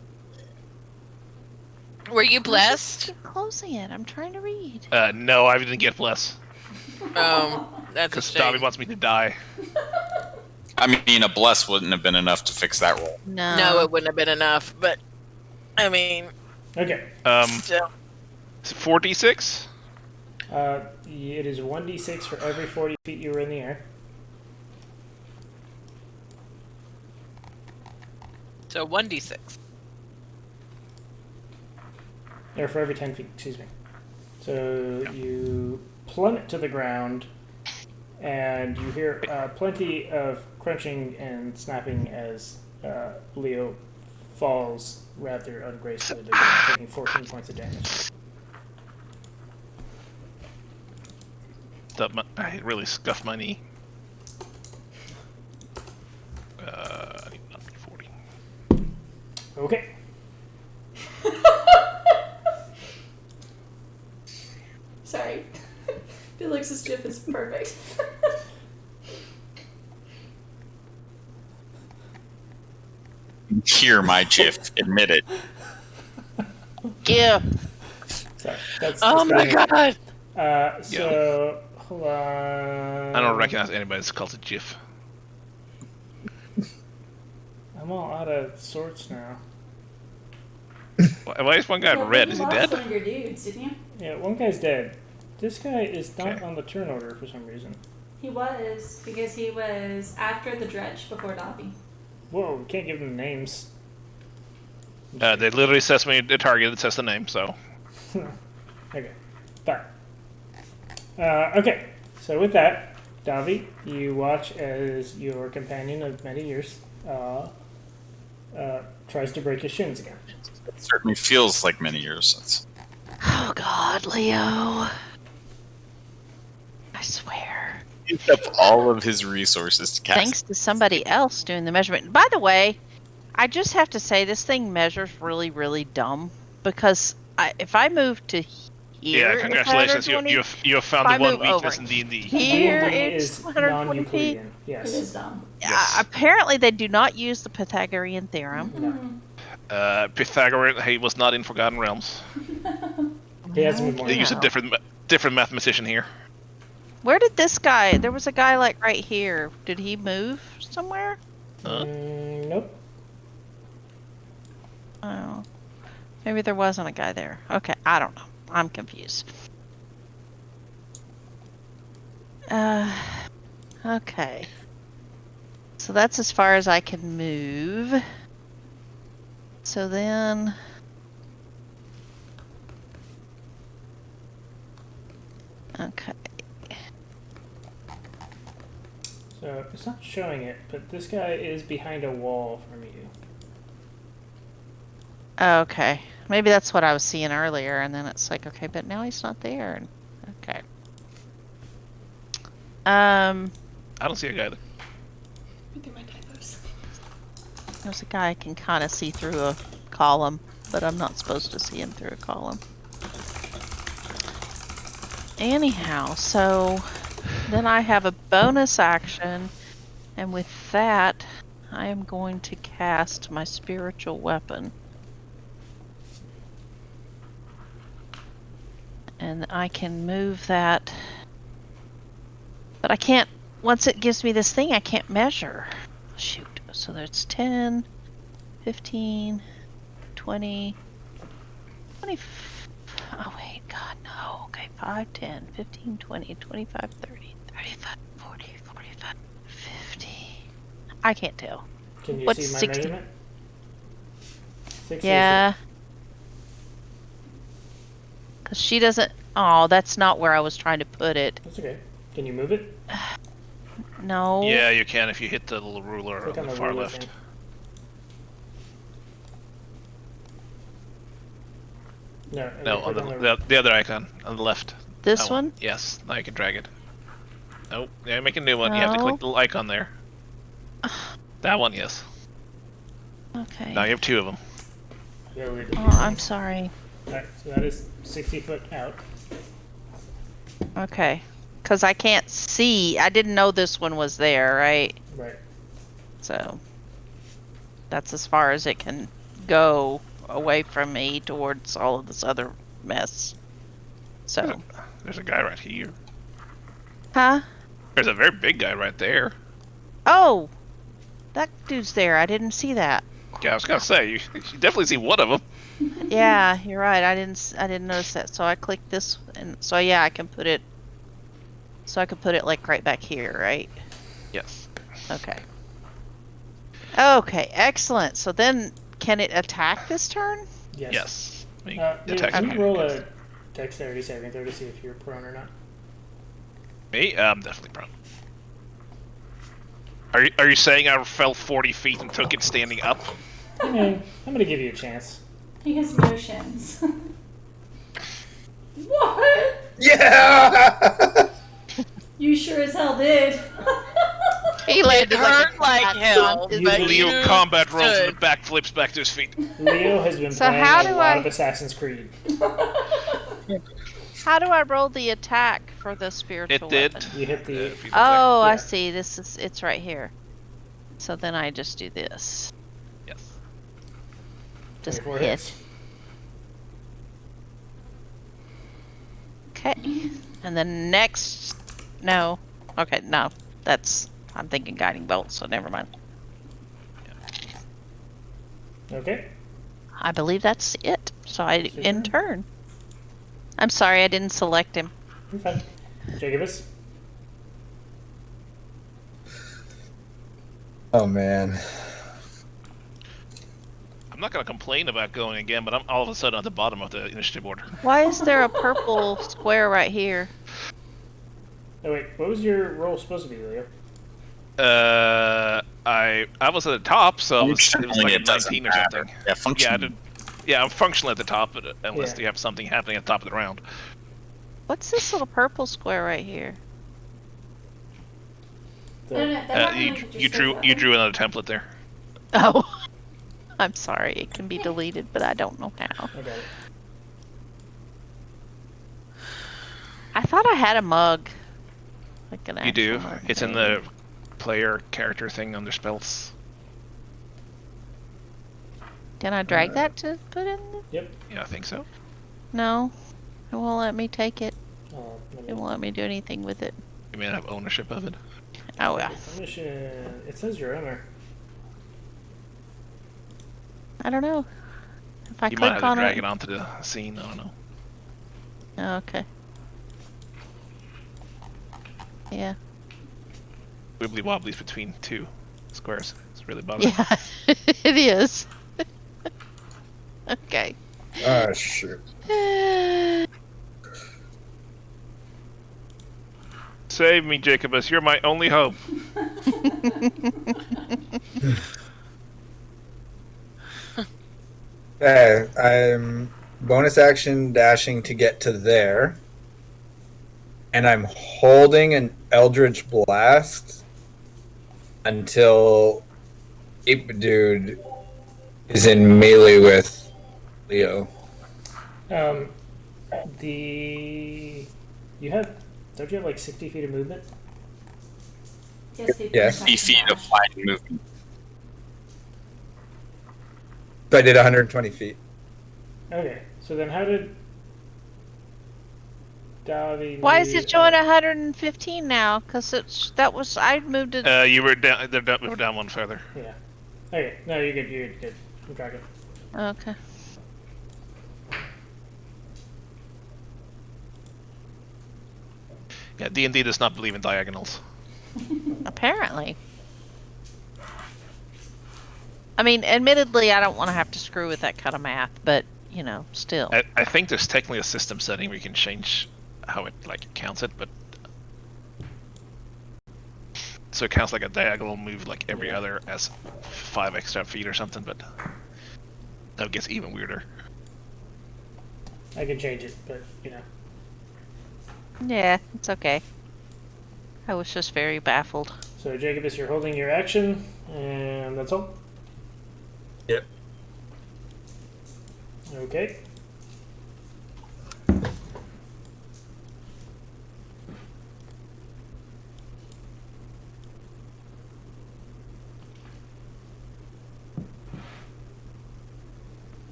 Were you blessed? keep closing it. I'm trying to read. No, I didn't get bless. That's a Because Dobby shame. wants me to die. I mean, a bless wouldn't have been enough to fix that roll. No. No, it wouldn't have been enough. But I mean, okay. still. 4d6? It is 1d6 for every 40 feet you were in the air. So 1d6. Or for every 10 feet, excuse me. So you plummet to the ground, and you hear plenty of crunching and snapping as Leo falls rather ungracefully, taking 14 points of damage. I really scuffed my knee. I need 40. Okay. Sorry. Felix's gif is perfect. Hear my GIF, admit it. Yeah. Sorry. That's Oh my disgusting. god! So, hold on. I don't recognize anybody that's called a GIF. I'm all out of sorts now. Why is one guy Yeah, red? you Is he lost dead? one of your dudes, didn't you? Yeah, one guy's dead. This guy is not Okay. on the turn order for some reason. He was, because he was after the dredge before Dobby. Whoa, we can't give them names. They literally says me the target that says the name, so. Okay, fine. Okay, so with that, Davi, you watch as your companion of many years tries to break his shins again. It certainly feels like many years since. Oh God, Leo. I swear. Used up all of his resources to cast. Thanks to somebody else doing the measurement. By the way, I just have to say this thing measures really, really dumb because if I move to here, Yeah, congratulations. it's 120, You have found If I the one move weakness over in D&D. Here D&D it's is 120 feet. non-Euclidean. It Yes. is dumb. Yes. Apparently, they do not use the Pythagorean theorem. No. Pythagorean, he was not in Forgotten Realms. He hasn't been born. They use a Wow. different mathematician here. Where did this guy? There was a guy like right here. Did he move somewhere? Nope. Oh, maybe there wasn't a guy there. Okay, I don't know. I'm confused. Okay. So that's as far as I can move. So then... Okay. So it's not showing it, but this guy is behind a wall from you. Okay. Maybe that's what I was seeing earlier, and then it's like, okay, but now he's not there. And okay. I don't see a guy there. Look at my typos. There's a guy I can kind of see through a column, but I'm not supposed to see him through a column. Anyhow, so then I have a bonus action, and with that, I am going to cast my spiritual weapon. And I can move that, but I can't, once it gives me this thing, I can't measure. Shoot. So there's 10, 15, 20, 20, oh wait, God, no. Okay, 5, 10, 15, 20, 25, 30, 35, 40, 45, 50. I can't tell. Can you What's see my 60? measurement? 60 Yeah. Because she doesn't, oh, that's not where I was trying to put it. That's okay. Can you move it? No. Yeah, you can if you hit the little ruler Click on the far ruler left. thing. No, No, click on the other icon on the left. This That one? Yes, now you can drag it. Nope. Yeah, make a new one. You have to No. click the little icon there. That one, yes. Okay. Now you have two of them. Yeah, Oh, I'm sorry. Alright, so that is 60 foot out. Okay. Because I can't see. I didn't know this one was there, right? Right. So that's as far as it can go away from me towards all of this other mess. So, There's a guy right here. huh? There's a very big guy right there. Oh, that dude's there. I didn't see that. Yeah, I was gonna say you definitely see one of them. Yeah, you're right. I didn't notice that. So I clicked this, and so yeah, I can put it. So I could put it like right back here, right? Yes. Okay. Okay, excellent. So then, can it attack this turn? Yes. Yes. You Can attack you me. roll a dexterity saving throw to see if you're prone or not? Me? I'm definitely prone. Are you saying I fell 40 feet and took it standing up? I mean, I'm gonna give you a chance. He has motions. What? Yeah. You sure as hell did. He It landed hurt like hell, You but believe- you Leo combat rolls stood. and back flips back to his feet. Leo has been So playing how a do lot I- of Assassin's Creed. How do I roll the attack for the spiritual It did. weapon? You hit the. If you Oh, I Yeah. see. It's right here. So then I just do this. Yes. Just 24 hit. hits. Okay. And then next, no. Okay, no. I'm thinking guiding bolt, so never mind. Okay. I believe that's it. So I Super. in turn. I'm sorry I didn't select him. You're fine. Jacobus. Oh man. I'm not gonna complain about going again, but I'm all of a sudden at the bottom of the initiative order. Why is there a purple square right here? Oh wait, what was your roll supposed to be, Leo? I was at the top, so it was like a It doesn't 19 or matter. something. Yeah, Yeah, function. I'm functionally at the top, but unless Yeah. you have something happening at the top of the round. What's this little purple square right here? The- I don't know, that might You be just you drew so you drew another template there. Oh. I'm sorry. It can be deleted, but I don't know how. I got it. I thought I had a mug. Like an You do. actual mug, It's in maybe. the player character thing under spells. Can I drag that to put in? Yep. Yeah, I think so. No. It won't let me take it. Let It me won't let me do anything with it. You may have ownership of it. Oh yeah. Mission. It says your owner. I don't know. If I You might click have to on drag it. it onto the scene. I don't know. Oh, okay. Yeah. Wibbly wobblies between two squares. It's really bothering. Yeah. It is. Okay. Oh, shoot. Save me, Jacobus. You're my only hope. I'm bonus action dashing to get to there. And I'm holding an Eldritch Blast until Ape Dude is in melee with Leo. Don't you have like 60 feet of movement? Yes, they Yes. 50 feet of flying movement. So I did 120 feet. Okay, so then how did Davi? Why is move- it showing 115 now? Because I moved it. You were down. We were down one further. Yeah. Okay, no, you're good. You're good. I'm tracking. Okay. Yeah, D&D does not believe in diagonals. Apparently. I mean, admittedly, I don't want to have to screw with that kind of math, but you know, still. I think there's technically a system setting where you can change how it counts it, but so it counts like a diagonal move like every other as 5 extra feet or something, but that gets even weirder. I can change it, but Yeah, it's okay. I was just very baffled. So Jacobus, you're holding your action, and that's all. Yep. Okay.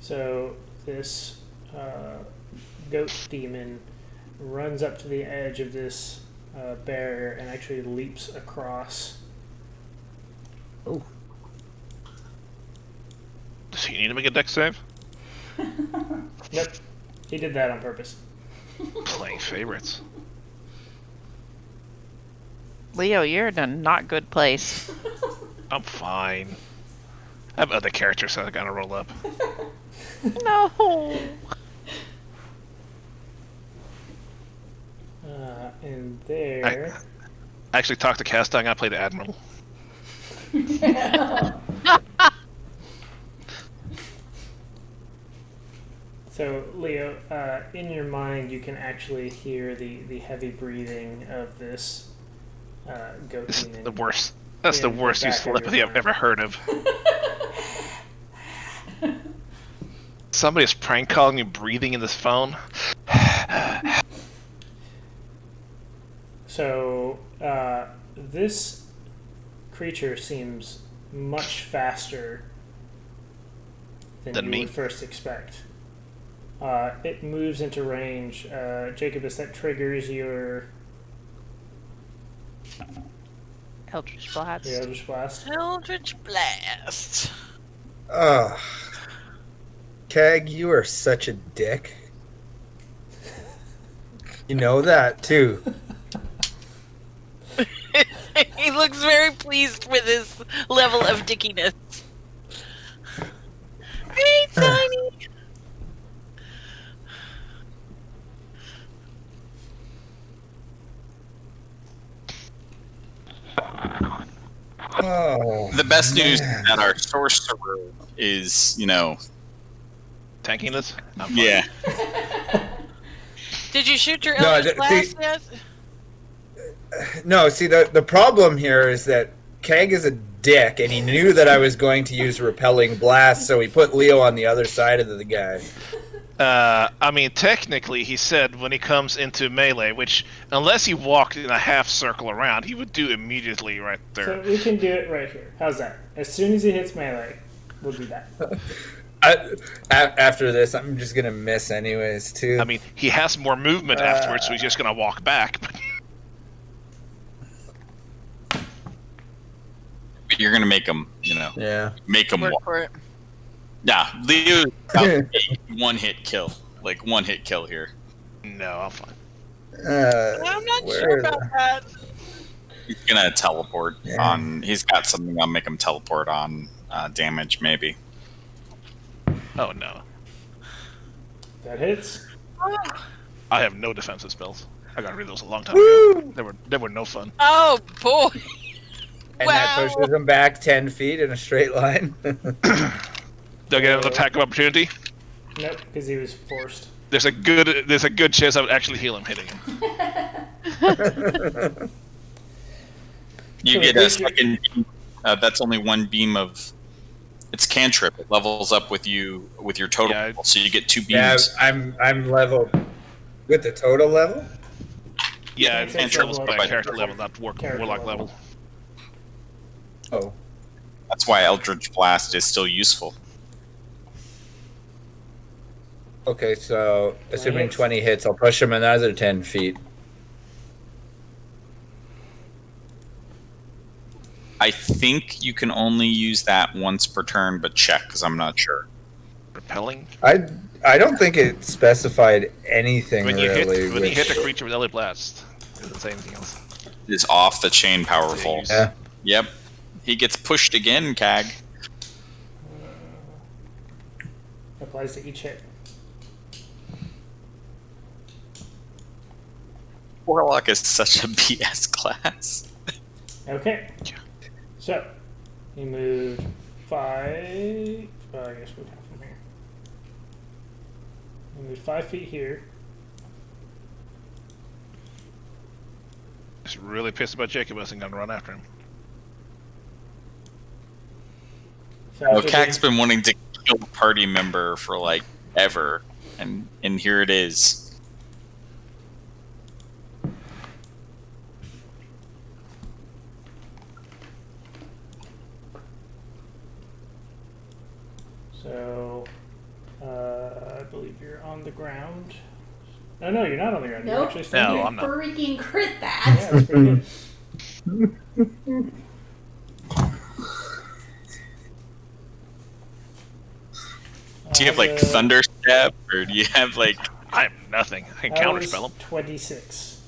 So this goat demon runs up to the edge of this barrier and actually leaps across. Oh. Does he need to make a dex save? Nope, he did that on purpose. Playing favorites. Leo, you're in a not good place. I'm fine. I have other characters that I gotta roll up. No. And there. I actually talked to Casta. I'm gonna play the Admiral. So, Leo, in your mind, you can actually hear the heavy breathing of this goat This is demon. the worst. That's the in the worst use back of of your telepathy I've mind. ever heard of. Somebody's prank calling you breathing in this phone. So, this creature seems much faster than Than you me? would first expect. It moves into range. Jacobus, that triggers your Eldritch Blast. Eldritch Blast. Eldritch Blast. Ugh. Keg, you are such a dick. You know that, too. He looks very pleased with his level of dickiness. Hey, Tiny! Oh. The best news man. is that our sorcerer is, Tanking this? I'm fine. yeah. Did you shoot your No, Eldritch Blast yet? No, see, the problem here is that Keg is a dick, and he knew that I was going to use repelling blast, so he put Leo on the other side of the guy. I mean, technically, he said when he comes into melee, which, unless he walked in a half circle around, he would do immediately right there. So we can do it right here. How's that? As soon as he hits melee, we'll do that. After this, I'm just going to miss anyways, too. I mean, he has more movement afterwards, so he's just gonna walk back. you're gonna make him, make him Work walk. for it. Yeah, Leo, one hit kill, like one hit kill here. No, I'm fine. I'm not sure about that. He's gonna teleport on. He's got something that'll make him teleport on damage, maybe. Oh no. That hits. I have no defensive spells. I got rid of those a long time ago. They were no fun. Oh boy! And Wow. that pushes him back 10 feet in a straight line. Do I get an attack of opportunity? Nope, because he was forced. There's a good chance I would actually heal him hitting him. You So get the a second. That's only one beam of. It's cantrip. It levels up with you with your total, Yeah. level, so you get 2 Yeah, beams. I'm level with the total level. Yeah, Cantrip cantrip was level by up. character level, not Character warlock level. level. Oh, That's why Eldritch Blast is still useful. okay. So assuming hits. 20 hits, I'll push him another 10 feet. I think you can only use that once per turn, but check because I'm not sure. Repelling. I don't think it specified anything When you really. hit a creature with Eldritch Blast, it doesn't say anything else. It's off the chain powerful. Yeah. Yep. He gets pushed again, Cag. Applies to each hit. Warlock is such a BS class. Okay. So, he moved 5. Well, I guess we'll count from here. He moved 5 feet here. Just really pissed about Jacob wasn't gonna run after him. So Well, after Cag's being- been wanting to kill a party member for like ever, and here it is. So, I believe you're on the ground. Oh, no, you're not on the ground. You're Nope. actually standing. No, You I'm not. freaking crit that. Yeah, that's pretty good. Do you have like Thunder Step, or do you have like? I have nothing. I can That was counterspell him. 26.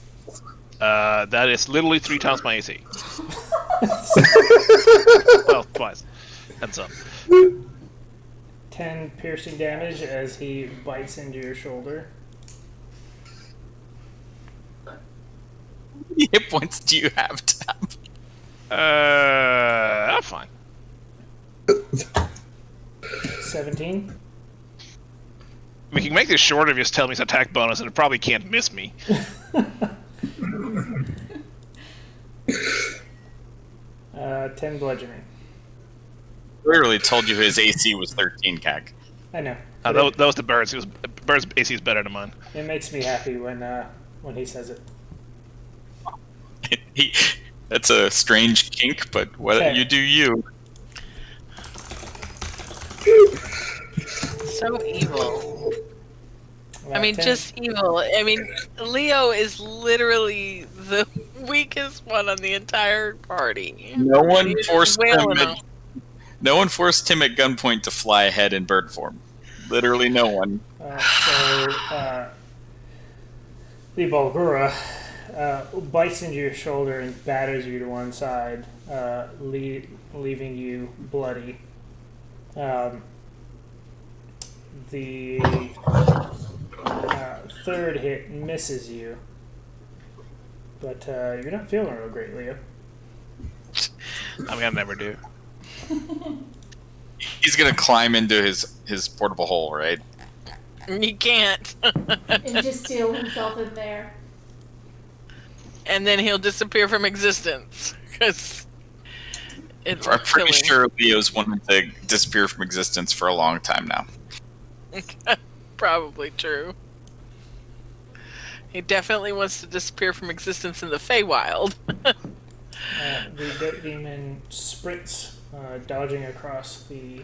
That is literally 3 times my AC. Well, twice. And some. 10 piercing damage as he bites into your shoulder. How many hit points do you have, Tab? I'm fine. 17. We can make this shorter if you just tell me his attack bonus, and it probably can't miss me. 10 bludgeoning. Literally told you his AC was 13, Cag. I know. That But was the Bird's. Bird's AC is better than mine. it makes me happy when he says it. That's a strange kink, but what Okay. you do, you. So evil. I mean, 10. just evil. I mean, Leo is literally the weakest one on the entire party. No one He's forced him. wailing him. No one forced him at gunpoint to fly ahead in bird form. Literally, no one. The Bulgura bites into your shoulder and batters you to one side, leaving you bloody. The third hit misses you, but you're not feeling real great, Leo. I mean, I never do. He's gonna climb into his portable hole, right? You can't. And just seal himself in there. And then he'll disappear from existence. Because it's I'm pretty killing. sure Leo's wanted to disappear from existence for a long time now. Probably true. He definitely wants to disappear from existence in the Feywild. The goat demon sprints, dodging across the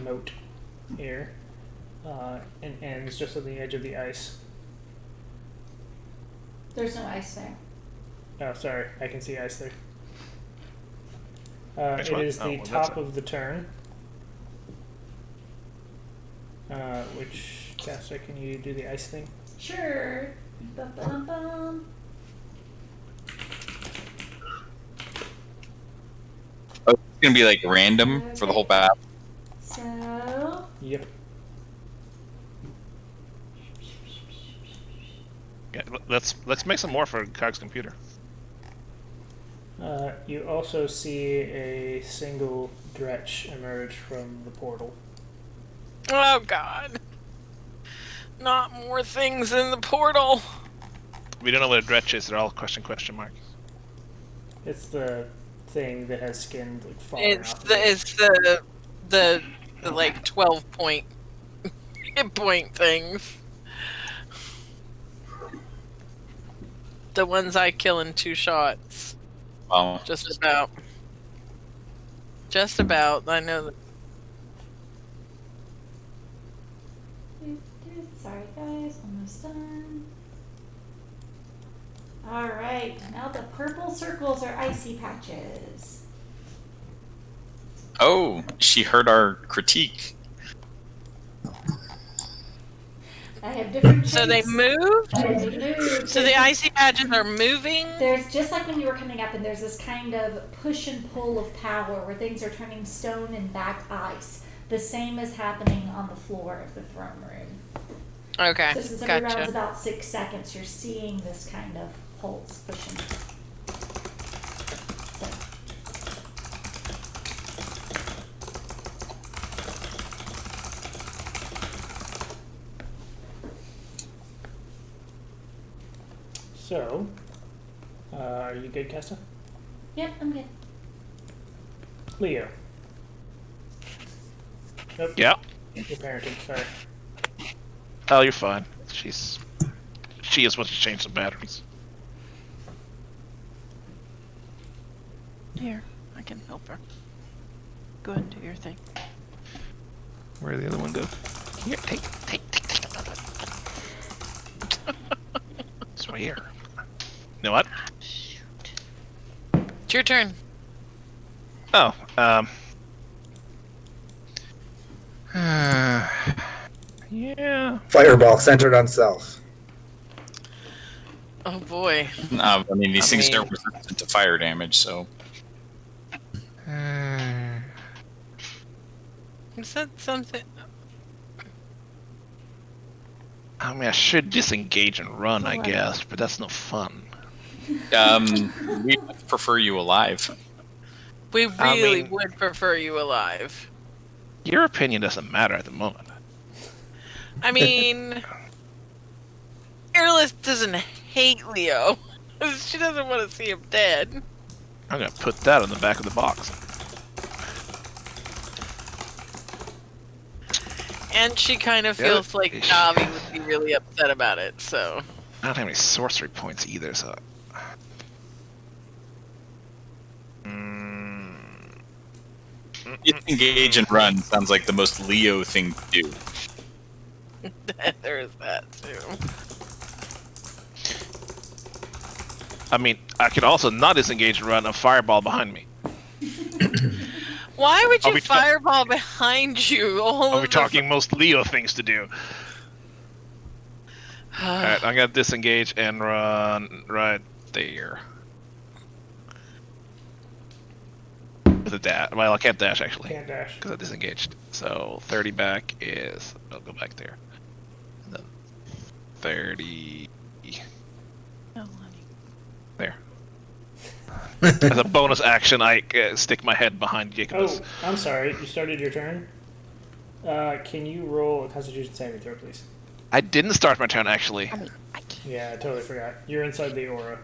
moat here, and ends just on the edge of the ice. There's no ice there. Oh, sorry, I can see ice there. Which It one? is Oh, the well, that's top it. of the turn. Which, Caster, can you do the ice thing? Sure. Ba-ba-dum-bum. Oh, it's gonna be like random for the whole battle. So, Yep. Yeah, let's make some more for Cog's computer. You also see a single Dretch emerge from the portal. Oh God! Not more things in the portal. We don't know what a dretch is. They're all question mark. It's the thing that has skin like falling It's off. the like 12 point hit point things. The ones I kill in 2 shots. Oh, Just about. Just about. I know that. sorry guys, almost done. Alright, now the purple circles are icy patches. oh, she heard our critique. I have different So they shapes. moved? They moved. So the icy patches are moving? There's just like when you were coming up, and there's this kind of push and pull of power where things are turning stone and back ice. The same is happening on the floor of the throne room. Okay, So since every round's gotcha. about 6 seconds, you're seeing this kind of pulse pushing. So, are you good, Kesta? Yep, I'm good. Leo. Nope. Yeah. You're parenting, sorry. Oh, you're fine. She is supposed to change the batteries. Here, I can help her. Go ahead and do your thing. Where did the other one go? Here, take. Swear. You know what? It's your turn. Oh, yeah. Fireball centered on self. Oh boy. I mean, these I things mean- are resistant to fire damage, so Is that something? I mean, I should disengage and run, I guess, but that's no fun. we much prefer you alive. We I really mean- would prefer you alive. Your opinion doesn't matter at the moment. I mean, Airless doesn't hate Leo. She doesn't want to see him dead. I'm gonna put that on the back of the box. And she kind of Yeah. feels like Navi would be really upset about it, so. I don't have any sorcery points either, so. Disengage and run sounds like the most Leo thing to do. There is that too. I mean, I could also not disengage and run a fireball behind me. Why would Are you we ta- fireball behind you? Are we talking most Leo things to do? Alright, I'm gonna disengage and run right there. With a dash. Well, I can't dash actually, Can't dash. because I disengaged. So 30 back is. I'll go back there. And then 30 Oh, honey. there. As a bonus action, I stick my head behind Jacobus. Oh, I'm sorry. You started your turn. Can you roll a Constitution saving throw, please? I didn't start my turn actually. I mean, I can't. Yeah, I totally forgot. You're inside the aura,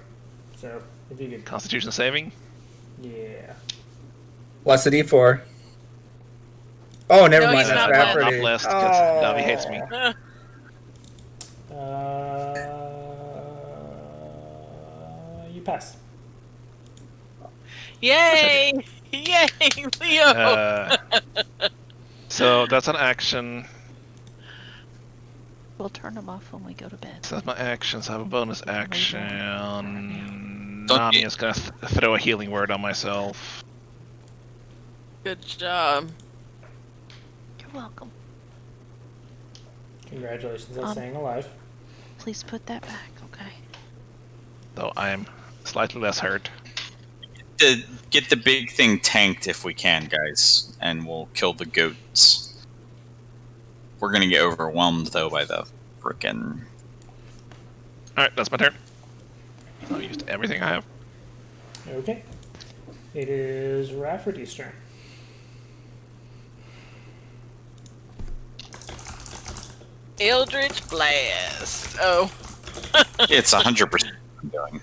so if you could. Constitution saving. Yeah. What's the D4? Oh, never No, mind. he's That's not bad blessed. for Not blessed because Navi hates me. You pass. Yay! Yay, Leo! So that's an action. We'll turn them off when we go to bed. So that's my action. So I have a bonus action. Don't Nami you- is gonna throw a healing word on myself. Good job. You're welcome. Congratulations on Um, staying alive. Please put that back, okay? Though I am slightly less hurt. Get the big thing tanked if we can, guys, and we'll kill the goats. We're gonna get overwhelmed though by the frickin'. Alright, that's my turn. I used everything I have. Okay. It is Rafferty's turn. Eldritch Blast. Oh. It's 100% doing.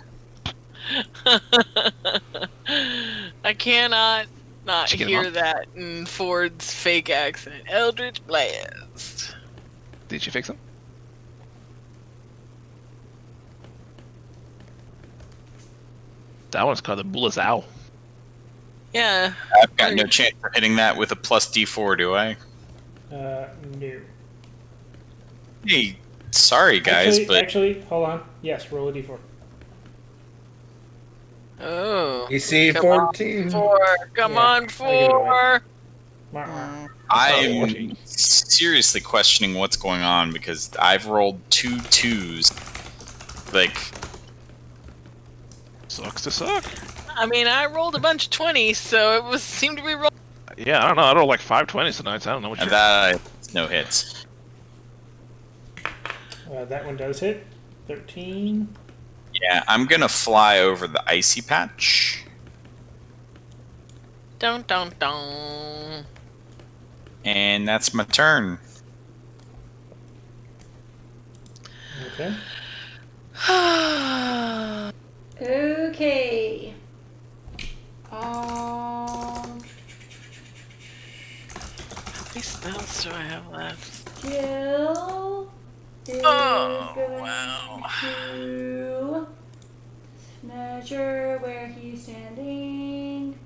I cannot not Did you get him hear up? that in Ford's fake accent. Eldritch Blast. Did you fix him? That one's called the Bull's Owl. Yeah. I've got no chance of hitting that with a plus D4, do I? No. Hey, sorry guys, but Actually, hold on. Yes, roll a d4. Oh. AC Come 14. Four. Come Yeah, on, I'll give it four. Wah, wah. I'm 14. seriously questioning what's going on because I've rolled 2 2s. Like, Sucks to suck. I mean, I rolled a bunch of 20s, so it seemed to be roll. Yeah, I don't know. I rolled like 520s tonight, so I don't know what you're... that no hits. That one does hit. 13. Yeah, I'm gonna fly over the icy patch. Dun dun dun. And that's my turn. Okay. Okay. How many spells do I have left? Gil is Oh, going wow. to measure where he's standing.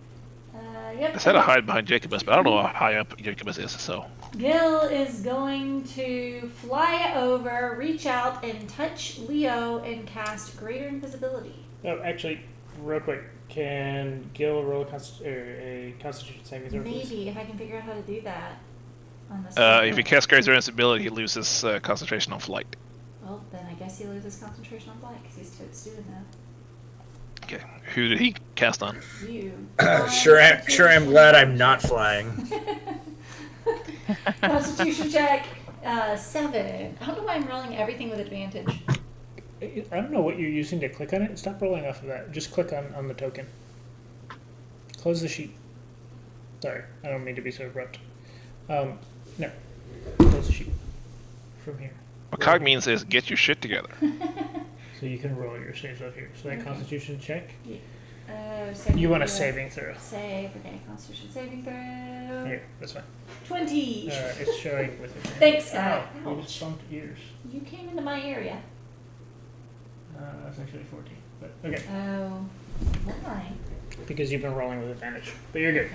Yep. I said I hide behind Jacobus, but I don't know how high up Jacobus is, so... Gil is going to fly over, reach out, and touch Leo and cast Greater Invisibility. Oh, actually, real quick. Can Gil roll a Constitution saving throw, please? Maybe, if I can figure out how to do that. On this if he casts Greater Invincibility, he loses concentration on flight. Well, then I guess he loses concentration on flight, because he's doing that. Okay, who did he cast on? You. Sure am glad I'm not flying. Constitution check, 7. I don't know why I'm rolling everything with advantage. I don't know what you're using to click on it. Stop rolling off of that. Just click on the token. Close the sheet. Sorry, I don't mean to be so abrupt. No. Close the sheet. From here. What cog means is get your shit together. So you can roll your saves up here. So that Okay. Constitution check. Saving You want a throw. saving throw. Save, okay, Constitution saving throw. Here, that's fine. 20. It's showing with it. Thanks, Ow, guy. we Ouch. just bumped ears. You came into my area. That's actually 14. But okay, Oh, why? because you've been rolling with advantage. But you're good.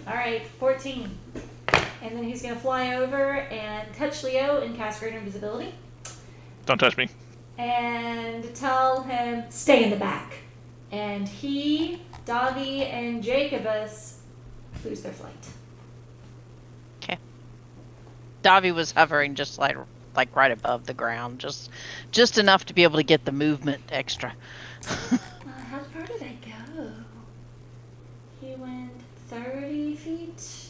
Alright, 14. And then he's going to fly over and touch Leo and cast Greater Invisibility. Don't touch me. And tell him, stay in the back. And he, Davi, and Jacobus lose their flight. Davi was hovering just like right above the ground, just enough to be able to get the movement extra. How far did I go? He went 30 feet.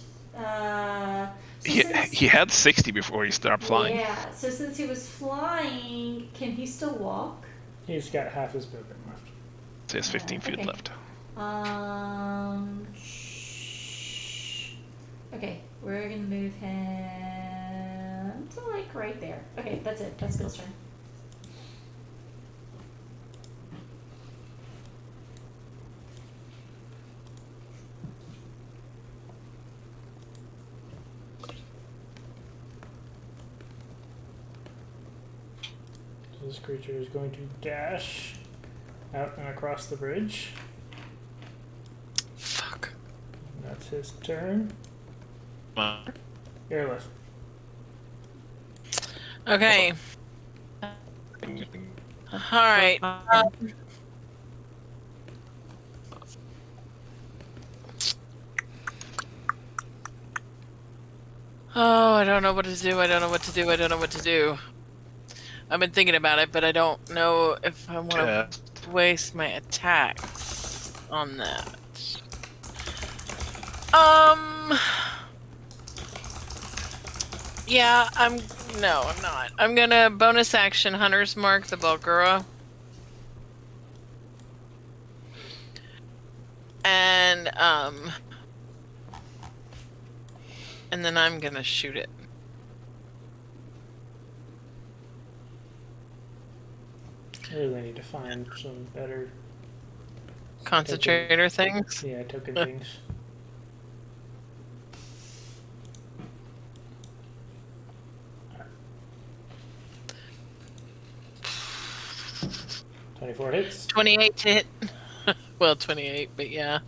He had 60 before he started flying. Yeah, so since he was flying, can he still walk? He's got half his movement left. So he has 15 feet Okay. left. Okay, we're gonna move him to like right there. Okay, that's it. That's Bill's turn. So this creature is going to dash out and across the bridge. Fuck. And that's his turn. Airlift. Okay. Alright. Oh, I don't know what to do. I don't know what to do. I don't know what to do. I've been thinking about it, but I don't know if I want to waste my attacks on that. Yeah, no, I'm not. I'm gonna bonus action Hunter's Mark the Bulgura. And then I'm gonna shoot it. I really need to find some better Concentrator things. Yeah, token things. Right. 24 hits. 28 to hit. Well, 28, but yeah.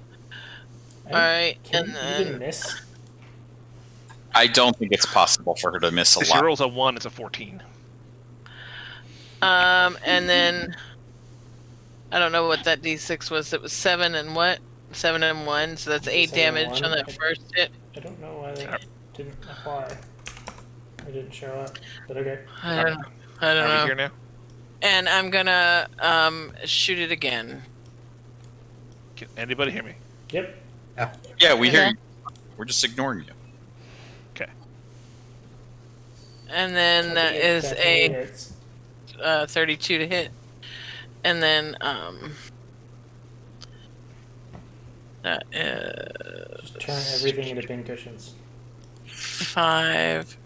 Alright, and You then... can miss. I don't think it's possible for her to miss a If she lot. rolls a 1, it's a 14. And then... I don't know what that d6 was. It was 7 and what? 7 and 1, so that's 8 damage on that first hit. I don't know why that didn't apply. It didn't show up, but okay. I don't Are we know. here now? And I'm gonna shoot it again. Can anybody hear me? Yep. Yeah, we hear you. We're just ignoring you. Okay. And then that is a 32 to hit. And then that is... Just turn everything into pincushions. 5.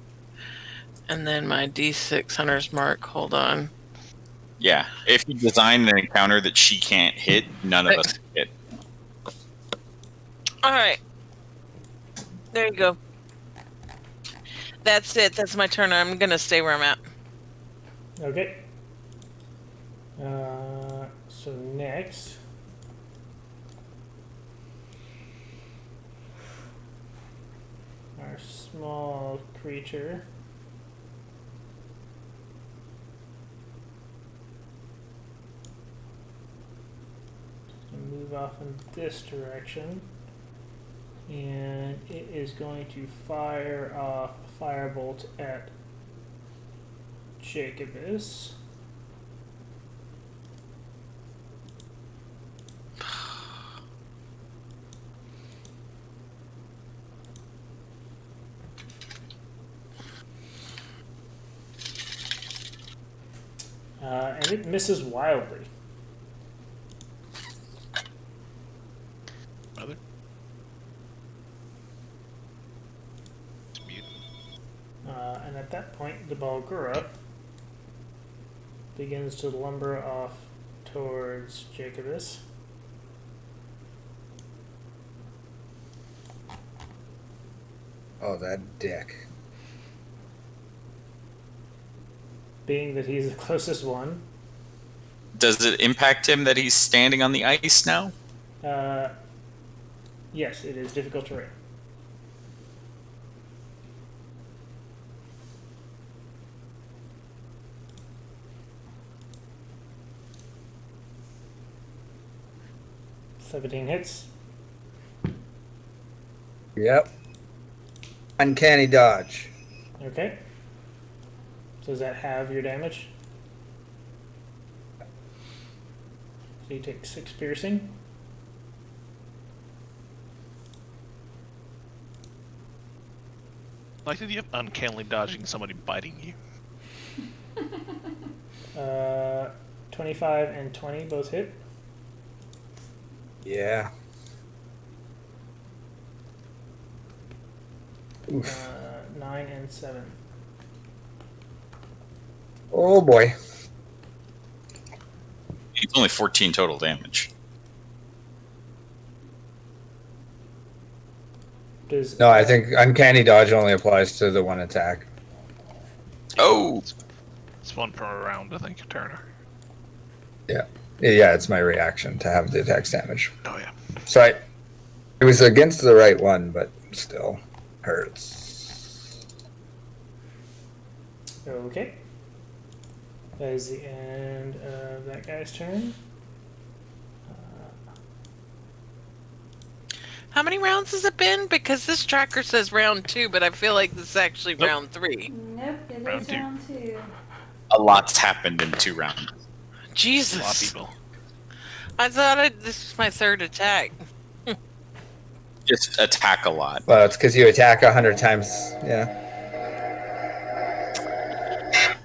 And then my d6 Hunter's Mark. Hold on. Yeah, if you design an encounter that she can't hit, none of us can hit. Alright. There you go. That's it. That's my turn. I'm gonna stay where I'm at. Okay. So next. Our small creature. Move off in this direction, and it is going to fire off a firebolt at Jacobus. And it misses wildly. Mother? It's mute. And at that point, the Balgura begins to lumber off towards Jacobus. Oh, that dick. Being that he's the closest one. Does it impact him that he's standing on the ice now? Yes, it is difficult terrain. $17 hits. Yep. Uncanny dodge. Okay. So does that have your damage? So you take 6 piercing. Like, did you have uncannily dodging somebody biting you? 25 and 20 both hit. Yeah. Oof. 9 and 7. Oh boy. It's only 14 total damage. Does No, I think uncanny dodge only applies to the one attack. Oh! It's one per round, I think, Turner. Yeah, it's my reaction to have the attack damage. Oh, yeah. So it was against the right one, but still hurts. Okay. That is the end of that guy's turn. How many rounds has it been? Because this tracker says round 2, but I feel like this is actually Nope. round 3. Nope, it Round is two. round 2. A lot's happened in 2 rounds. A lot of Jesus. people. I thought this was my 3rd attack. Just attack a lot. Well, it's because you attack 100 times. Yeah.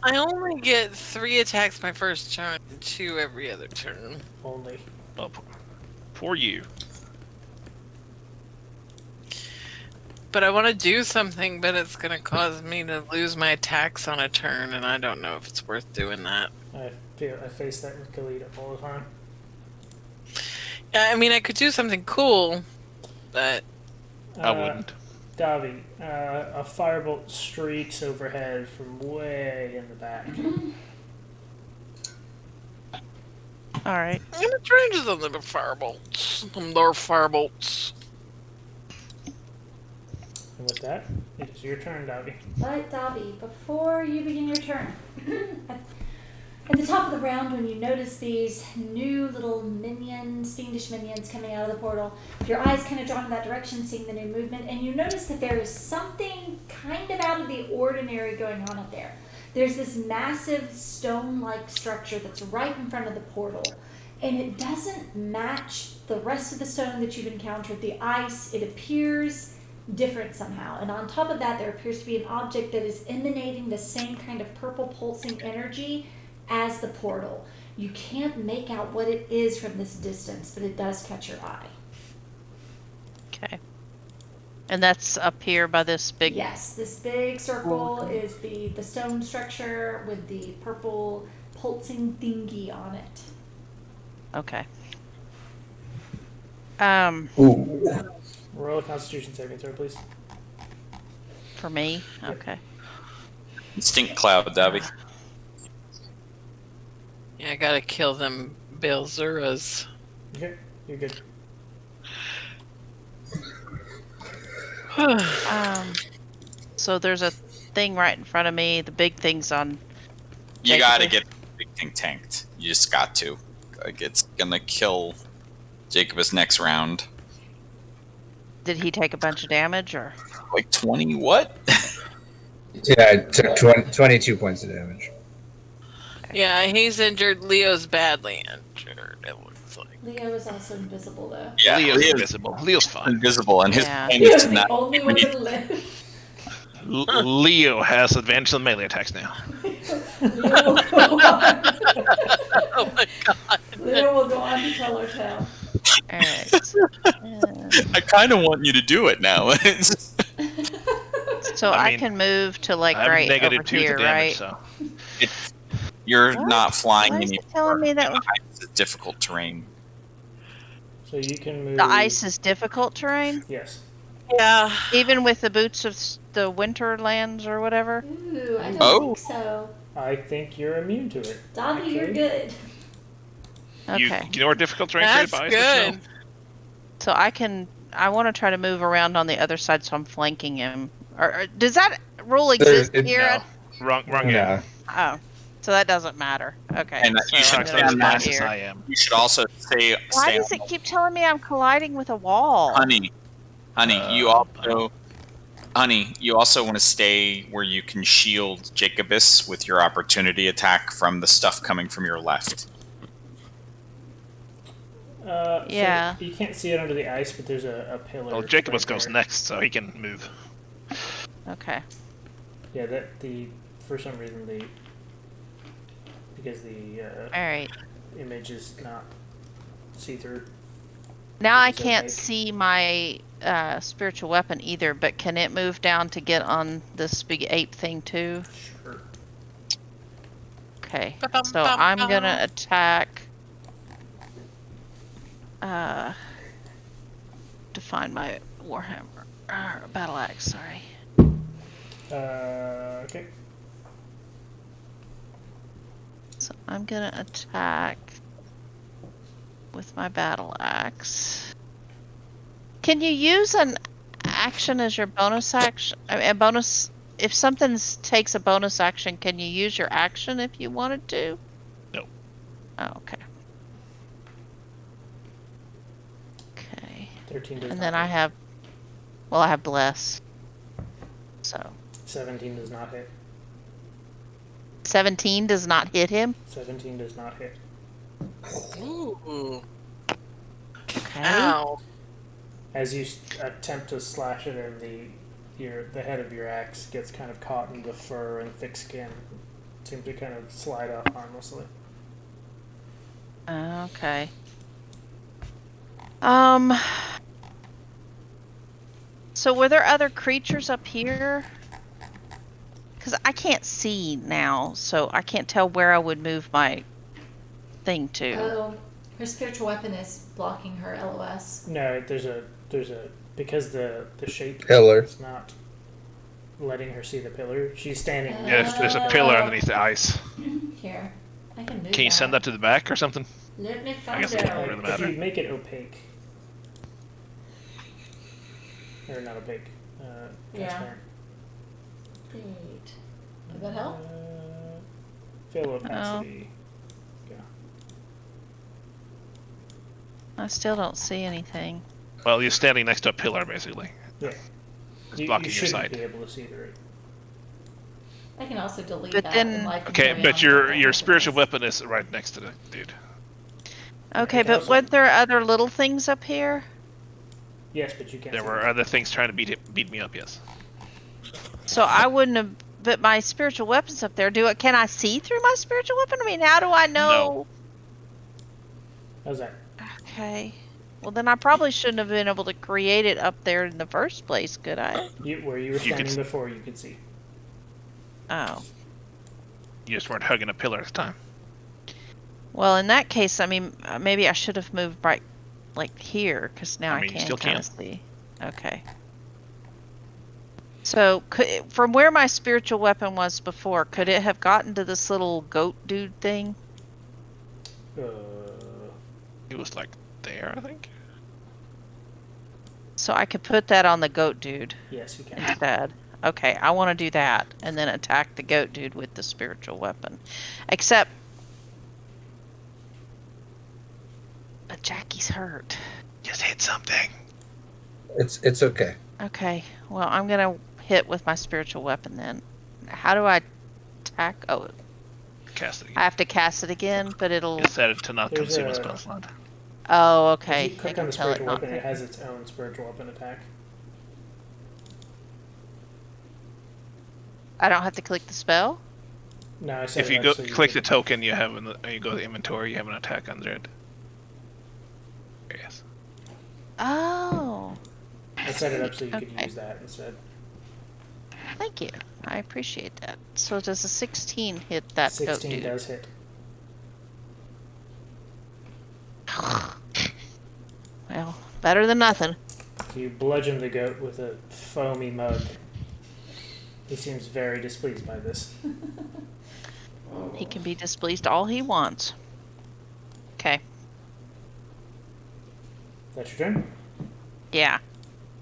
I only get 3 attacks my first turn, 2 every other turn. Only. Well, for you. But I want to do something, but it's going to cause me to lose my attacks on a turn, and I don't know if it's worth doing that. I face that in Khalid all the time. I mean, I could do something cool, but I wouldn't. Davi, a firebolt streaks overhead from way in the back. All right. I'm going to try and do something with firebolts. Some more firebolts. And with that, it is your turn, Davi. But Davi, before you begin your turn, at the top of the round, when you notice these new little minions, fiendish minions coming out of the portal, your eyes kind of drawn in that direction, seeing the new movement, and you notice that there is something kind of out of the ordinary going on up there. There's this massive stone-like structure that's right in front of the portal, and it doesn't match the rest of the stone that you've encountered. The ice, it appears different somehow. And on top of that, there appears to be an object that is emanating the same kind of purple pulsing energy as the portal. You can't make out what it is from this distance, but it does catch your eye. Okay. And that's up here by this big. Yes, this big circle is the stone structure with the purple pulsing thingy on it. Okay. Ooh. Roll a Constitution saving throw, please. For me. Okay. Stink cloud, Davi. Yeah, I gotta kill them Belzuras. Okay, you're good. So there's a thing right in front of me. The big thing's on. You gotta Jacobus. get the big thing tanked. You just got to. Like, it's gonna kill Jacobus next round. Did he take a bunch of damage or? Like 20 what? Yeah, it took 22 points of damage. Yeah, he's injured. Leo's badly injured, it looks like. Leo is also invisible, though. Yeah, Leo's invisible. Leo's fine. invisible, and his Yeah. plan Leo's is to the not. only one that lives. Leo has advantage on melee attacks now. Leo will go on. Oh my god. Leo will go on to tell our tale. Alright. I kind of want you to do it now. So I I mean, can move to like I have right negative over 2 here, to damage, right? so. You're What? not flying Why is anymore. it telling me that was- It's a difficult terrain. So you can move. The ice is difficult terrain, Yes. Yeah. even with the boots of the Winterlands or whatever. Ooh, I don't Oh. think so. I think you're immune to it. Dobby, you're actually. good. Okay. You know where difficult terrain That's created by ice or good. snow? So I want to try to move around on the other side, so I'm flanking him. Or does that rule exist it- here? No. Wrong area. Yeah. Oh, so that doesn't matter. Okay. And so you should I'm Rock's gonna not as move fast as here. I am. You should also stay. Why stay does on it keep telling me I'm colliding with a wall? Honey, you also want to stay where you can shield Jacobus with your opportunity attack from the stuff coming from your left. Yeah. So you can't see it under the ice, but there's a pillar. Well, Jacobus right goes there. next, so he can move. Okay. Yeah, for some reason because the All right. image is not see through. Now I It's can't opaque. see my spiritual weapon either, but can it move down to get on this big ape thing too? Sure. Okay. Ba-bum, So bum, I'm bum. gonna attack. To find my warhammer, battle axe. Sorry. Okay. So I'm gonna attack with my battle axe. Can you use an action as your bonus action? I mean, a bonus. If something takes a bonus action, can you use your action if you wanted to? No. Oh, okay. Okay. 13 does And not then I hit. have, well, I have bless. So 17 does not hit. 17 does not hit him. 17 does not hit. Ooh. Okay. Ow. As you attempt to slash it in, the head of your axe gets kind of caught in the fur and thick skin. It seems to kind of slide off harmlessly. Okay. So were there other creatures up here? Because I can't see now, so I can't tell where I would move my thing to. Oh, her spiritual weapon is blocking her LOS. No, there's a because the shape Pillar. is not letting her see the pillar. She's standing. Yeah, there's a pillar underneath the ice. Here, I can move. Can you send that to the back or something? Let me I find guess it doesn't out. really If matter. you make it opaque, or not opaque, Yeah. transparent. Great. Did that help? Fill opacity. I still don't see anything. Well, you're standing next to a pillar, basically. Yeah. It's You blocking your shouldn't sight. be able to see the right. I can also delete But that. then- and like Okay, carry but on your with your that spiritual otherwise. weapon is right next to the dude. Okay, It but also- weren't there other little things up here? Yes, but you can't. There see were them. other things trying to beat me up. Yes. So I wouldn't have. But my spiritual weapon's up there. Can I see through my spiritual weapon? I mean, how do I know? How's that? Okay. Well, then I probably shouldn't have been able to create it up there in the first place, could I? Where you were You could standing s- before, you could see. Oh. You just weren't hugging a pillar at the time. Well, in that case, I mean, maybe I should have moved right, like here, because now I I, mean, you can still kind can. of see. Okay. So, from where my spiritual weapon was before, could it have gotten to this little goat dude thing? He was like there, I think. So I could put that on the goat dude Yes, you can. instead. Okay, I want to do that, and then attack the goat dude with the spiritual weapon. Except, but Jackie's hurt. Just hit something. It's okay. Okay, well, I'm gonna hit with my spiritual weapon then. How do I attack? Oh, Cast it I again. have to cast it again, but it'll. Just set it to not There's consume a a- spell slot. Oh, okay. If you click I on can the tell it spiritual not weapon, it to. has its own spiritual weapon attack. I don't have to click the spell? No, I set If it you up go so click the can- token, you have you go to the inventory. You have an attack under it. Yes. Oh, I set it up so you could Okay. use that instead. thank you. I appreciate that. So does a 16 hit that goat 16 dude? does hit. Well, better than nothing. You bludgeon the goat with a foamy mug. He seems very displeased by this. He can be displeased all he wants. Okay. That's your turn. Yeah.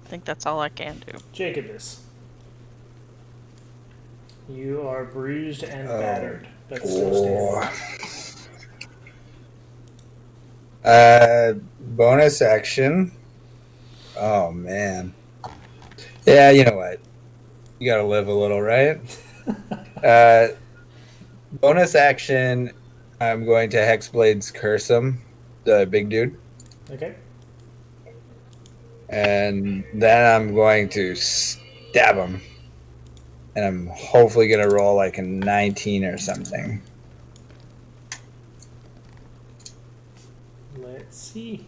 I think that's all I can do. Jacobus. You are bruised and Oh. battered, but still standing. Bonus action. Oh man. Yeah, you know what? You gotta live a little, right? Bonus action. I'm going to Hexblade's curse him, the big dude, Okay. and then I'm going to stab him, and I'm hopefully gonna roll like a 19 or something. Let's see.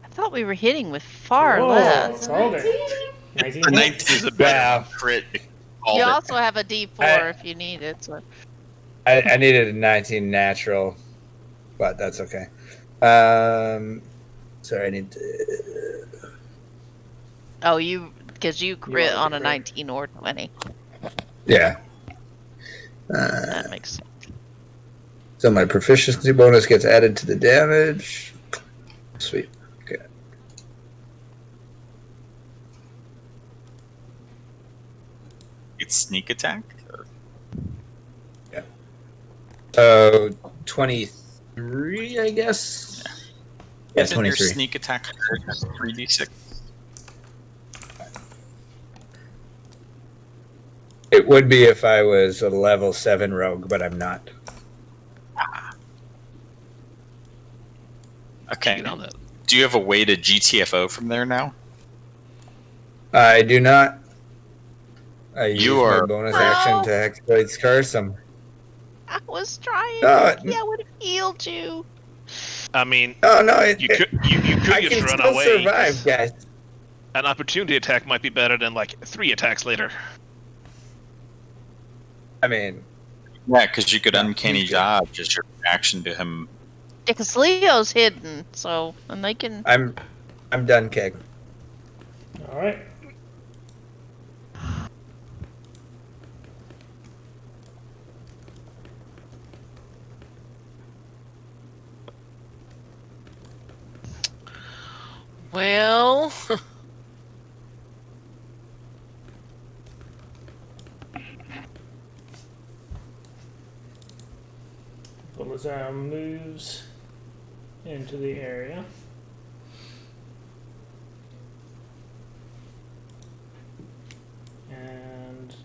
I thought we were hitting with far Whoa. less. It's all there. 19 A hits. 19 is a Wow. better crit. Called You it. also have a D4 if you need it. So. I needed a 19 natural, but that's okay. Sorry, I need to. Oh, because you crit wanted to on a crit. 19 or 20. Yeah. That makes sense. So my proficiency bonus gets added to the damage. Sweet. Okay. It's sneak attack? Or... 23, I guess. Yeah, Isn't your 23. sneak attack 3d6? It would be if I was a level 7 rogue, but I'm not. Okay. Get on that. Do you have a way to GTFO from there now? I do not. I You use my are- bonus Oh. action to exploit Scarsome. I was trying. No, Yeah, I would have healed you. I mean, oh no, you could I just can run still away. survive, guys. An opportunity attack might be better than like 3 attacks later. I mean, Yeah, because you could uncanny he's good. dodge as your reaction to him. Because Leo's hidden, so and they can. I'm done, Keg. All right. Well, Bulazar moves into the area. And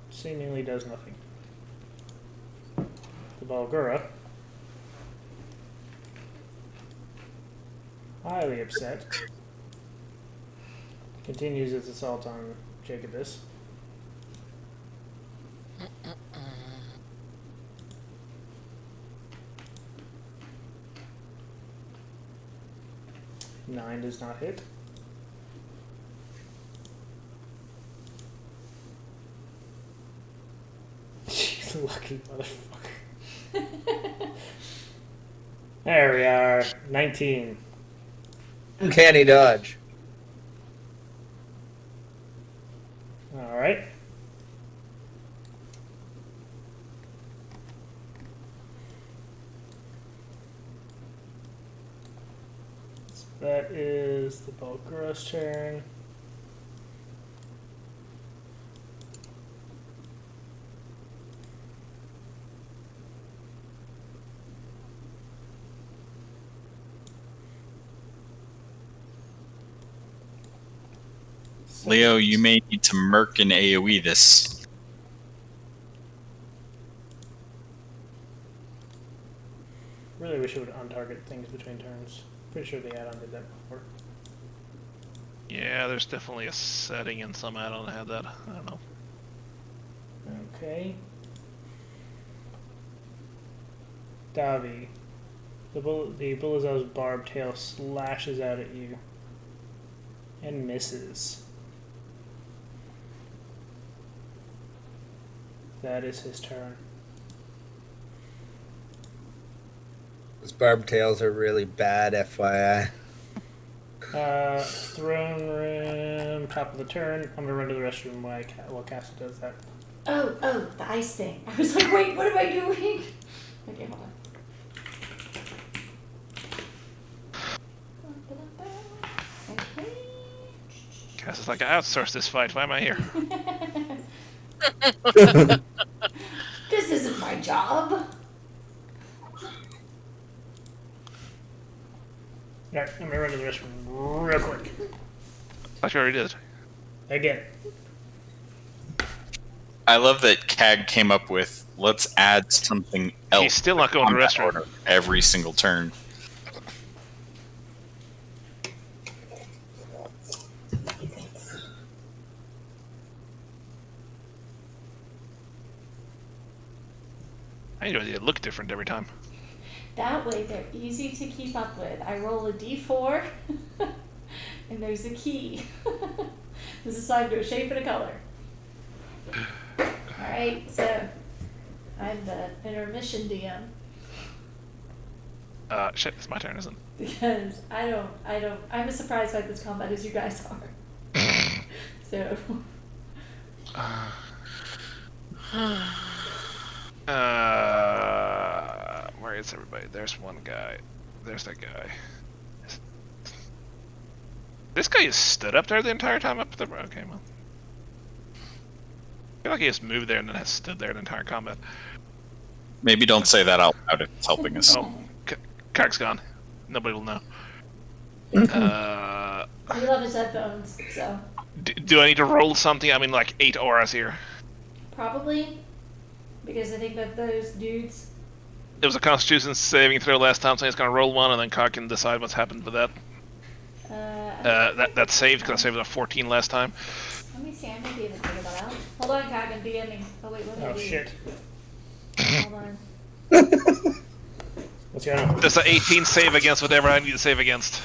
seemingly does nothing. The Balgura, highly upset, continues its assault on Jacobus. Nine does not hit. Jeez, lucky motherfucker. There we are. 19. Uncanny dodge. Alright. So that is the Balgura's turn. Leo, you may need to merc and AoE this. Really wish it would untarget things between turns. Pretty sure the add-on did that before. Yeah, there's definitely a setting in some add-on that had that. I don't know. Okay. Davi. The Bulazar's barbed tail slashes out at you. And misses. That is his turn. Those barbed tails are really bad, FYI. Throne room, top of the turn. I'm gonna run to the restroom while Cassie does that. Oh, the ice thing. I was like, wait, what am I doing? Okay, hold on. Okay. Cass is like, I outsourced this fight. Why am I here? This isn't my job. Alright, I'm gonna run to the restroom real quick. I already did. Again. I love that CAG came up with, let's add something else. He's still not going to the combat restroom. order every single turn. I know they look different every time. That way they're easy to keep up with. I roll a d4 and there's a key. This is assigned to a shape and a color. Alright, so I'm the intermission DM Shit, it's my turn, isn't it? because I'm as surprised by this combat as you guys are. So Where is everybody? There's one guy. There's that guy. This guy has stood up there the entire time up there. Okay, well. I feel like he just moved there and then has stood there the entire combat. Maybe don't say that out loud if it's helping us. Oh, Carrick's gone. Nobody will know. He loves his headphones, so do I need to roll something? I mean, like 8 auras here. probably because I think that those dudes. It was a Constitution saving throw last time, so he's gonna roll one, and then Cock can decide what's happened with that. That saved because I saved a 14 last time. Let me see. I may be able to figure that out. Hold on, Cock, I'm DMing. Oh wait, what did I Oh do? shit. Hold on. What's going on? Does the 18 save against whatever I need to save against?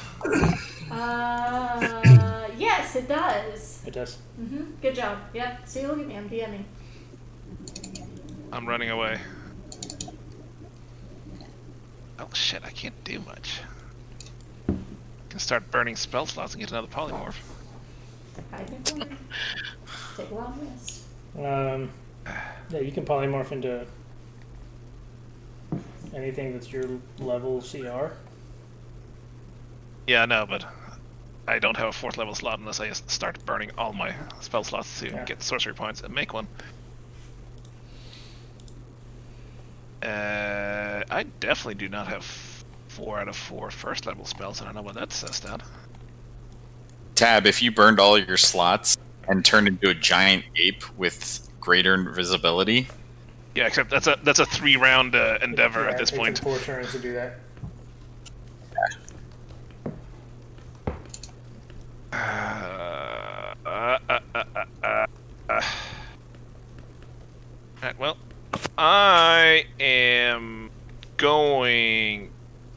Yes, it does. It does. Good job. Yep. See, look at me. I'm DMing. I'm running away. Oh shit, I can't do much. I can start burning spell slots and get another polymorph. I've been going. Take a long rest. Yeah, you can polymorph into anything that's your level CR. Yeah, I know, but I don't have a 4th level slot unless I just start burning all my spell slots to get sorcery points and make one. I definitely do not have 4 out of 4 first level spells. I don't know what that says, Dad. Tab, if you burned all your slots and turned into a giant ape with greater invisibility. Yeah, except that's a 3-round endeavor at this it point. takes 4 turns to do that. Alright, well, I am going to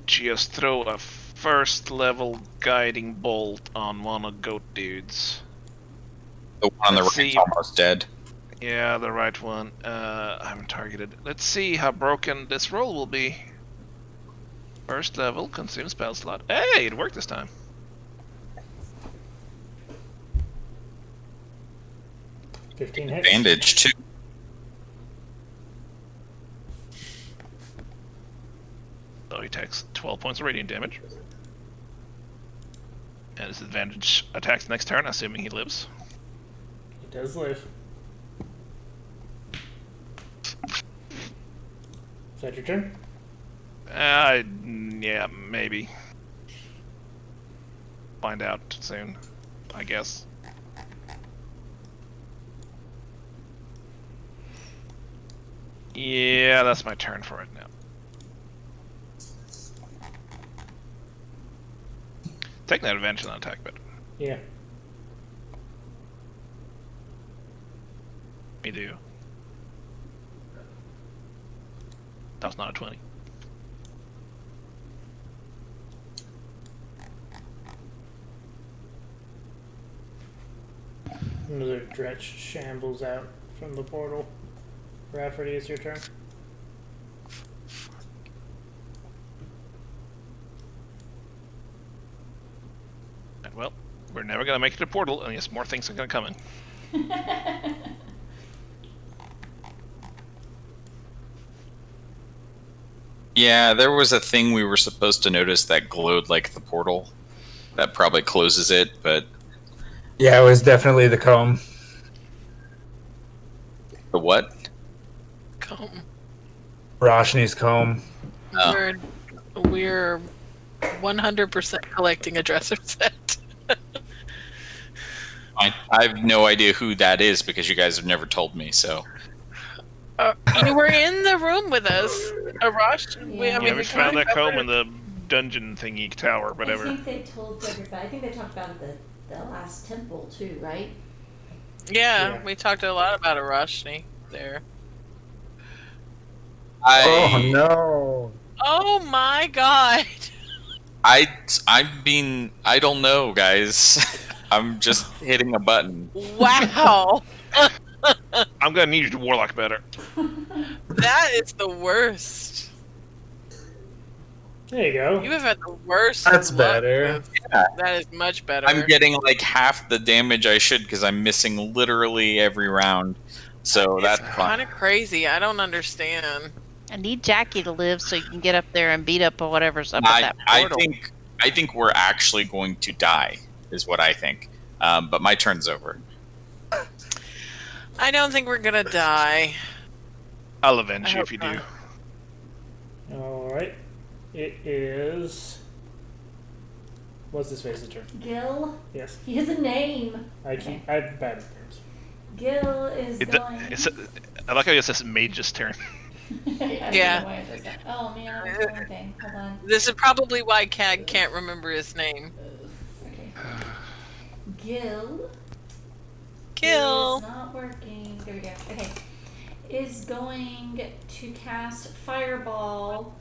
just throw a 1st level guiding bolt on one of goat dudes. The one on the Let's right's see. almost dead. Yeah, the right one. I haven't targeted. Let's see how broken this roll will be. 1st level, consume spell slot. Hey, it worked this time. $15 hits. Bandage too. So he takes 12 points of radiant damage. And his advantage attacks next turn, assuming he lives. He does live. Is that your turn? Yeah, maybe. Find out soon, I guess. Yeah, that's my turn for it now. Take that advantage on attack, but Yeah. me do. That was not a 20. Another Dretch shambles out from the portal. Rafferty, it's your turn. Well, we're never gonna make it to portal, and yes, more things are gonna come in. Yeah, there was a thing we were supposed to notice that glowed like the portal. That probably closes it, but Yeah, it was definitely the comb. the what? Come. Roshni's comb. Oh. We're 100% collecting a dresser set. I have no idea who that is because you guys have never told me, so. You were in the room with us, Arash. Yeah. Yeah, we found kinda that comb in covered- the dungeon thingy tower, I whatever. think they told everybody. I think they talked about it the last temple too, right? Yeah, Yeah. we talked a lot about Arashni there. Oh no! Oh my god! I don't know, guys. I'm just hitting a button. Wow! I'm gonna need you to warlock better. That is the worst. There you go. You have had the worst. That's luck better. with- Yeah. That is much better. I'm getting like half the damage I should because I'm missing literally every round. So that's kind fine. of crazy. I don't understand. I need Jackie to live so you can get up there and beat up or whatever's up at that I portal. think we're actually going to die, is what I think. But my turn's over. I don't think we're gonna die. I'll avenge I you hope if you do. not. Alright. It is What's his face's turn? Gil. Yes. He has a name. I have bad names. Gil is going. I like how it says mage's turn. Yeah. Why it does that. Oh man, I'm the wrong thing. Hold on. This is probably why Cag can't remember his name. Okay. Gil. Kill. Is not working. There we go. Okay. Is going to cast Fireball.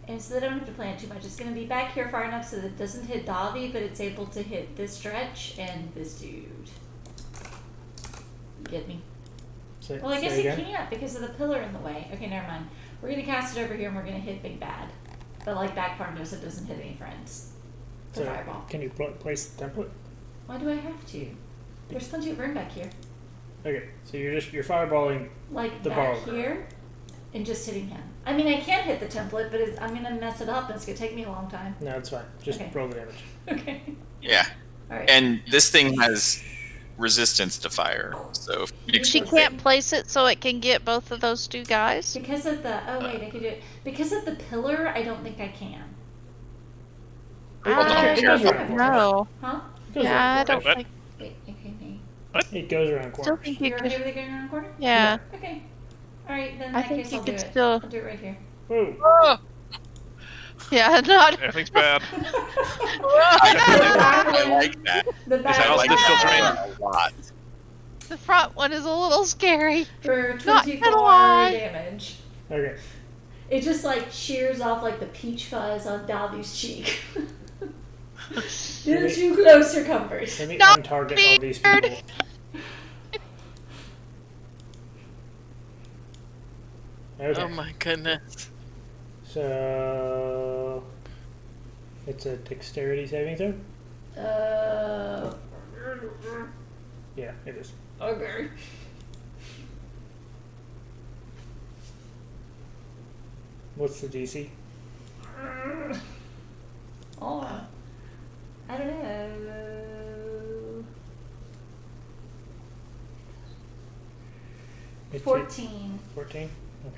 And so that I don't have to plan too much. It's going to be back here far enough so that it doesn't hit Davi, but it's able to hit this stretch and this dude. You get me? Well, I guess he can't because of the pillar in the way. Okay, never mind. We're going to cast it over here and we're going to hit Big Bad. But like back far enough so it doesn't hit any friends. The Fireball. Can you place the template? Why do I have to? There's plenty of room back here. Okay, so you're fireballing like the back ball here and just hitting him. I mean, I can hit the template, but I'm going to mess it up and it's going to take me a long time. No, it's fine. Just roll the damage. Okay. Yeah. All right. And this thing has resistance to fire, so She can't place it so it can get both of those two guys? Because of the... Oh, wait, I could do it. Because of the pillar, I don't think I can. I don't know. Huh? Yeah, I don't think... Wait, okay, me. It goes around Still corners. think you You're could... okay with it going around the corner? Yeah. Okay. Alright, then in I that think case you I'll do could it. still- I'll do it right here. Whoa. Oh, Yeah, not... Everything's bad. I like that. The that back also one difficult terrain? A lot. The front one is a little scary. for Not 24 gonna lie. damage. Okay. It just like shears off like the peach fuzz on Davi's cheek. They're too close for comfort. Let me Not untarget all these weird. people. Okay. oh my goodness. So it's a dexterity saving throw? Yeah, it is. Okay. What's the DC? Oh, I don't know. It's 14. 14? Okay.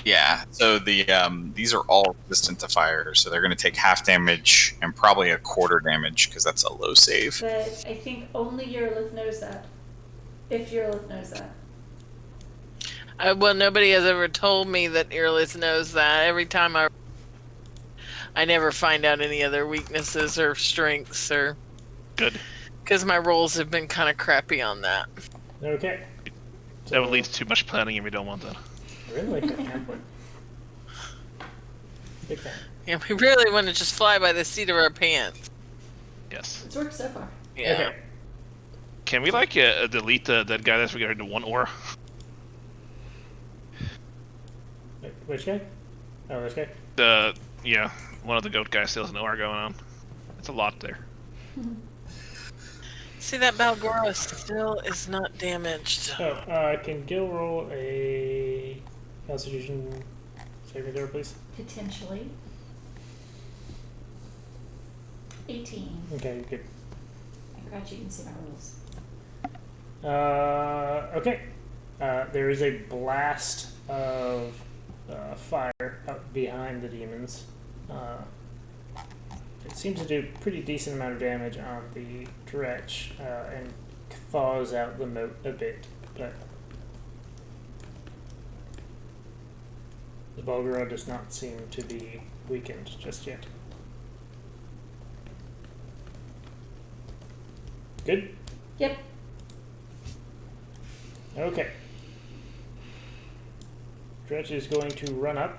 Yeah. So the these are all resistant to fire, so they're going to take half damage and probably a quarter damage because that's a low save. But I think only Eurolith knows that. If Eurolith knows that. Well, nobody has ever told me that Earless knows that. Every time I never find out any other weaknesses or strengths or... Good. Because my rolls have been kind of crappy on that. Okay. That would lead to too much planning and we don't want that. I really like that template. Big fan. Yeah, we really want to just fly by the seat of our pants. Yes. It's worked so far. Yeah. Okay. Can we like delete that guy that's regarding to one aura? Wait, which guy? Oh, this guy? One of the goat guys still has an aura going on. It's a lot there. See, that Balgora still is not damaged. Oh, can Gil roll a Constitution saving throw, please? Potentially. 18. Okay, good. I forgot you can see my rules. Okay. There is a blast of fire up behind the demons. It seems to do a pretty decent amount of damage on the Dretch and thaws out the moat a bit, but the Bulgara does not seem to be weakened just yet. Good? Yep. Okay. Dretch is going to run up.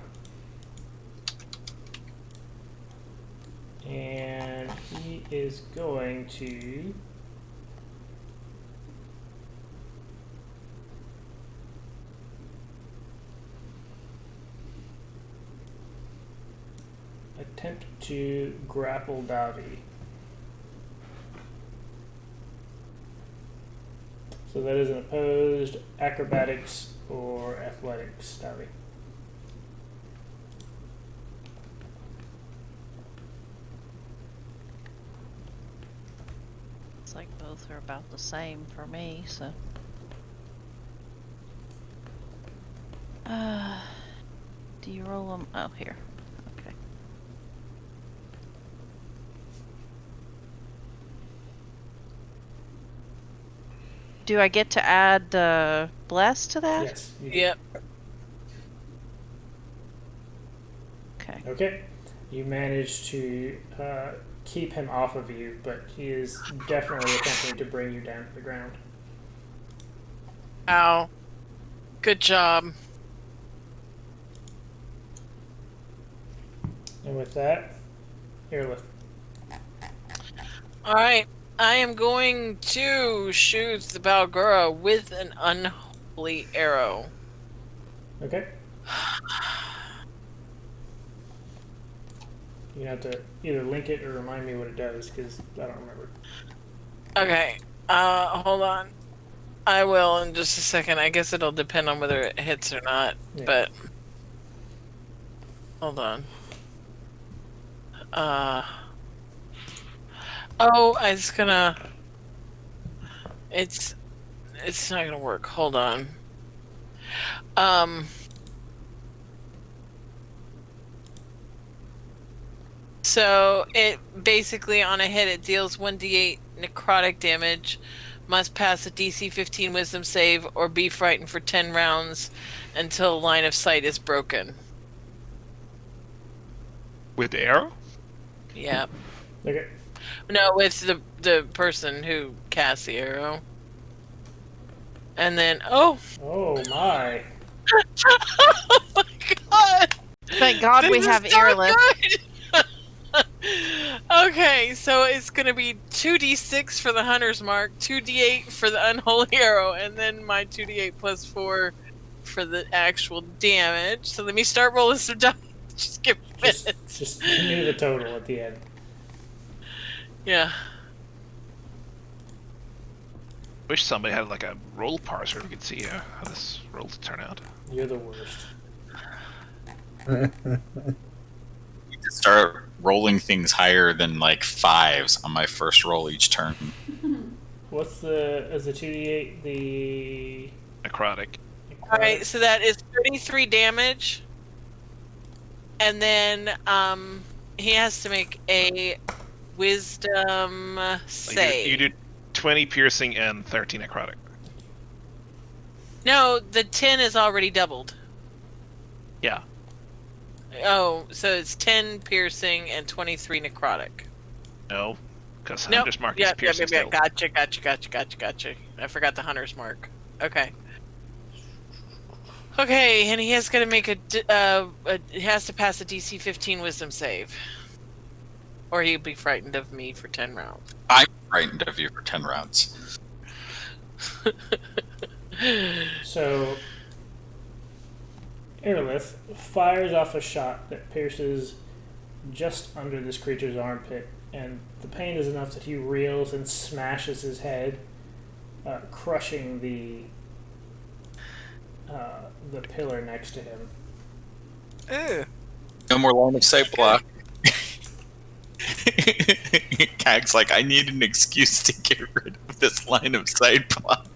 And he is going to attempt to grapple Davi. So that is an opposed acrobatics or athletics, Davi. It's like both are about the same for me, so... do you roll them? Oh, here. Okay. Do I get to add bless to that? Yes. You do. Yep. Okay. Okay. You manage to keep him off of you, but he is definitely attempting to bring you down to the ground. Ow. Good job. And with that, Airlift. Alright. I am going to shoot the Balgura with an unholy arrow. Okay. You have to either link it or remind me what it does, because I don't remember. Okay. Hold on. I will in just a second. I guess it'll depend on whether it hits or not, Yeah. but... Hold on. Oh, I was gonna... It's not gonna work. Hold on. So it basically on a hit it deals 1d8 necrotic damage, must pass a DC 15 Wisdom save, or be frightened for 10 rounds until line of sight is broken. With the arrow? Yeah. Okay. No, it's the person who casts the arrow. And then Oh my. oh my god! Thank God we This have is not airlift. good! Okay, so it's gonna be 2d6 for the hunter's mark, 2d8 for the unholy arrow, and then my 2d8 plus 4 for the actual damage. So let me start rolling some dice. Just give me a minute. Just give me the total at the end. Yeah. Wish somebody had like a roll parser we could see how this roll to turn out. You're the worst. Need to start rolling things higher than like 5s on my first roll each turn. What's the 2d8? The Necrotic. Alright, so that is 33 damage. And then he has to make a wisdom save. You do 20 piercing and 13 necrotic. No, the 10 is already doubled. Yeah. Oh, so it's 10 piercing and 23 necrotic. No, because Nope. Hunter's Mark is Yeah, piercing still. Gotcha. I forgot the hunter's mark. Okay. Okay, and he has got to make he has to pass a DC 15 Wisdom save, or he'll be frightened of me for 10 rounds. I'm frightened of you for 10 rounds. So, Airlift fires off a shot that pierces just under this creature's armpit, and the pain is enough that he reels and smashes his head, crushing the pillar next to him. Ew. No more line of sight block. Cag's like, I need an excuse to get rid of this line of sight block.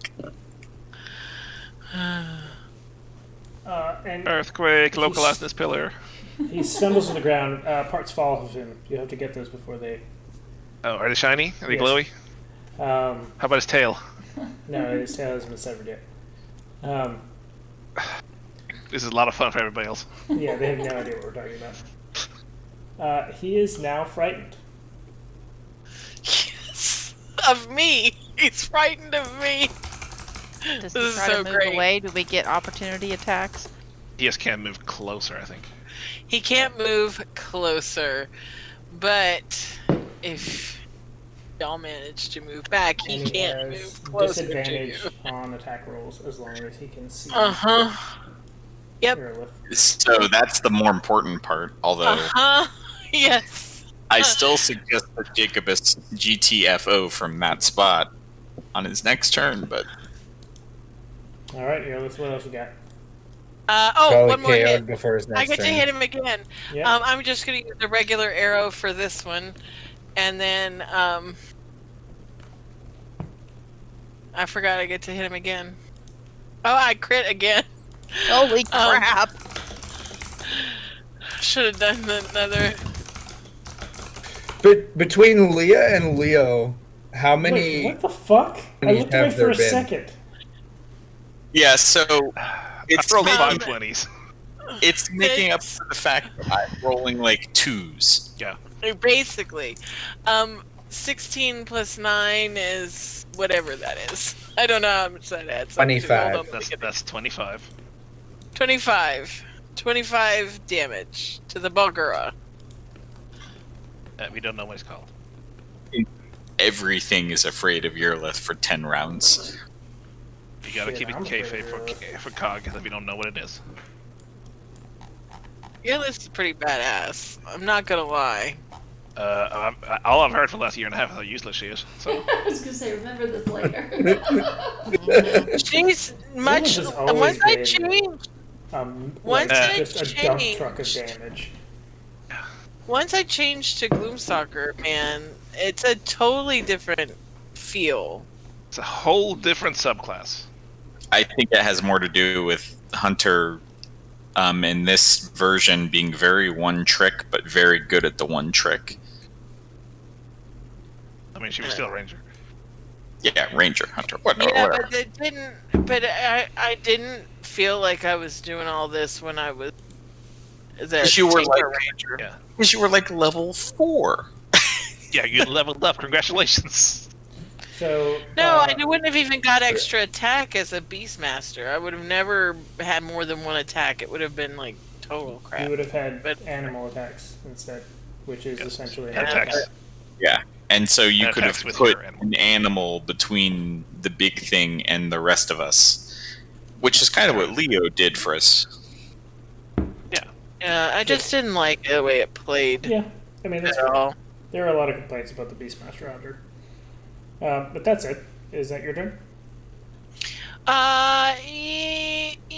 And Earthquake, localized this pillar. he stumbles to the ground. Parts fall off of him. You have to get those before they. Oh, are they shiny? Are they Yes. glowy? How about his tail? No, his tail hasn't been severed yet. This is a lot of fun for everybody else. Yeah, they have no idea what we're talking about. He is now frightened. Yes, of me. He's frightened of me. Does This he is try so to move great. away? Do we get opportunity attacks? He just can't move closer, I think. He can't move closer, but if y'all manage to move back, he And can't has move closer to disadvantage you. on attack rolls as long as he can see. Yep. Airlift. So that's the more important part, although Yes. I still suggest that Jacobus GTFO from that spot on his next turn, but All right, Airlift. What else you got? Probably one more KO'd hit. before his next I get to turn. hit him again. Yeah. I'm just gonna use the regular arrow for this one, and then I forgot I get to hit him again. Oh, I crit again. Holy crap! Should have done another. But between Leah and Leo, how many? Wait, what the fuck? I looked away for a second. Yeah, so I it's rolled making, 5 20s. it's making up for the fact that I'm rolling like 2s. Basically, 16 plus 9 is whatever that is. I don't know how much that adds. 25. That's 25. 25. 25 damage to the Bulgara. We don't know what it's called. Everything is afraid of Yurlith for 10 rounds. You gotta Shit, keep it I'm kayfabe afraid for Cog that we don't know what it is. Your list is pretty badass. I'm not gonna lie. All I've heard for the last year and a half is how useless she is. So I was gonna say, remember this later. She's much. has always Once I been- changed, Like, Once I just a dump changed- truck of damage. once I changed to Gloomstalker, man, it's a totally different feel. it's a whole different subclass. I think that has more to do with Hunter in this version being very one trick, but very good at the one trick. I mean, she was still a ranger. Yeah, Ranger, Hunter, whatever. Yeah, whatever. but it didn't. But I didn't feel like I was doing all this when I was. Because you were like, Ranger. Yeah. because you were like level 4. Yeah, you leveled up. Congratulations. So No, I wouldn't have even got extra attack as a Beastmaster. I would have never had more than one attack. It would have been like total you crap. would have had But- animal attacks instead, which is essentially an And attack. attacks. Yeah, and so you And could have attacks with put your animal. an animal between the big thing and the rest of us, which is kind of what Leo did for us. Yeah, I just didn't like the way it played Yeah, I mean, that's at all. there are a lot of complaints about the Beastmaster Hunter. But that's it. Is that your turn?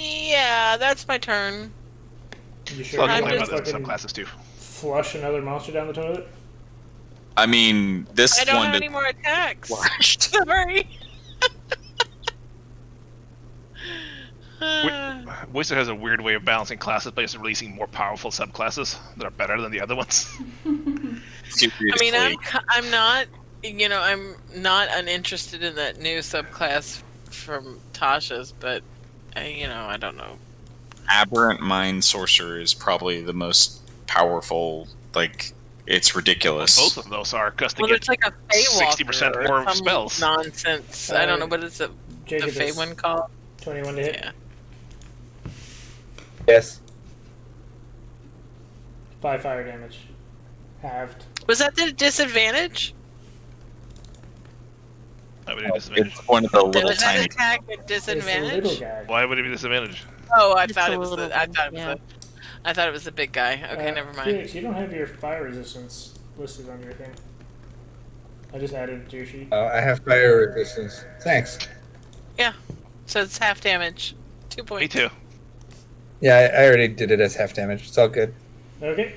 Yeah, that's my turn. You So sure I'll you I'm want complain to about the fucking subclasses too. flush another monster down the toilet? I mean, this I don't one have did any more attacks. flushed. Sorry. Wizard has a weird way of balancing classes by just releasing more powerful subclasses that are better than the other ones. Seriously. I mean, I'm not, I'm not uninterested in that new subclass from Tasha's, but I don't know. Aberrant Mind Sorcerer is probably the most powerful. Like, it's ridiculous. Both of those are because they Well, get it's like a Feywalker 60% or more some spells. nonsense. I don't know what is the Jacob is Fey one called. 21 to hit. Yeah. Yes. 5 fire damage. Halved. Was that the disadvantage? Why would it be disadvantage? It's one of the little Was that tiny. attack with It's the little disadvantage? guy. Why would it be disadvantage? Oh, I It's thought a it was little the. I one, thought it was yeah. the. I thought it was the big guy. Okay, never mind. Felix, you don't have your fire resistance listed on your thing. I just added it to your sheet. I have fire resistance. Thanks. So it's half damage. 2 points. Me too. Yeah, I already did it as half damage. It's all good. Okay.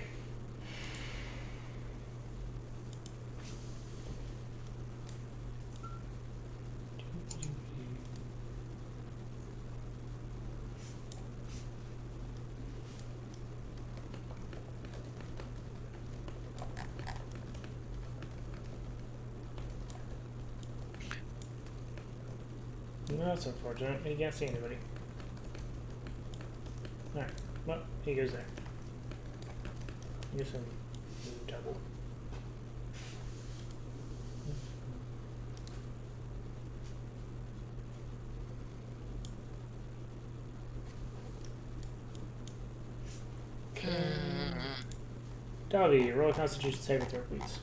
No, that's unfortunate. You can't see anybody. Alright, well, he goes there. Give some double. Dobby, roll a Constitution saving throw, please.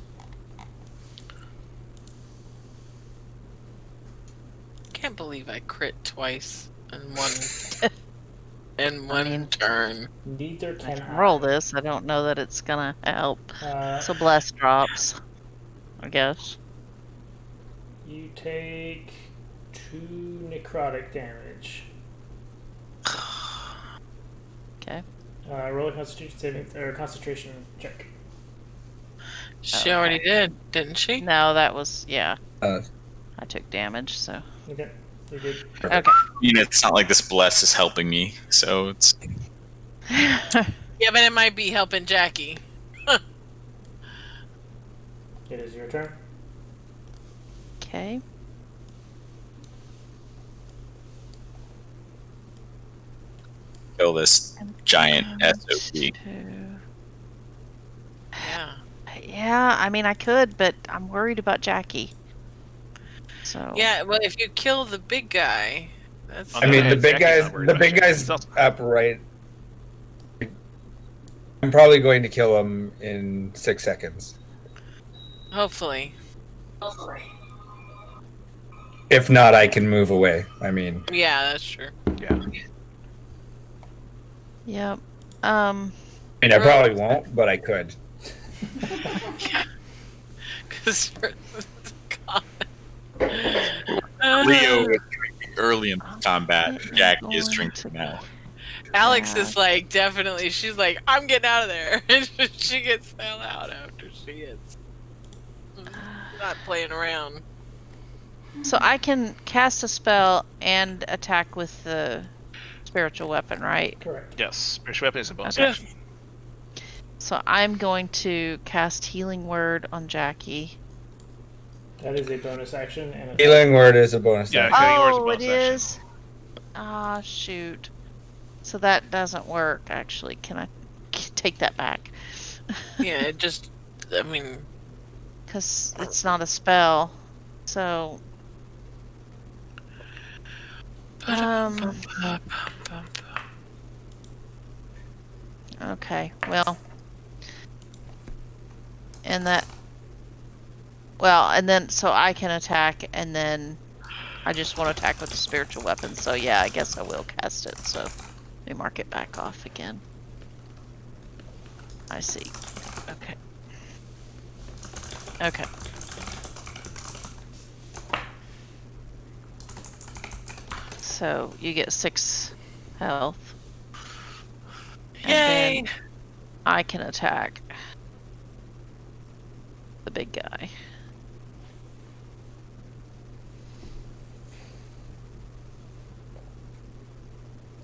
Can't believe I crit twice in one turn. Neither I can can I. roll this. I don't know that it's gonna help. So bless drops, I guess. You take 2 necrotic damage. Okay. Roll a Constitution saving or concentration check. She already did, didn't she? No, that was I Uh, took damage, so Okay, you're good. okay. It's not like this bless is helping me, so it's. Yeah, but it might be helping Jackie. It is your turn. Okay. kill this giant SOP. Yeah. Yeah, I mean, I could, but I'm worried about Jackie. So Yeah, well, if you kill the big guy, that's. On I the mean, other the hand, big Jackie's guy's not worried about guy's Jackie. up right. I'm probably going to kill him in 6 seconds. Hopefully. If not, I can move away. I mean, Yeah, that's true. Yeah. yep. I probably won't, but I could. Because. God. Leo was drinking early in combat. I'm Jackie is going drinking to- now. Alex is like, definitely. She's like, I'm getting out of there. And she gets the hell out after she gets. Not playing around. So I can cast a spell and attack with the spiritual weapon, right? Correct. Yes, spiritual weapon is a bonus Okay. action. So I'm going to cast Healing Word on Jackie. That is a bonus action and a Healing word is a bonus Yeah, action. Healing Word's a Oh, it bonus action. is. Ah, shoot. So that doesn't work. Actually, can I take that back? Yeah, it just. I mean. Because it's not a spell. So. Okay, well. And that. Well, and then, so I can attack, and then I just want to attack with the spiritual weapon, so yeah, I guess I will cast it, so let me mark it back off again. I see. Okay. Okay. So you get 6 health. And Yay! then I can attack the big guy.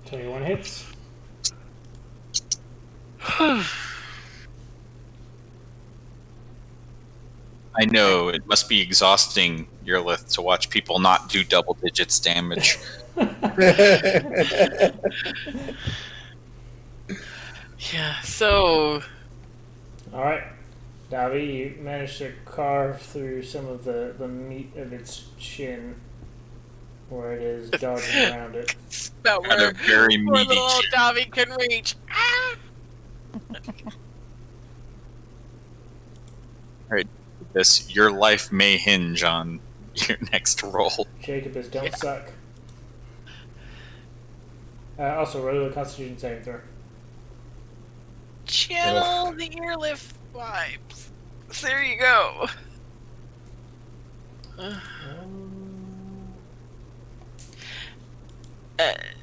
$21 hits. I know, it must be exhausting, Yurlith, to watch people not do double digits damage. Yeah, so. Alright. Davi, you managed to carve through some of the meat of its chin where it is dodging around it. It's about Got where a very poor meaty little old chin. Davi can reach. Ah! Your life may hinge on your next roll. Jacobus, don't Yeah. suck. Also, roll a Constitution saving throw. Channel the earlift vibes. There you go.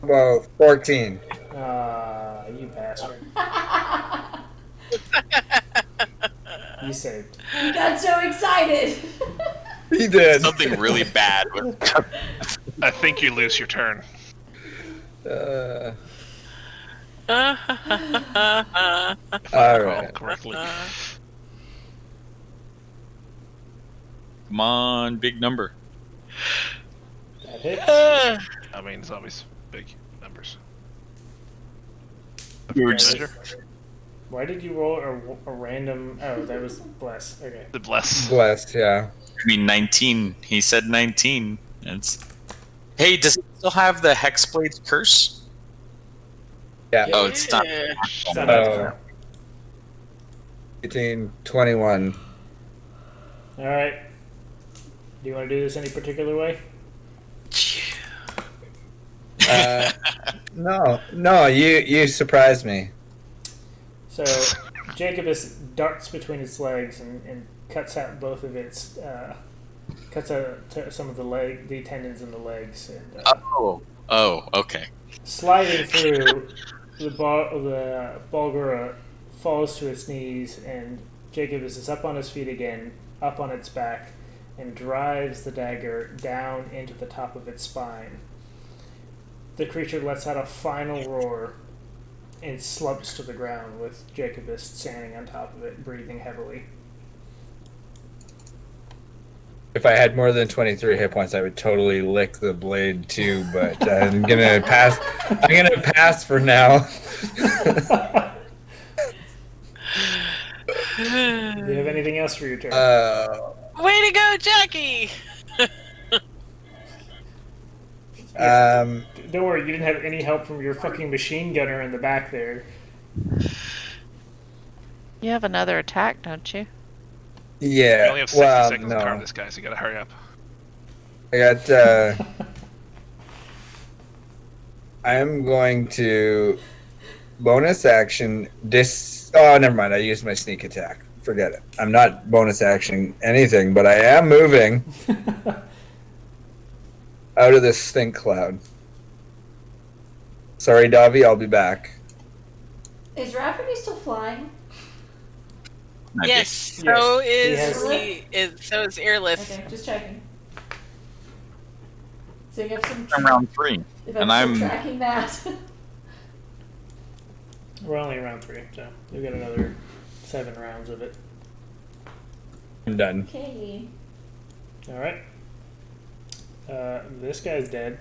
Well, 14. You bastard. You saved. You got so excited. He did. Something really bad with I think you lose your turn. All If I recall right. correctly. Come on, big number. That hits. I mean, it's always big numbers. We were Yeah, just that's- Why did you roll a random... Oh, that was bless. Okay. The bless. Blessed, yeah. I mean, 19. He said 19. It's... Hey, does it still have the Hexblade's curse? Yeah. Oh, it's not. Yeah. It's not Oh. bad. 18, 21. Alright. Do you want to do this any particular way? No, you surprised me. So, Jacobus darts between its legs and cuts out both of its... cuts out some of the tendons in the legs. And, Oh, okay. sliding through, the Balgura falls to its knees, and Jacobus is up on his feet again, up on its back, and drives the dagger down into the top of its spine. The creature lets out a final roar and slumps to the ground with Jacobus standing on top of it, breathing heavily. If I had more than 23 hit points, I would totally lick the blade too. But I'm gonna pass. I'm gonna pass for now. Do you have anything else for your turn? Way to go, Jackie! Don't worry, you didn't have any help from your fucking machine gunner in the back there. You have another attack, don't you? Yeah. We only have 60 seconds to carve this guy, so you gotta hurry up. I got. I am going to bonus action Oh, never mind. I used my sneak attack. Forget it. I'm not bonus action anything, but I am moving out of this stink cloud. Sorry, Davi. I'll be back. Is Rafferty still flying? Yes, so is Earlith. Okay, just checking. So you have some. I'm round 3, If and I'm I'm still tracking that. We're only around 3, so we've got another 7 rounds of it. I'm done. Okay. All right. This guy's dead.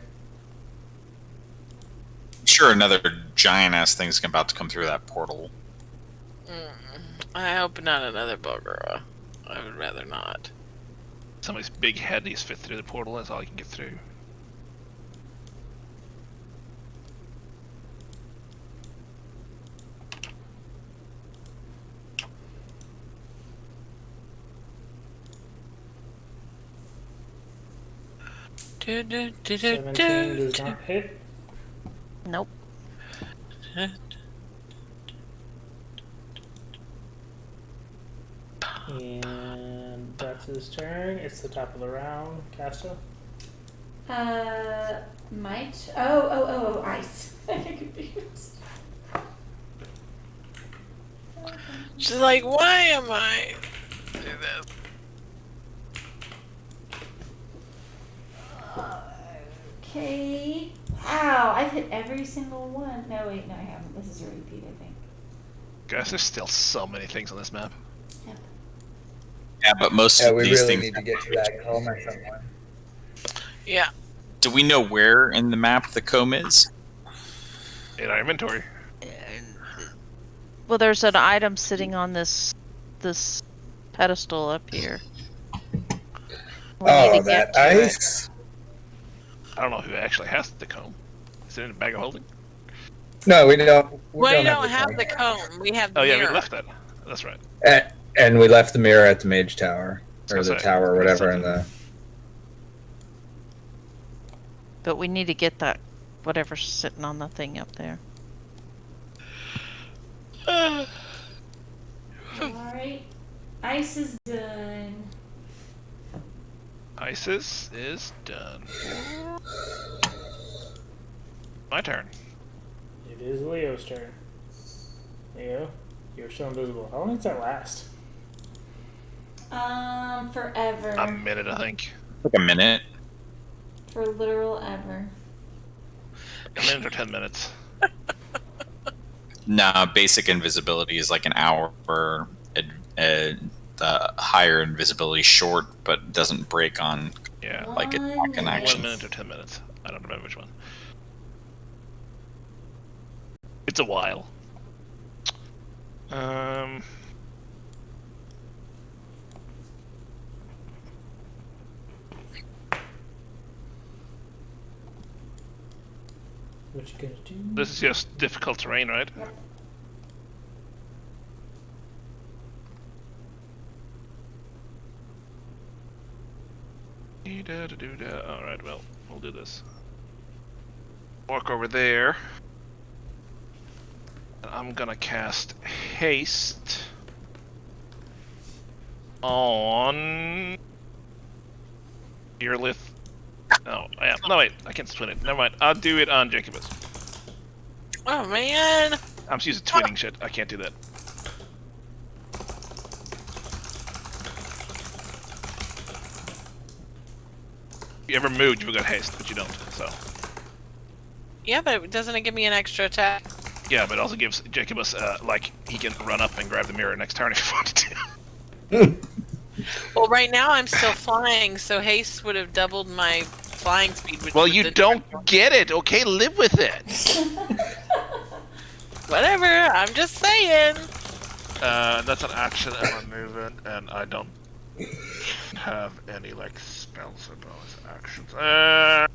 sure another giant ass thing's about to come through that portal. I hope not another bugger. I would rather not. Somebody's big head needs to fit through the portal. That's all I can get through. Do, do, do, do, 17 do, does not hit. Nope. And that's his turn. It's the top of the round. Casta. Might. Oh, ice. I get confused. She's like, why am I do this? Okay. Ow, I've hit every single one. No, wait, no, I haven't. This is a repeat, I think. Guys, there's still so many things on this map. Yep. Yeah, but most Yeah, of we these really things. need to get to that comb at some point. Yeah. Do we know where in the map the comb is? In our inventory. Well, there's an item sitting on this pedestal up here. We need Oh, to get that to it. ice? I don't know who actually has the comb. Is it in a bag of holding? No, we don't. We don't the have comb. the comb. We have the Oh yeah, mirror. we left that. That's right. And we left the mirror at the mage tower. Or That's the right. tower, whatever, That's in the... But we need to get that whatever's sitting on the thing up there. Alright. Ice is done. Isis is done. My turn. It is Leo's turn. Leo, you're still invisible. How long does that last? Forever. A minute, I think. Like a minute. For literal ever. A minute or 10 minutes. Nah, basic invisibility is like an hour. The higher invisibility short, but doesn't break on Yeah. like attack and 1 action. minute or 10 minutes. I don't remember which one. It's a while. What you gonna do? This is just difficult terrain, right? Alright, well, we'll do this. Walk over there. And I'm gonna cast haste on Earlith. Oh, yeah. No, wait, I can't spin it. Never mind. I'll do it on Jacobus. Oh man. I'm just using twinning shit. I can't do that. If you ever moved, you've got haste, but you don't, so. Yeah, but doesn't it give me an extra attack? Yeah, but it also gives Jacobus, like, he can run up and grab the mirror next turn if he wanted to. Well, right now I'm still flying, so haste would have doubled my flying speed. Which Well, would you then- don't get it, okay? Live with it. Whatever. I'm just saying. That's an action and a movement, and I don't have any like spells or bonus actions. I'm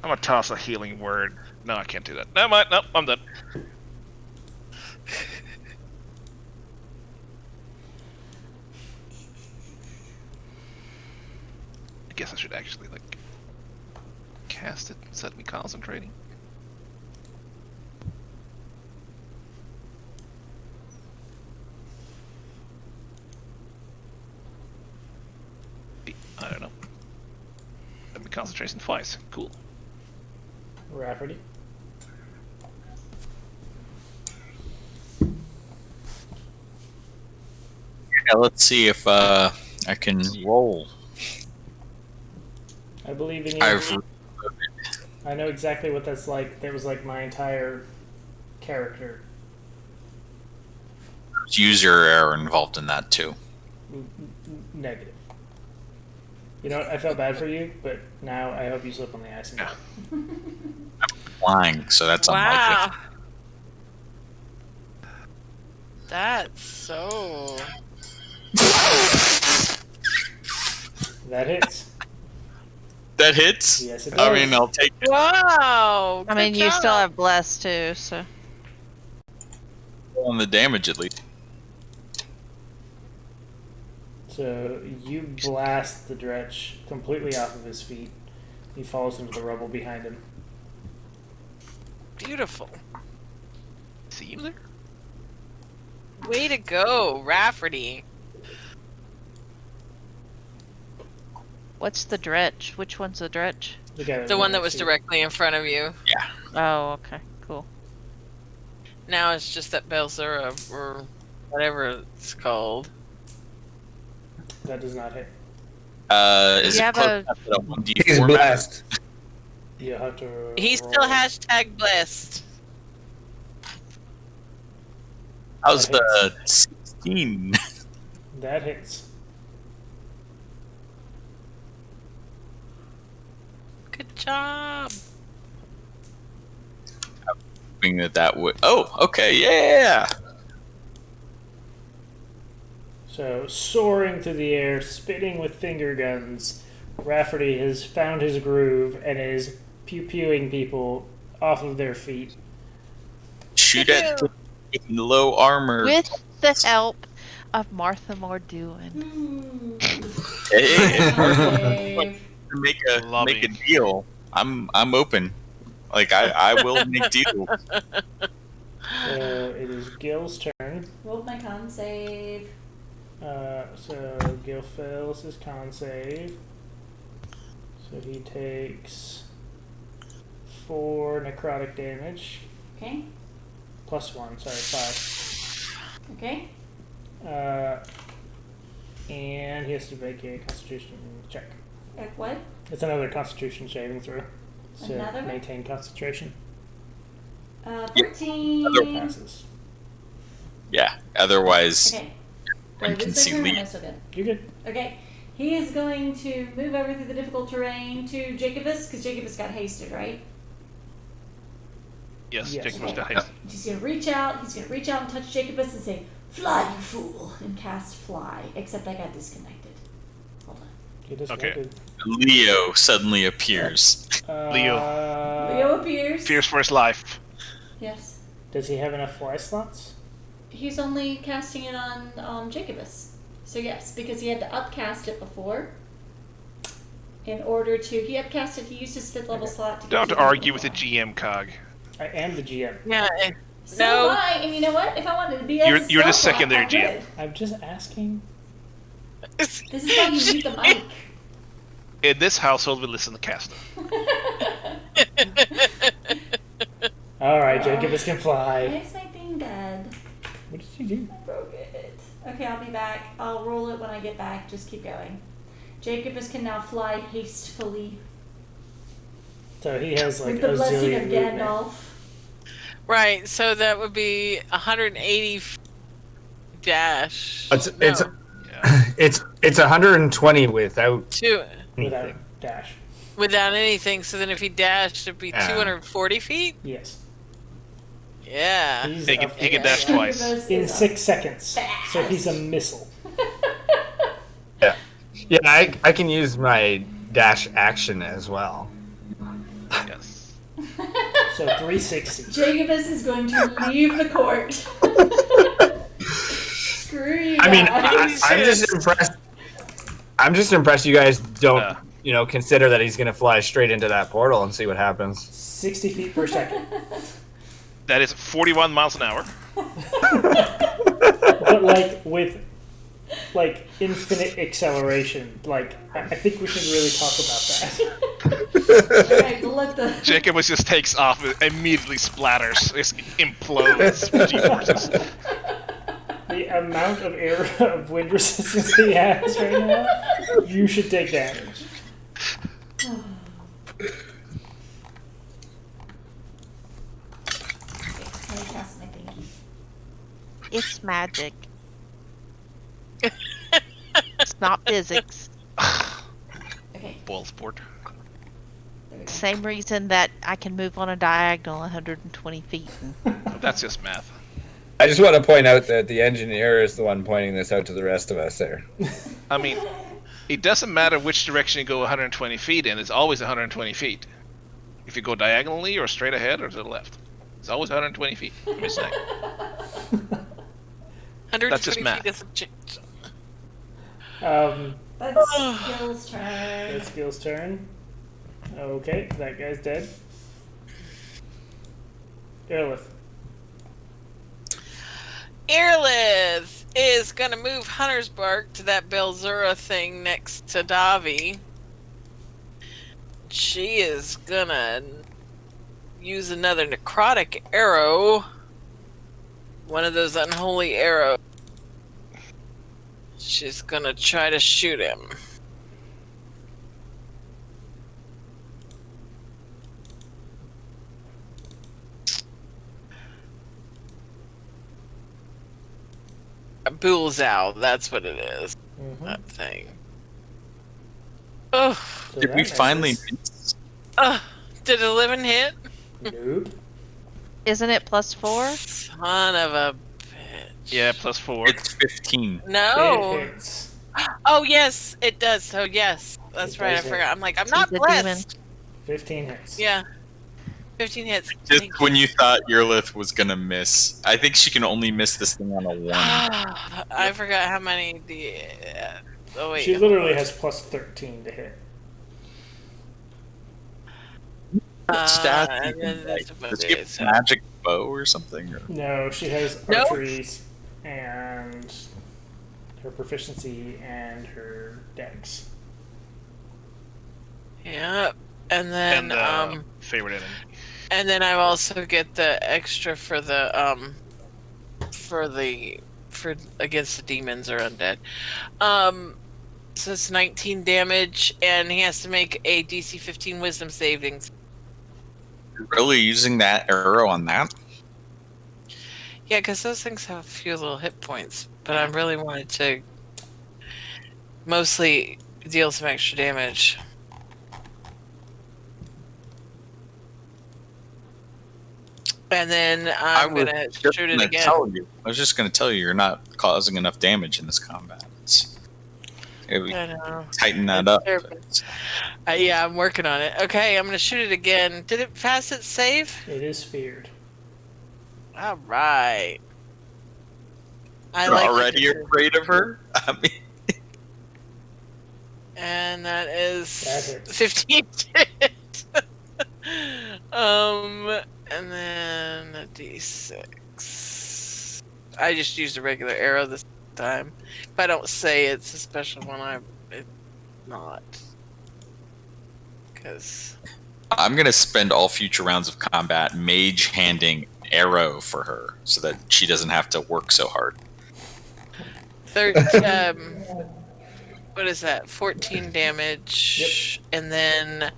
gonna toss a healing word. No, I can't do that. Never mind. Nope, I'm done. I guess I should actually like cast it instead of me concentrating. I don't know. Let me concentration twice. Cool. Rafferty. Yeah, let's see if I can roll. I believe in you. I've I know exactly what that's like. That was like my entire character. user error involved in that too. Negative. You know what? I felt bad for you, but now I hope you slip on the ice and die. Flying, so that's Wow. unlikely. That's so. That hits. That hits? Yes, it I does. mean, I'll take it. Wow. I mean, good you still job. have blessed too, so. On the damage at least. So you blast the Dretch completely off of his feet. He falls into the rubble behind him. Beautiful. See you there? Way to go, Rafferty. What's the dretch? Which one's the dretch? The guy The one that was next to you. directly in front of you. Oh, okay, cool. Now it's just that Belzura, or whatever it's called. That does not hit. Is You it have close a- enough that a 1d4 He's matter? blessed. You have to. He's roll. still hashtag blessed. How's That the 16? That hits. Good job. Hoping that would. Oh, okay, yeah. So, soaring through the air, spitting with finger guns, Rafferty has found his groove and is pew-pewing people off of their feet. Shoot at with low armor. With the help of Martha Morduin. Hey, Save. make a Loving. deal. I'm open. Like I will make deals. So, it is Gil's turn. Rolled my con save. So Gil fails his con save. So he takes 4 necrotic damage. Okay. Plus 1, sorry, 5. Okay. And he has to make a constitution check. Like what? It's another constitution saving throw. So Another one? maintain concentration. 14. Passes. Yeah. Otherwise, Okay. one Wait, can what's see my turn? Lee. Am I still good? You're good. Okay. He is going to move over through the difficult terrain to Jacobus, because Jacobus got hasted, right? Yes, Yes. Jacobus Okay. got haste. He's gonna reach out. He's gonna reach out and touch Jacobus and say, "Fly, you fool!" and cast fly. Except I got disconnected. Hold on. You just Okay. wanted- Leo suddenly appears. Leo appears. Fears for his life. Yes. Does he have enough fly slots? He's only casting it on Jacobus. So yes, because he had to upcast it before. In order to, he upcasted. He used his 5th level Okay. slot to. Don't get argue with the the GM cog. I am the GM. Yeah. So No. am I, and you know what? If I wanted to be You're the secondary GM. I'm just asking. This is why you need the mic. In this household, we listen to Caster. Alright, Jacobus can fly. Why is my thing dead? What did you do? I broke it. Okay, I'll be back. I'll roll it when I get back. Just keep going. Jacobus can now fly hastefully So he has like with the a blessing of zillion movement. Gandalf. Right, so that would be 180 dash. It's No, it's Yeah. it's 120 without two Without anything. dash. without anything. So then, if he dashed, it'd be Yeah. 240 feet. Yes. Yeah. He's He can, a- he can dash Jacobus twice. in is 6 seconds. fast. So he's a missile. Yeah, I can use my dash action as well. Yes. So 360. Jacobus is going to leave the court. Screw you. I mean, guys. I'm just impressed. I'm just impressed you guys don't, consider that he's gonna fly straight into that portal and see what happens. 60 feet per second. That is 41 miles an hour. But like with like infinite acceleration. Like I think we should really talk about that. Alright, we'll let the. Jacobus just takes off, immediately splatters, just implodes. G-forces. The amount of air of wind resistance he has right now, you should take damage. It's magic. It's not physics. Okay, Ball sport. there we go. Same reason that I can move on a diagonal 120 feet. That's just math. I just want to point out that the engineer is the one pointing this out to the rest of us there. I mean, it doesn't matter which direction you go 120 feet in, it's always 120 feet. If you go diagonally or straight ahead or to the left. It's always 120 feet. I'm just saying. 120 That's just math. feet doesn't change. That's Gil's turn. It's Gil's turn. Okay, that guy's dead. Aerolith. Airlith is gonna move Hunter's Bark to that Belzura thing next to Davi. She is gonna use another necrotic arrow. One of those unholy arrows. She's gonna try to shoot him. Bullseye, that's what it is. Mm-hmm. That thing. Oh, So Did that we finally misses. miss? did 11 hit? Nope. Isn't it +4? Son of a bitch. Yeah, +4. It's 15. No. It hits. Oh yes, it does. So yes, that's It right. I does hit. forgot. I'm like, I'm She's not a blessed. 15 hits. Yeah. 15 hits. Just Thank when you thought Yurlith was gonna miss, I think she can only miss this thing on a 1. I forgot how many. Oh wait. She literally has plus 13 to hit. What stat do you and then think, that's like, about does she it, have so- magic bow or something? Or? No, she has Nope. archery and her proficiency and her dex. Yeah. And then And favorite enemy. and then I also get the extra for the for against the demons or undead. So it's 19 damage, and he has to make a DC 15 Wisdom saving. You're really using that arrow on that? Yeah, because those things have a few little hit points, but I really wanted to mostly deal some extra damage. And then I'm was gonna just shoot it gonna again. tell you. I was just gonna tell you you're not causing enough damage in this combat. We I know. tighten that It's up. terrible. Yeah, I'm working on it. Okay, I'm gonna shoot it again. Did it pass its save? It is feared. All right. I You're like already it. afraid of her? I mean, And that is That hits. 15 hit. And then a d6. I just used a regular arrow this time. If I don't say it's a special one, it's not. Because I'm gonna spend all future rounds of combat mage handing arrow for her so that she doesn't have to work so hard. what is that? 14 damage. Yep. And then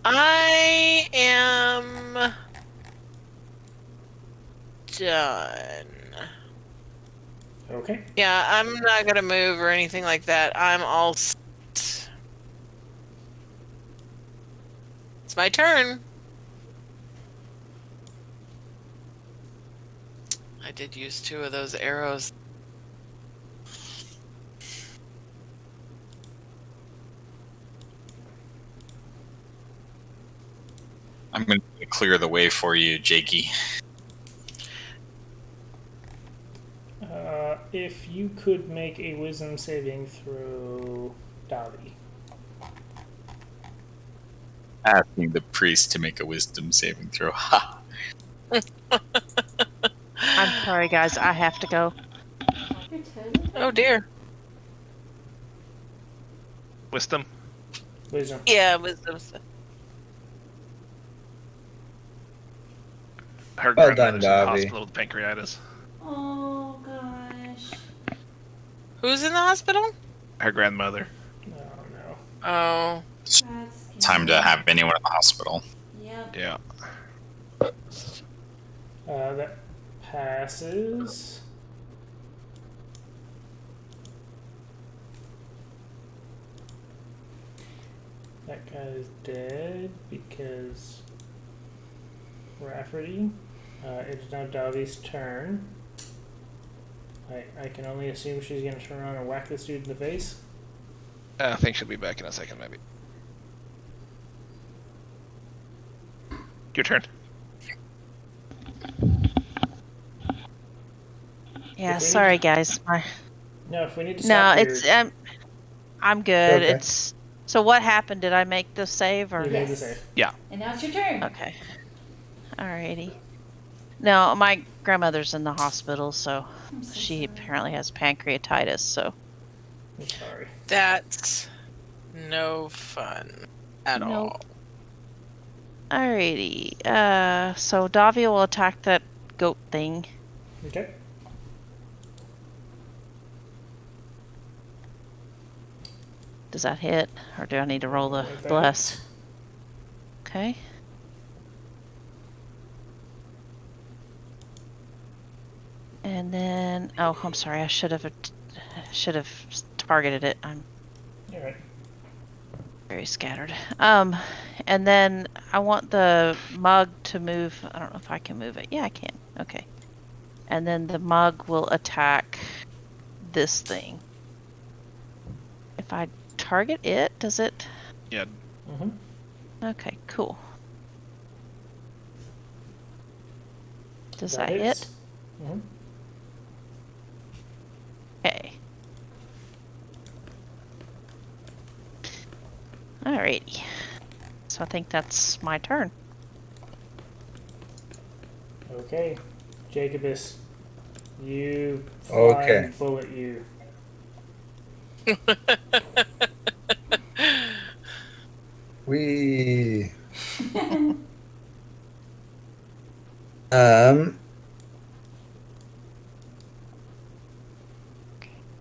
I am done. Okay. Yeah, I'm not gonna move or anything like that. I'm all set. It's my turn. I did use 2 of those arrows. I'm going to clear the way for you, Jakey. If you could make a wisdom saving throw, Davi. Asking the priest to make a wisdom saving throw. Ha! I'm sorry, guys. I have to go. Your turn. Oh dear. Wisdom. Wisdom. Yeah, wisdom. Her Well done, grandmother's in the Davi. hospital with pancreatitis. Oh gosh. Who's in the hospital? Her grandmother. Oh no. Oh. That's Time to have anyone in the hospital. Yep. Yeah. That passes. That guy is dead because Rafferty. It is now Davi's turn. I can only assume she's going to turn around and whack this dude in the face. I think she'll be back in a second, maybe. Your turn. Yeah, If we sorry, need guys. No, if we need to No, stop it's your, I'm good. Okay. It's so. What happened? Did I make the save or? you made the Yes. save. And now it's your turn. Okay. Alrighty. No, my grandmother's in the hospital, so I'm so she sorry. apparently has pancreatitis. So I'm sorry. That's no fun at Nope. all. alrighty. So Davia will attack that goat thing. Okay. Does that hit, or do I need to roll the If that bless? hits. Okay. And then, oh, I'm sorry. I should have targeted it. I'm Alright. very scattered. And then I want the mug to move. I don't know if I can move it. Yeah, I can. Okay. And then the mug will attack this thing. If I target it, does it? Yeah. Mm-hmm. Okay, cool. Does that hits. hit? Mm-hmm. Okay. Alrighty. So I think that's my turn. Okay. Jacobus, you Okay. flying bullet you. We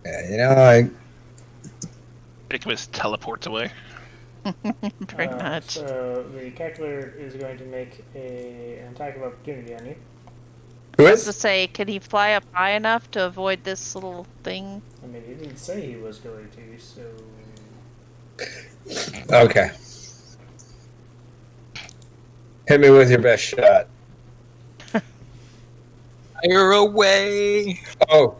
yeah, I Jacobus teleports away. Pretty much. So the calculator is going to make an attack of opportunity on you. who I was to is? say, can he fly up high enough to avoid this little thing? I mean, he didn't say he was going to, so Okay. Hit me with your best shot. Fire away! Oh,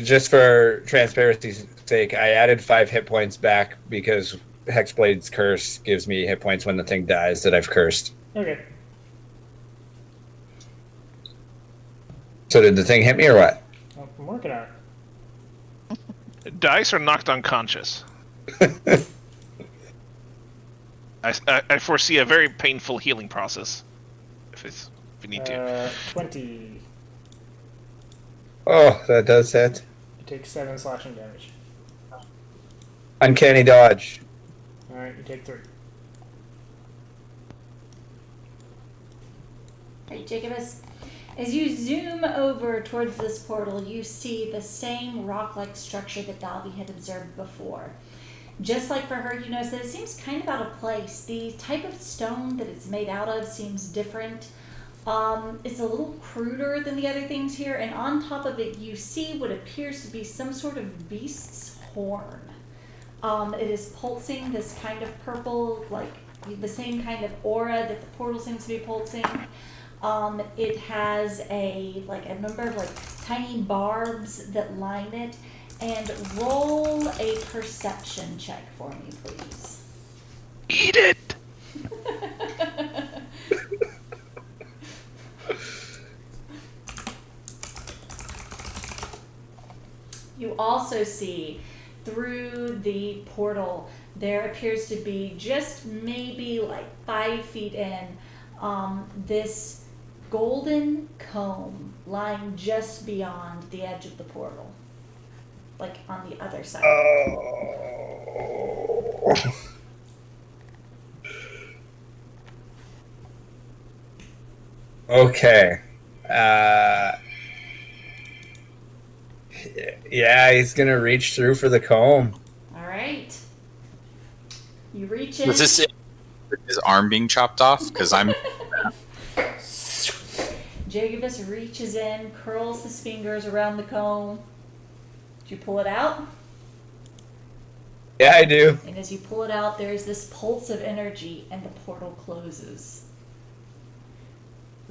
just for transparency's sake, I added 5 hit points back because Hexblade's curse gives me hit points when the thing dies that I've cursed. okay. So did the thing hit me or what? Well, I'm working on it. Dice are knocked unconscious. I foresee a very painful healing process. If we need to. 20. Oh, that does hit. You take 7 slashing damage. Uncanny dodge. Alright, you take 3. Hey, Jacobus. As you zoom over towards this portal, you see the same rock-like structure that Dalby had observed before. Just like for her, you notice that it seems kind of out of place. The type of stone that it's made out of seems different. It's a little cruder than the other things here, and on top of it you see what appears to be some sort of beast's horn. It is pulsing this kind of purple, like the same kind of aura that the portal seems to be pulsing. It has a number of tiny barbs that line it. And roll a perception check for me, please. Eat it! You also see through the portal there appears to be just maybe 5 feet in this golden comb lying just beyond the edge of the portal. On the other side. Oh. Okay. Yeah, he's gonna reach through for the comb. All right. You reach in. Was this it? His arm being chopped off? Because I'm. Jacobus reaches in, curls his fingers around the comb. Do you pull it out? Yeah, I do. And as you pull it out, there's this pulse of energy, and the portal closes.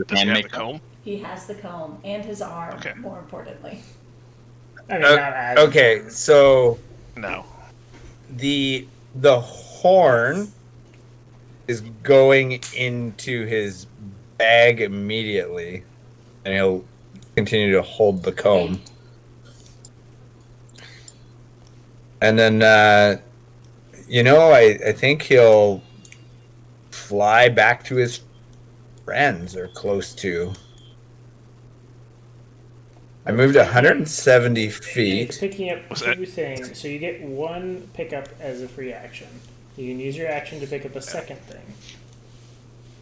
Does he have the comb? He has the comb and his arm, Okay. more importantly. I mean, not as Okay, important. so No. the horn is going into his bag immediately, and he'll continue to hold the comb. And then, I think he'll fly back to his friends, or close to. I moved 170 It's feet. picking up What's two that? things. So you get one pickup as a free action. You can use your action to pick up a second thing.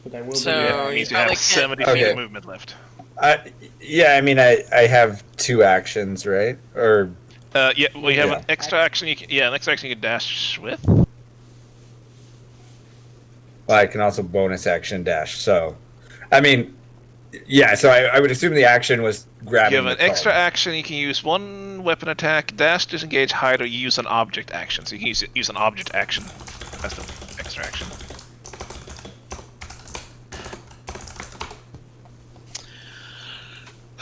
But that will So- be Yeah, you it means you probably have can't- 70 feet Okay. of movement left. Yeah, I mean, I have 2 actions, right? Or Yeah, we have Yeah. an extra action. An extra action you can dash with. I can also bonus action dash. So, I mean, yeah. So I would assume the action was grabbing. You have an the comb. extra action. You can use one weapon attack, dash, disengage, hide, or use an object action. So you can use an object action as the extra action.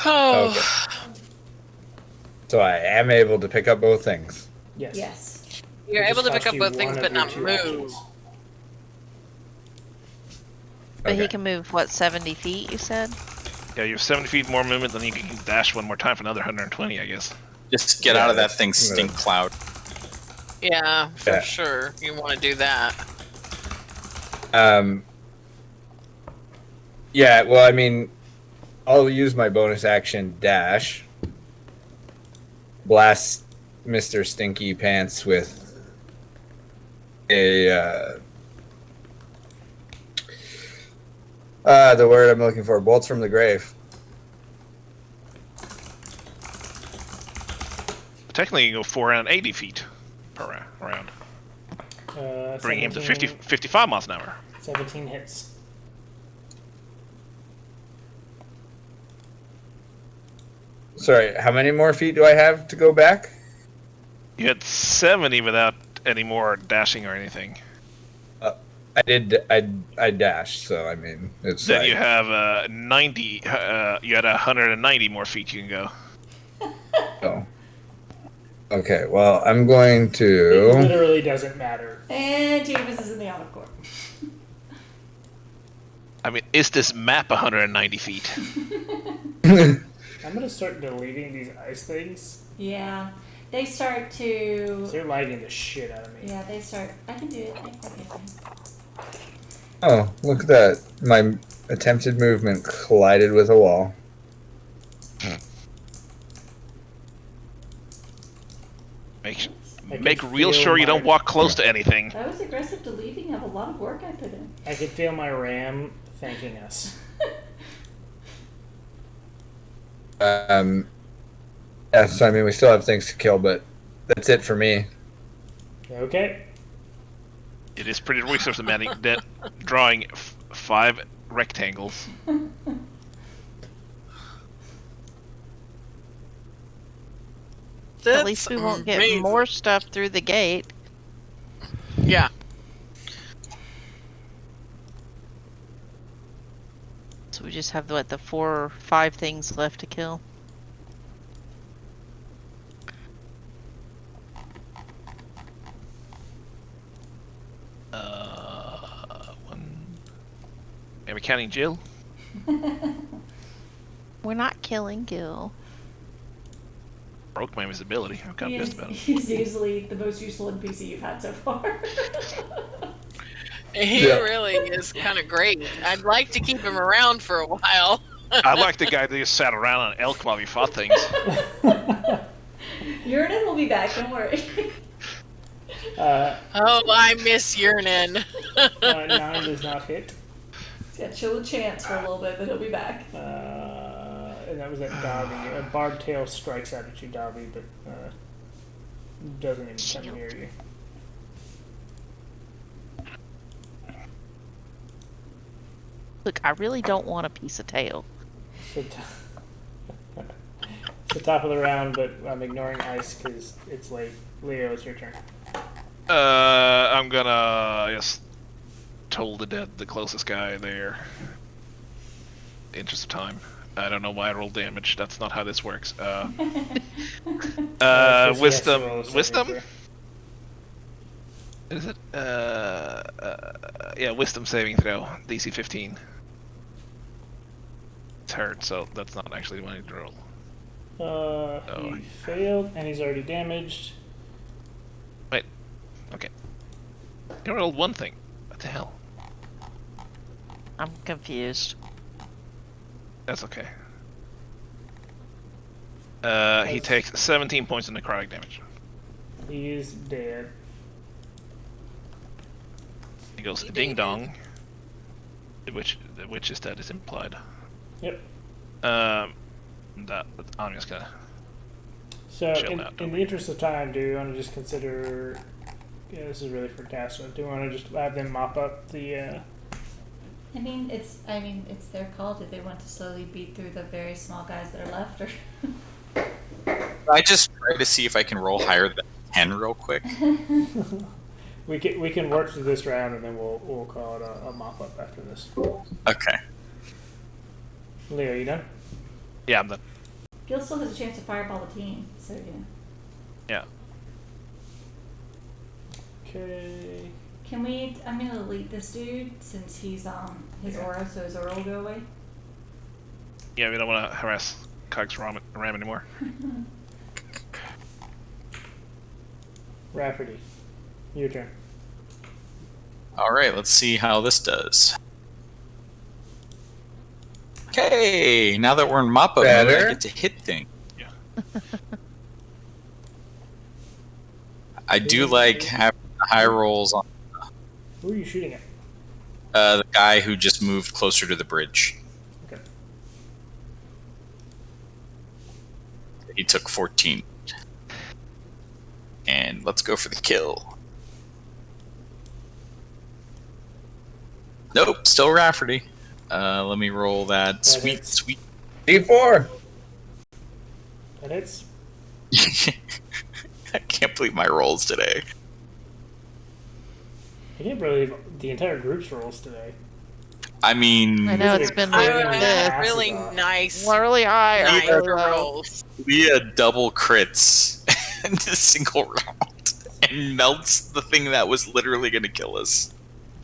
Oh. Okay. So I am able to pick up both things. yes. Yes. You're It able to just pick up costs you both things, one but of your not 2 move. actions. But he Okay. can move, 70 feet, you said? Yeah, you have 70 feet more movement, then you can dash one more time for another 120, I guess. Just get Yeah, out of that that's- thing, stink cloud. Yeah, for Yeah. sure. You want to do that. Yeah. Well, I mean, I'll use my bonus action dash. Blast Mr. Stinky Pants with a the word I'm looking for, bolts from the grave. Technically, you can go 480 feet per round, bringing him to 55 miles an hour. 17 hits. Sorry, how many more feet do I have to go back? You had 70 without any more dashing or anything. I did. I dashed, so I mean, it's Then like, you have 90. You had 190 more feet you can go. oh. Okay, well, I'm going It to. literally doesn't matter. And Jacobus is in the outer court. I mean, is this map 190 feet? I'm gonna start deleting these ice things. Yeah. They start to. 'Cause they're lagging the shit out of me. Yeah, they start. I can do it. Oh, look at that! My attempted movement collided with a wall. Make I make can real feel sure you my- don't walk close to anything. That was aggressive deleting of a lot of work I put in. I could feel my RAM thanking us. Yeah, so I mean, we still have things to kill, but that's it for me. Okay. It is pretty resource demanding. Drawing 5 rectangles. At least we won't get more stuff through the gate. Yeah. So we just have the 4 or 5 things left to kill. Are we counting Jill? We're not killing Gil. Broke my invisibility. I'm kind of pissed about it. He's easily the most useful NPC you've had so far. He really is kind of great. I'd like to keep him around for a while. I like the guy that just sat around on elk while we fought things. Urinin will be back, don't worry. Oh, I miss Urinin. 9 does not hit. He's got chill chance for a little bit, but he'll be back. And that was at Davi. A barbed tail strikes out at you, Davi, but doesn't even come near you. Look, I really don't want a piece of tail. So it's the top of the round, but I'm ignoring ice because it's late. Leo, it's your turn. I'm gonna just toll the dead, the closest guy there. Interest of time. I don't know why I roll damage. That's not how this works. Wisdom. Wisdom? Is it? Yeah, wisdom saving throw. DC 15. It's hurt, so that's not actually what I need to roll. He failed, and he's already damaged. Wait. Okay. You rolled one thing. What the hell? I'm confused. That's okay. He takes 17 points of necrotic damage. He is dead. He goes ding dong. The witch is dead is implied. Yep. I'm just gonna. So, chill out, in the interest of time, do you want to just consider? Yeah, this is really for Casa. Do you want to just have them mop up the? I mean, it's their call. Do they want to slowly beat through the very small guys that are left, or? I just try to see if I can roll higher than 10 real quick. We can work through this round, and then we'll call it a mop up after this. Okay. Leo, you done? Yeah, I'm done. Gil still has a chance to fireball the team, so Yeah. Okay. Can we? I'm gonna delete this dude since he's his aura, so his aura will go away. Yeah, we don't want to harass Cogs Ram anymore. Rafferty, your turn. All right, let's see how this does. Okay, now that we're in mop-up mode, I Better. get to hit things. Yeah. I do like having the high rolls on Who are you shooting at? the guy who just moved closer to the bridge. Okay. He took 14. And let's go for the kill. Nope, still Rafferty. Let me roll that sweet, hits. sweet. D4. That hits. I can't believe my rolls today. I can't believe the entire group's rolls today. I mean, I know it's been I really know, good. Really Asses off. nice. Really high. Nice really low. rolls. Leah double crits in a single round and melts the thing that was literally going to kill us.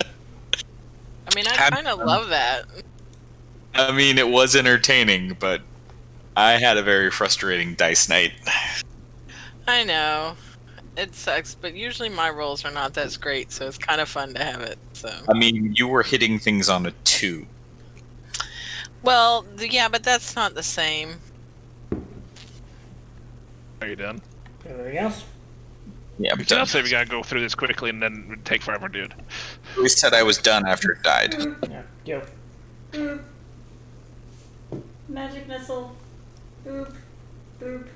I mean, I kind of love that. I mean, it was entertaining, but I had a very frustrating dice night. I know. It sucks, but usually my rolls are not that great, so it's kind of fun to have it. So. I mean, you were hitting things on a 2. Well, yeah, but that's not the same. Are you done? Anything else? Yeah, I'm We done. can't say we gotta go through this quickly and then it'd take forever, dude. We said I was done after it died. Yeah. Go. Magic missile. Boop. Boop.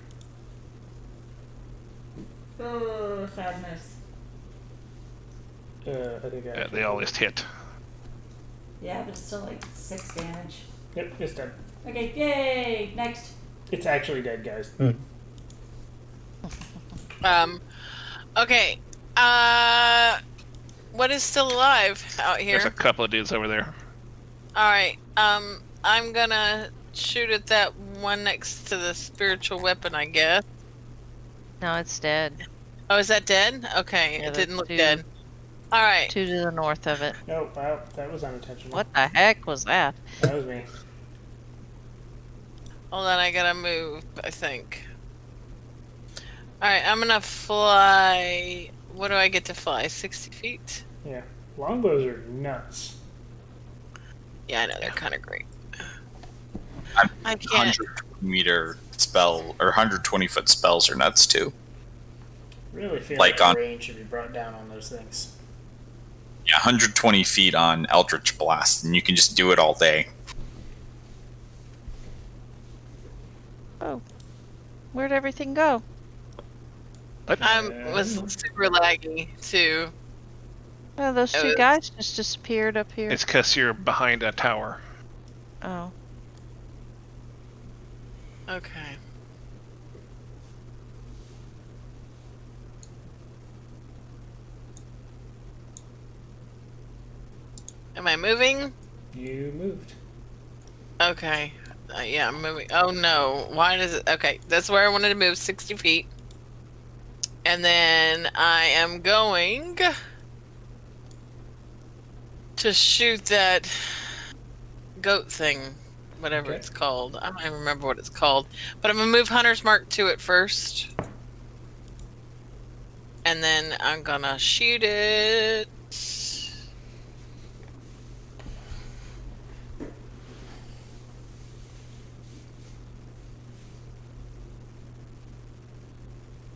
Oh, sadness. I think Yeah, they all just hit. Yeah, but it's still like 6 damage. Yep, it's dead. Okay, yay! Next. It's actually dead, guys. Okay. What is still alive out here? There's a couple of dudes over there. All right. I'm gonna shoot at that one next to the spiritual weapon, I guess. No, it's dead. Oh, is that dead? Okay, Yeah, it didn't look two- dead. All right. 2 to the north of it. Oh, wow, that was unintentional. What the heck was that? That was me. Hold on, I gotta move, I think. Alright, I'm gonna fly. What do I get to fly? 60 feet? Yeah. Longbows are nuts. Yeah, I know, they're kind of great. I'm I can't. 100-meter spell or 120-foot spells are nuts too. Really feel Like like on- range should be brought down on those things. Yeah, 120 feet on Eldritch Blast, and you can just do it all day. Oh. Where'd everything go? I was super laggy, too. Oh, those two guys just disappeared up here. It's because you're behind a tower. Oh. Okay. Am I moving? You moved. Okay. Yeah, I'm moving. Oh no. Why does it? Okay, that's where I wanted to move, 60 feet. And then I am going to shoot that goat thing, whatever Okay. it's called. I don't even remember what it's called. But I'm going to move Hunter's Mark to it first. And then I'm going to shoot it.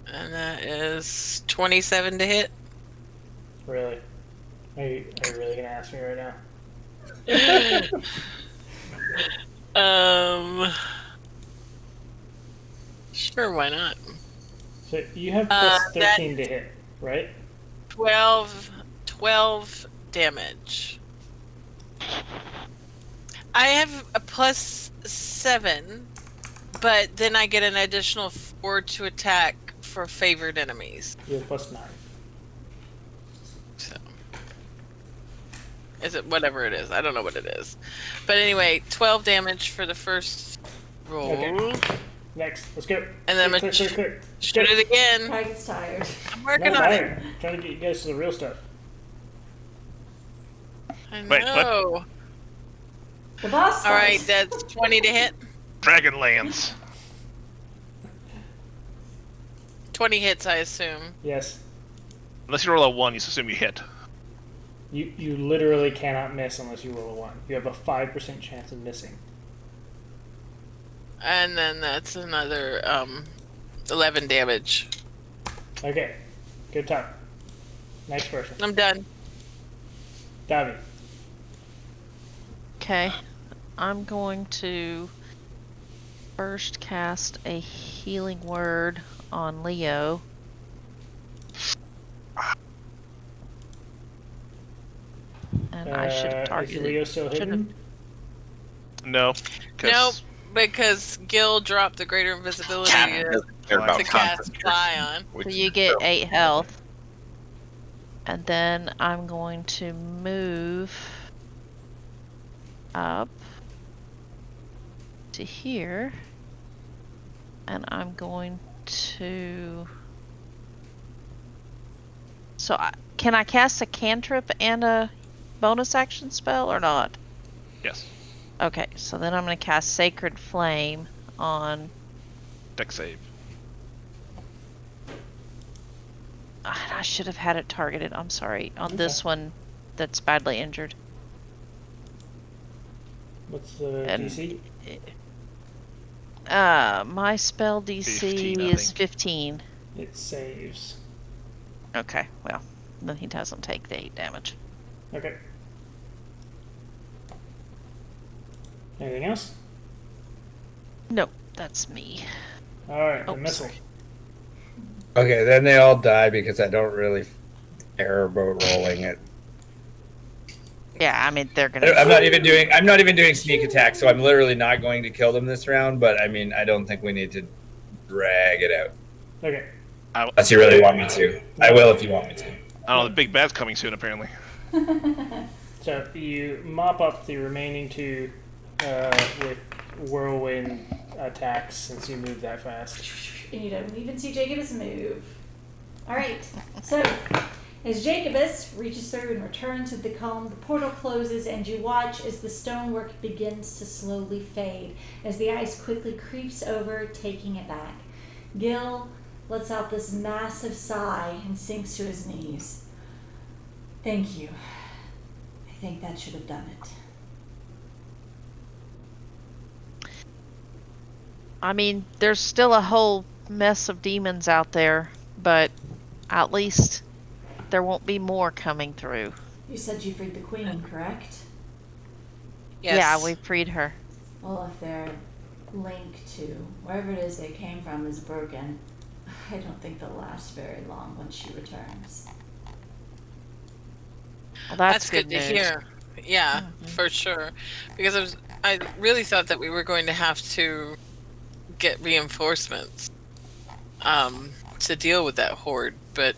And that is 27 to hit. Really? Are you really gonna ask me right now? Sure, why not? So you have plus that- 13 to hit, right? 12 damage. I have a plus 7, but then I get an additional 4 to attack for favored enemies. You have plus 9. So, is it whatever it is? I don't know what it is. But anyway, 12 damage for the first roll. Okay. Next, let's go. And then I'm quick, gonna quick, quick. shoot it again. Ty gets tired. I'm working Not on it. tired. Trying to get you guys to the real stuff. I Wait, what? know. The boss All right, fight. that's 20 to hit. Dragonlands. 20 hits, I assume. Yes. Unless you roll a 1, you assume you hit. You literally cannot miss unless you roll a 1. You have a 5% chance of missing. And then that's another 11 damage. Okay. Good time. Next person. I'm done. Davi. Okay. I'm going to first cast a healing word on Leo. And I should have Is targeted. Leo still hidden? No. 'cause Nope, because Gil dropped the greater invisibility Cat to doesn't care about cast concentration, fly on. which So is you get so- 8 health. And then I'm going to move up to here. And I'm going to... So can I cast a cantrip and a bonus action spell or not? Yes. Okay, so then I'm going to cast Sacred Flame on... Deck save. I should have had it targeted, I'm sorry, on Okay. this one that's badly injured. What's the And- DC? My spell DC 15, I is think. 15. It saves. Okay, well, then he doesn't take the 8 damage. Okay. Anything else? Nope, that's me. Alright, Oh, the missile. sorry. Okay, then they all die because I don't really care about rolling it. Yeah, I mean, they're gonna... I'm not even doing sneak attack, so I'm literally not going to kill them this round, but I mean, I don't think we need to drag it out. Okay. Unless you really want me to. I will if you want me to. I don't know, the big bad's coming soon, apparently. So you mop up the remaining two with whirlwind attacks since you moved that fast. And you don't even see Jacobus move. Alright, so as Jacobus reaches through and returns with the comb, the portal closes and you watch as the stonework begins to slowly fade, as the ice quickly creeps over, taking it back. Gil lets out this massive sigh and sinks to his knees. Thank you. I think that should have done it. I mean, there's still a whole mess of demons out there, but at least there won't be more coming through. You said you freed the queen, correct? Yes. Yeah, we freed her. Well, if their link to wherever it is they came from is broken, I don't think they'll last very long when she returns. Well, That's good to news. hear. Yeah, for sure. Because I really thought that we were going to have to get reinforcements to deal with that horde, but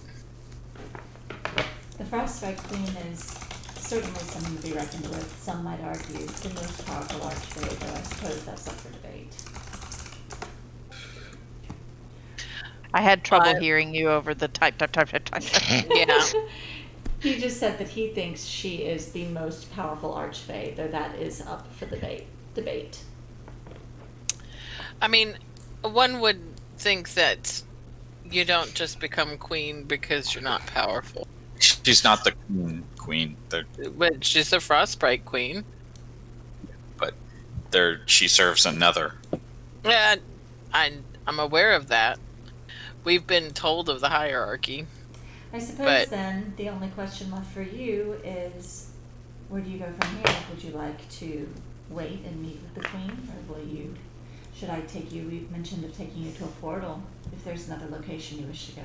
The Froststrike Queen is certainly something to be reckoned with. Some might argue the most powerful archfey, though I suppose that's up for debate. I had trouble hearing you over the type. yeah. He just said that he thinks she is the most powerful archfey, though that is up for debate. I mean, one would think that you don't just become queen because you're not powerful. She's not the queen. But she's the Frostbite queen. But she serves another. Yeah, I'm aware of that. We've been told of the hierarchy. I suppose But- then the only question left for you is, where do you go from here? Would you like to wait and meet with the queen, or will you? Should I take you? We mentioned of taking you to a portal. If there's another location you wish to go.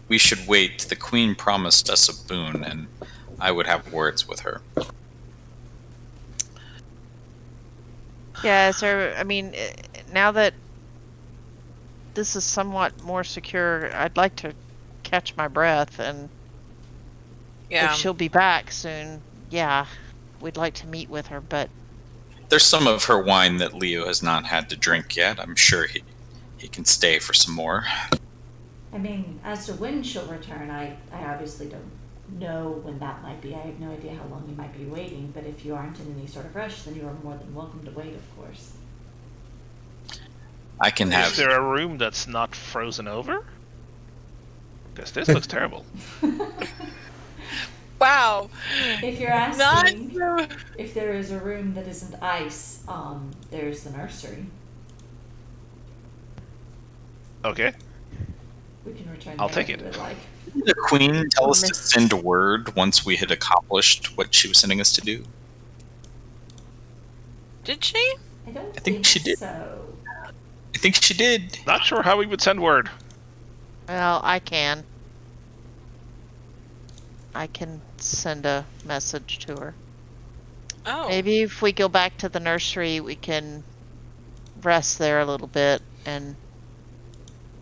We should wait. The queen promised us a boon, and I would have words with her. Yeah, so, I mean, now that this is somewhat more secure, I'd like to catch my breath, and Yeah. if she'll be back soon, yeah, we'd like to meet with her, but There's some of her wine that Leo has not had to drink yet. I'm sure he can stay for some more. I mean, as to when she'll return, I obviously don't know when that might be. I have no idea how long you might be waiting, but if you aren't in any sort of rush, then you are more than welcome to wait, of course. I can have. Is there a room that's not frozen over? Because this looks terrible. Wow. If you're asking Not. if there is a room that isn't ice, there's the nursery. Okay. We can return I'll there take if you it. would like. Did the queen tell us to send word once we had accomplished what she was sending us to do? Did she? I don't I think she did. so. I think she did. Not sure how we would send word. well, I can send a message to her. Oh. Maybe if we go back to the nursery, we can rest there a little bit and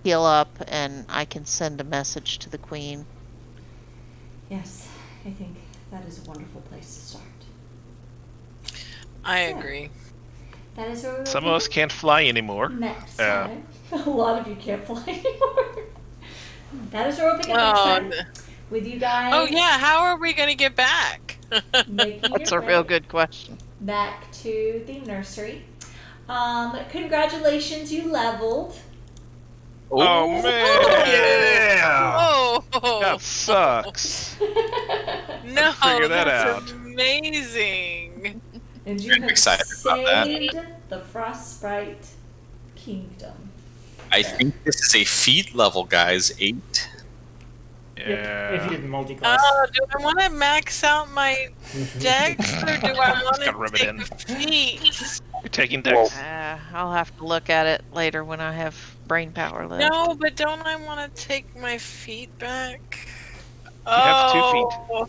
heal up, and I can send a message to the queen. Yes, I think that is a wonderful place to start. I agree. That is where we Some will of us can't fly anymore. next Yeah. time. A lot of you can't fly anymore. That is where we'll pick up next time. With you guys. Oh yeah, how are we gonna get back? making That's your a real way good question. back to the nursery. Congratulations, you leveled. Oh man! Yeah. Oh That sucks. no, Figure that that's out. amazing. And you I'm have excited about that. saved the Frostbite Kingdom. I think this is a feat level, guys. 8. Yeah. If you did the multi-class. Oh, do I want to max out my dex, or do I want Gotta rub to it take in. a feat? You're taking dex. I'll have to look at it later when I have brain power left. No, but don't I want to take my feet back? have 2 Oh,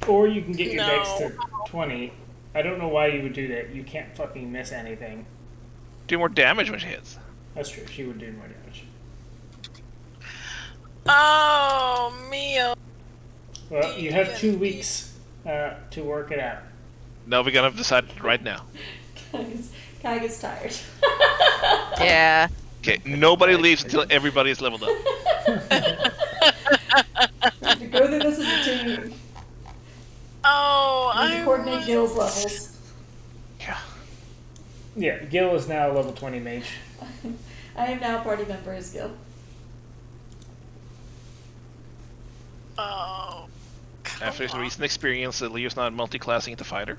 Or you can get your dex No. to 20. I don't know why you would do that. You can't fucking miss anything. Do more damage when she hits. That's true. She would do more damage. Oh, Mio. Well, you have 2 weeks to work it out. No, we're gonna decide right now. Kai gets tired. Yeah. Okay, nobody leaves until everybody is leveled up. We have to go through this as a team. Oh, We need to coordinate Gil's levels. Yeah. Yeah, Gil is now a level 20 mage. I am now a party member as Gil. Oh. After his recent experience, Leo's not multi-classing into fighter.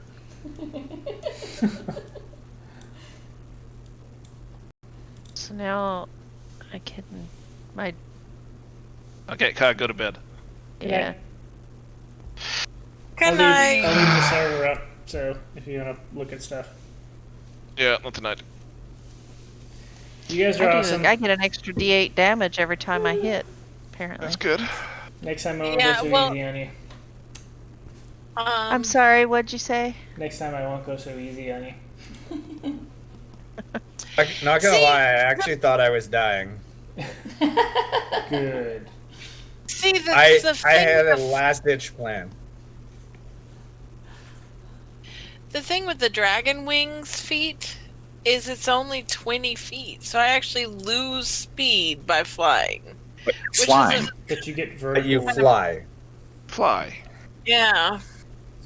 So now I can my Okay, Kai, go to bed. yeah. Good I'll night. leave the server up, so if you want to look at stuff. Yeah, not tonight. You guys are awesome. I get an extra D8 damage every time I hit, apparently. That's good. Next time I won't Yeah, go so well- easy on you. I'm sorry, what'd you say? Next time I won't go so easy on you. Not gonna See? lie, I actually thought I was dying. Good. See, the I thing had a with- last-ditch plan. The thing with the dragon wings feat is it's only 20 feet, so I actually lose speed by flying. But Which is flying. But you get But vertical. you fly. Fly. Yeah.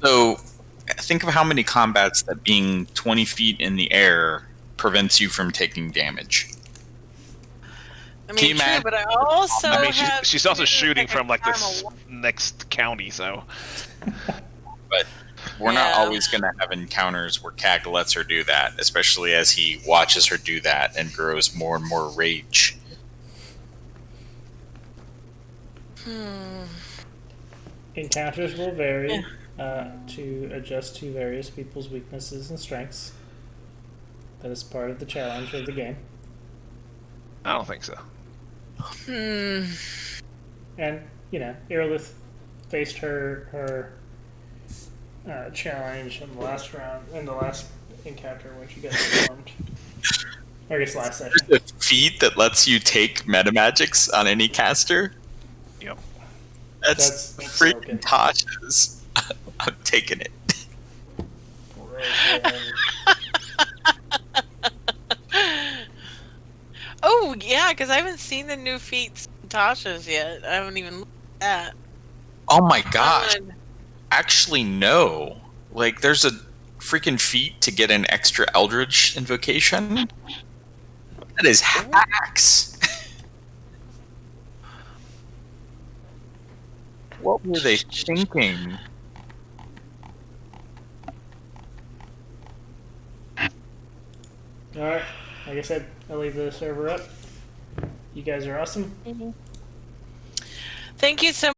So think of how many combats that being 20 feet in the air prevents you from taking damage. I Can mean, you true, imagine- but I also I mean, have she's also shooting from like time this away. next county, so. But we're not Yeah. always going to have encounters where Cag lets her do that, especially as he watches her do that and grows more and more rage. Encounters will vary to adjust to various people's weaknesses and strengths. That is part of the challenge of the game. I don't think so. And, you know, Irilith faced her challenge in the last round, in the last encounter when she got informed. Or I guess last session. There's a feat that lets you take metamagics on any caster. Yep. That's That's so freaking good. Tasha's. I'm taking it. Oh, yeah, because I haven't seen the new feats Tasha's yet. I haven't even looked at that. Oh my gosh. Um, Actually, no. Like, there's a freaking feat to get an extra Eldritch invocation. That is hacks. What were they thinking? Alright, like I said, I'll leave the server up. You guys are awesome. Thank you so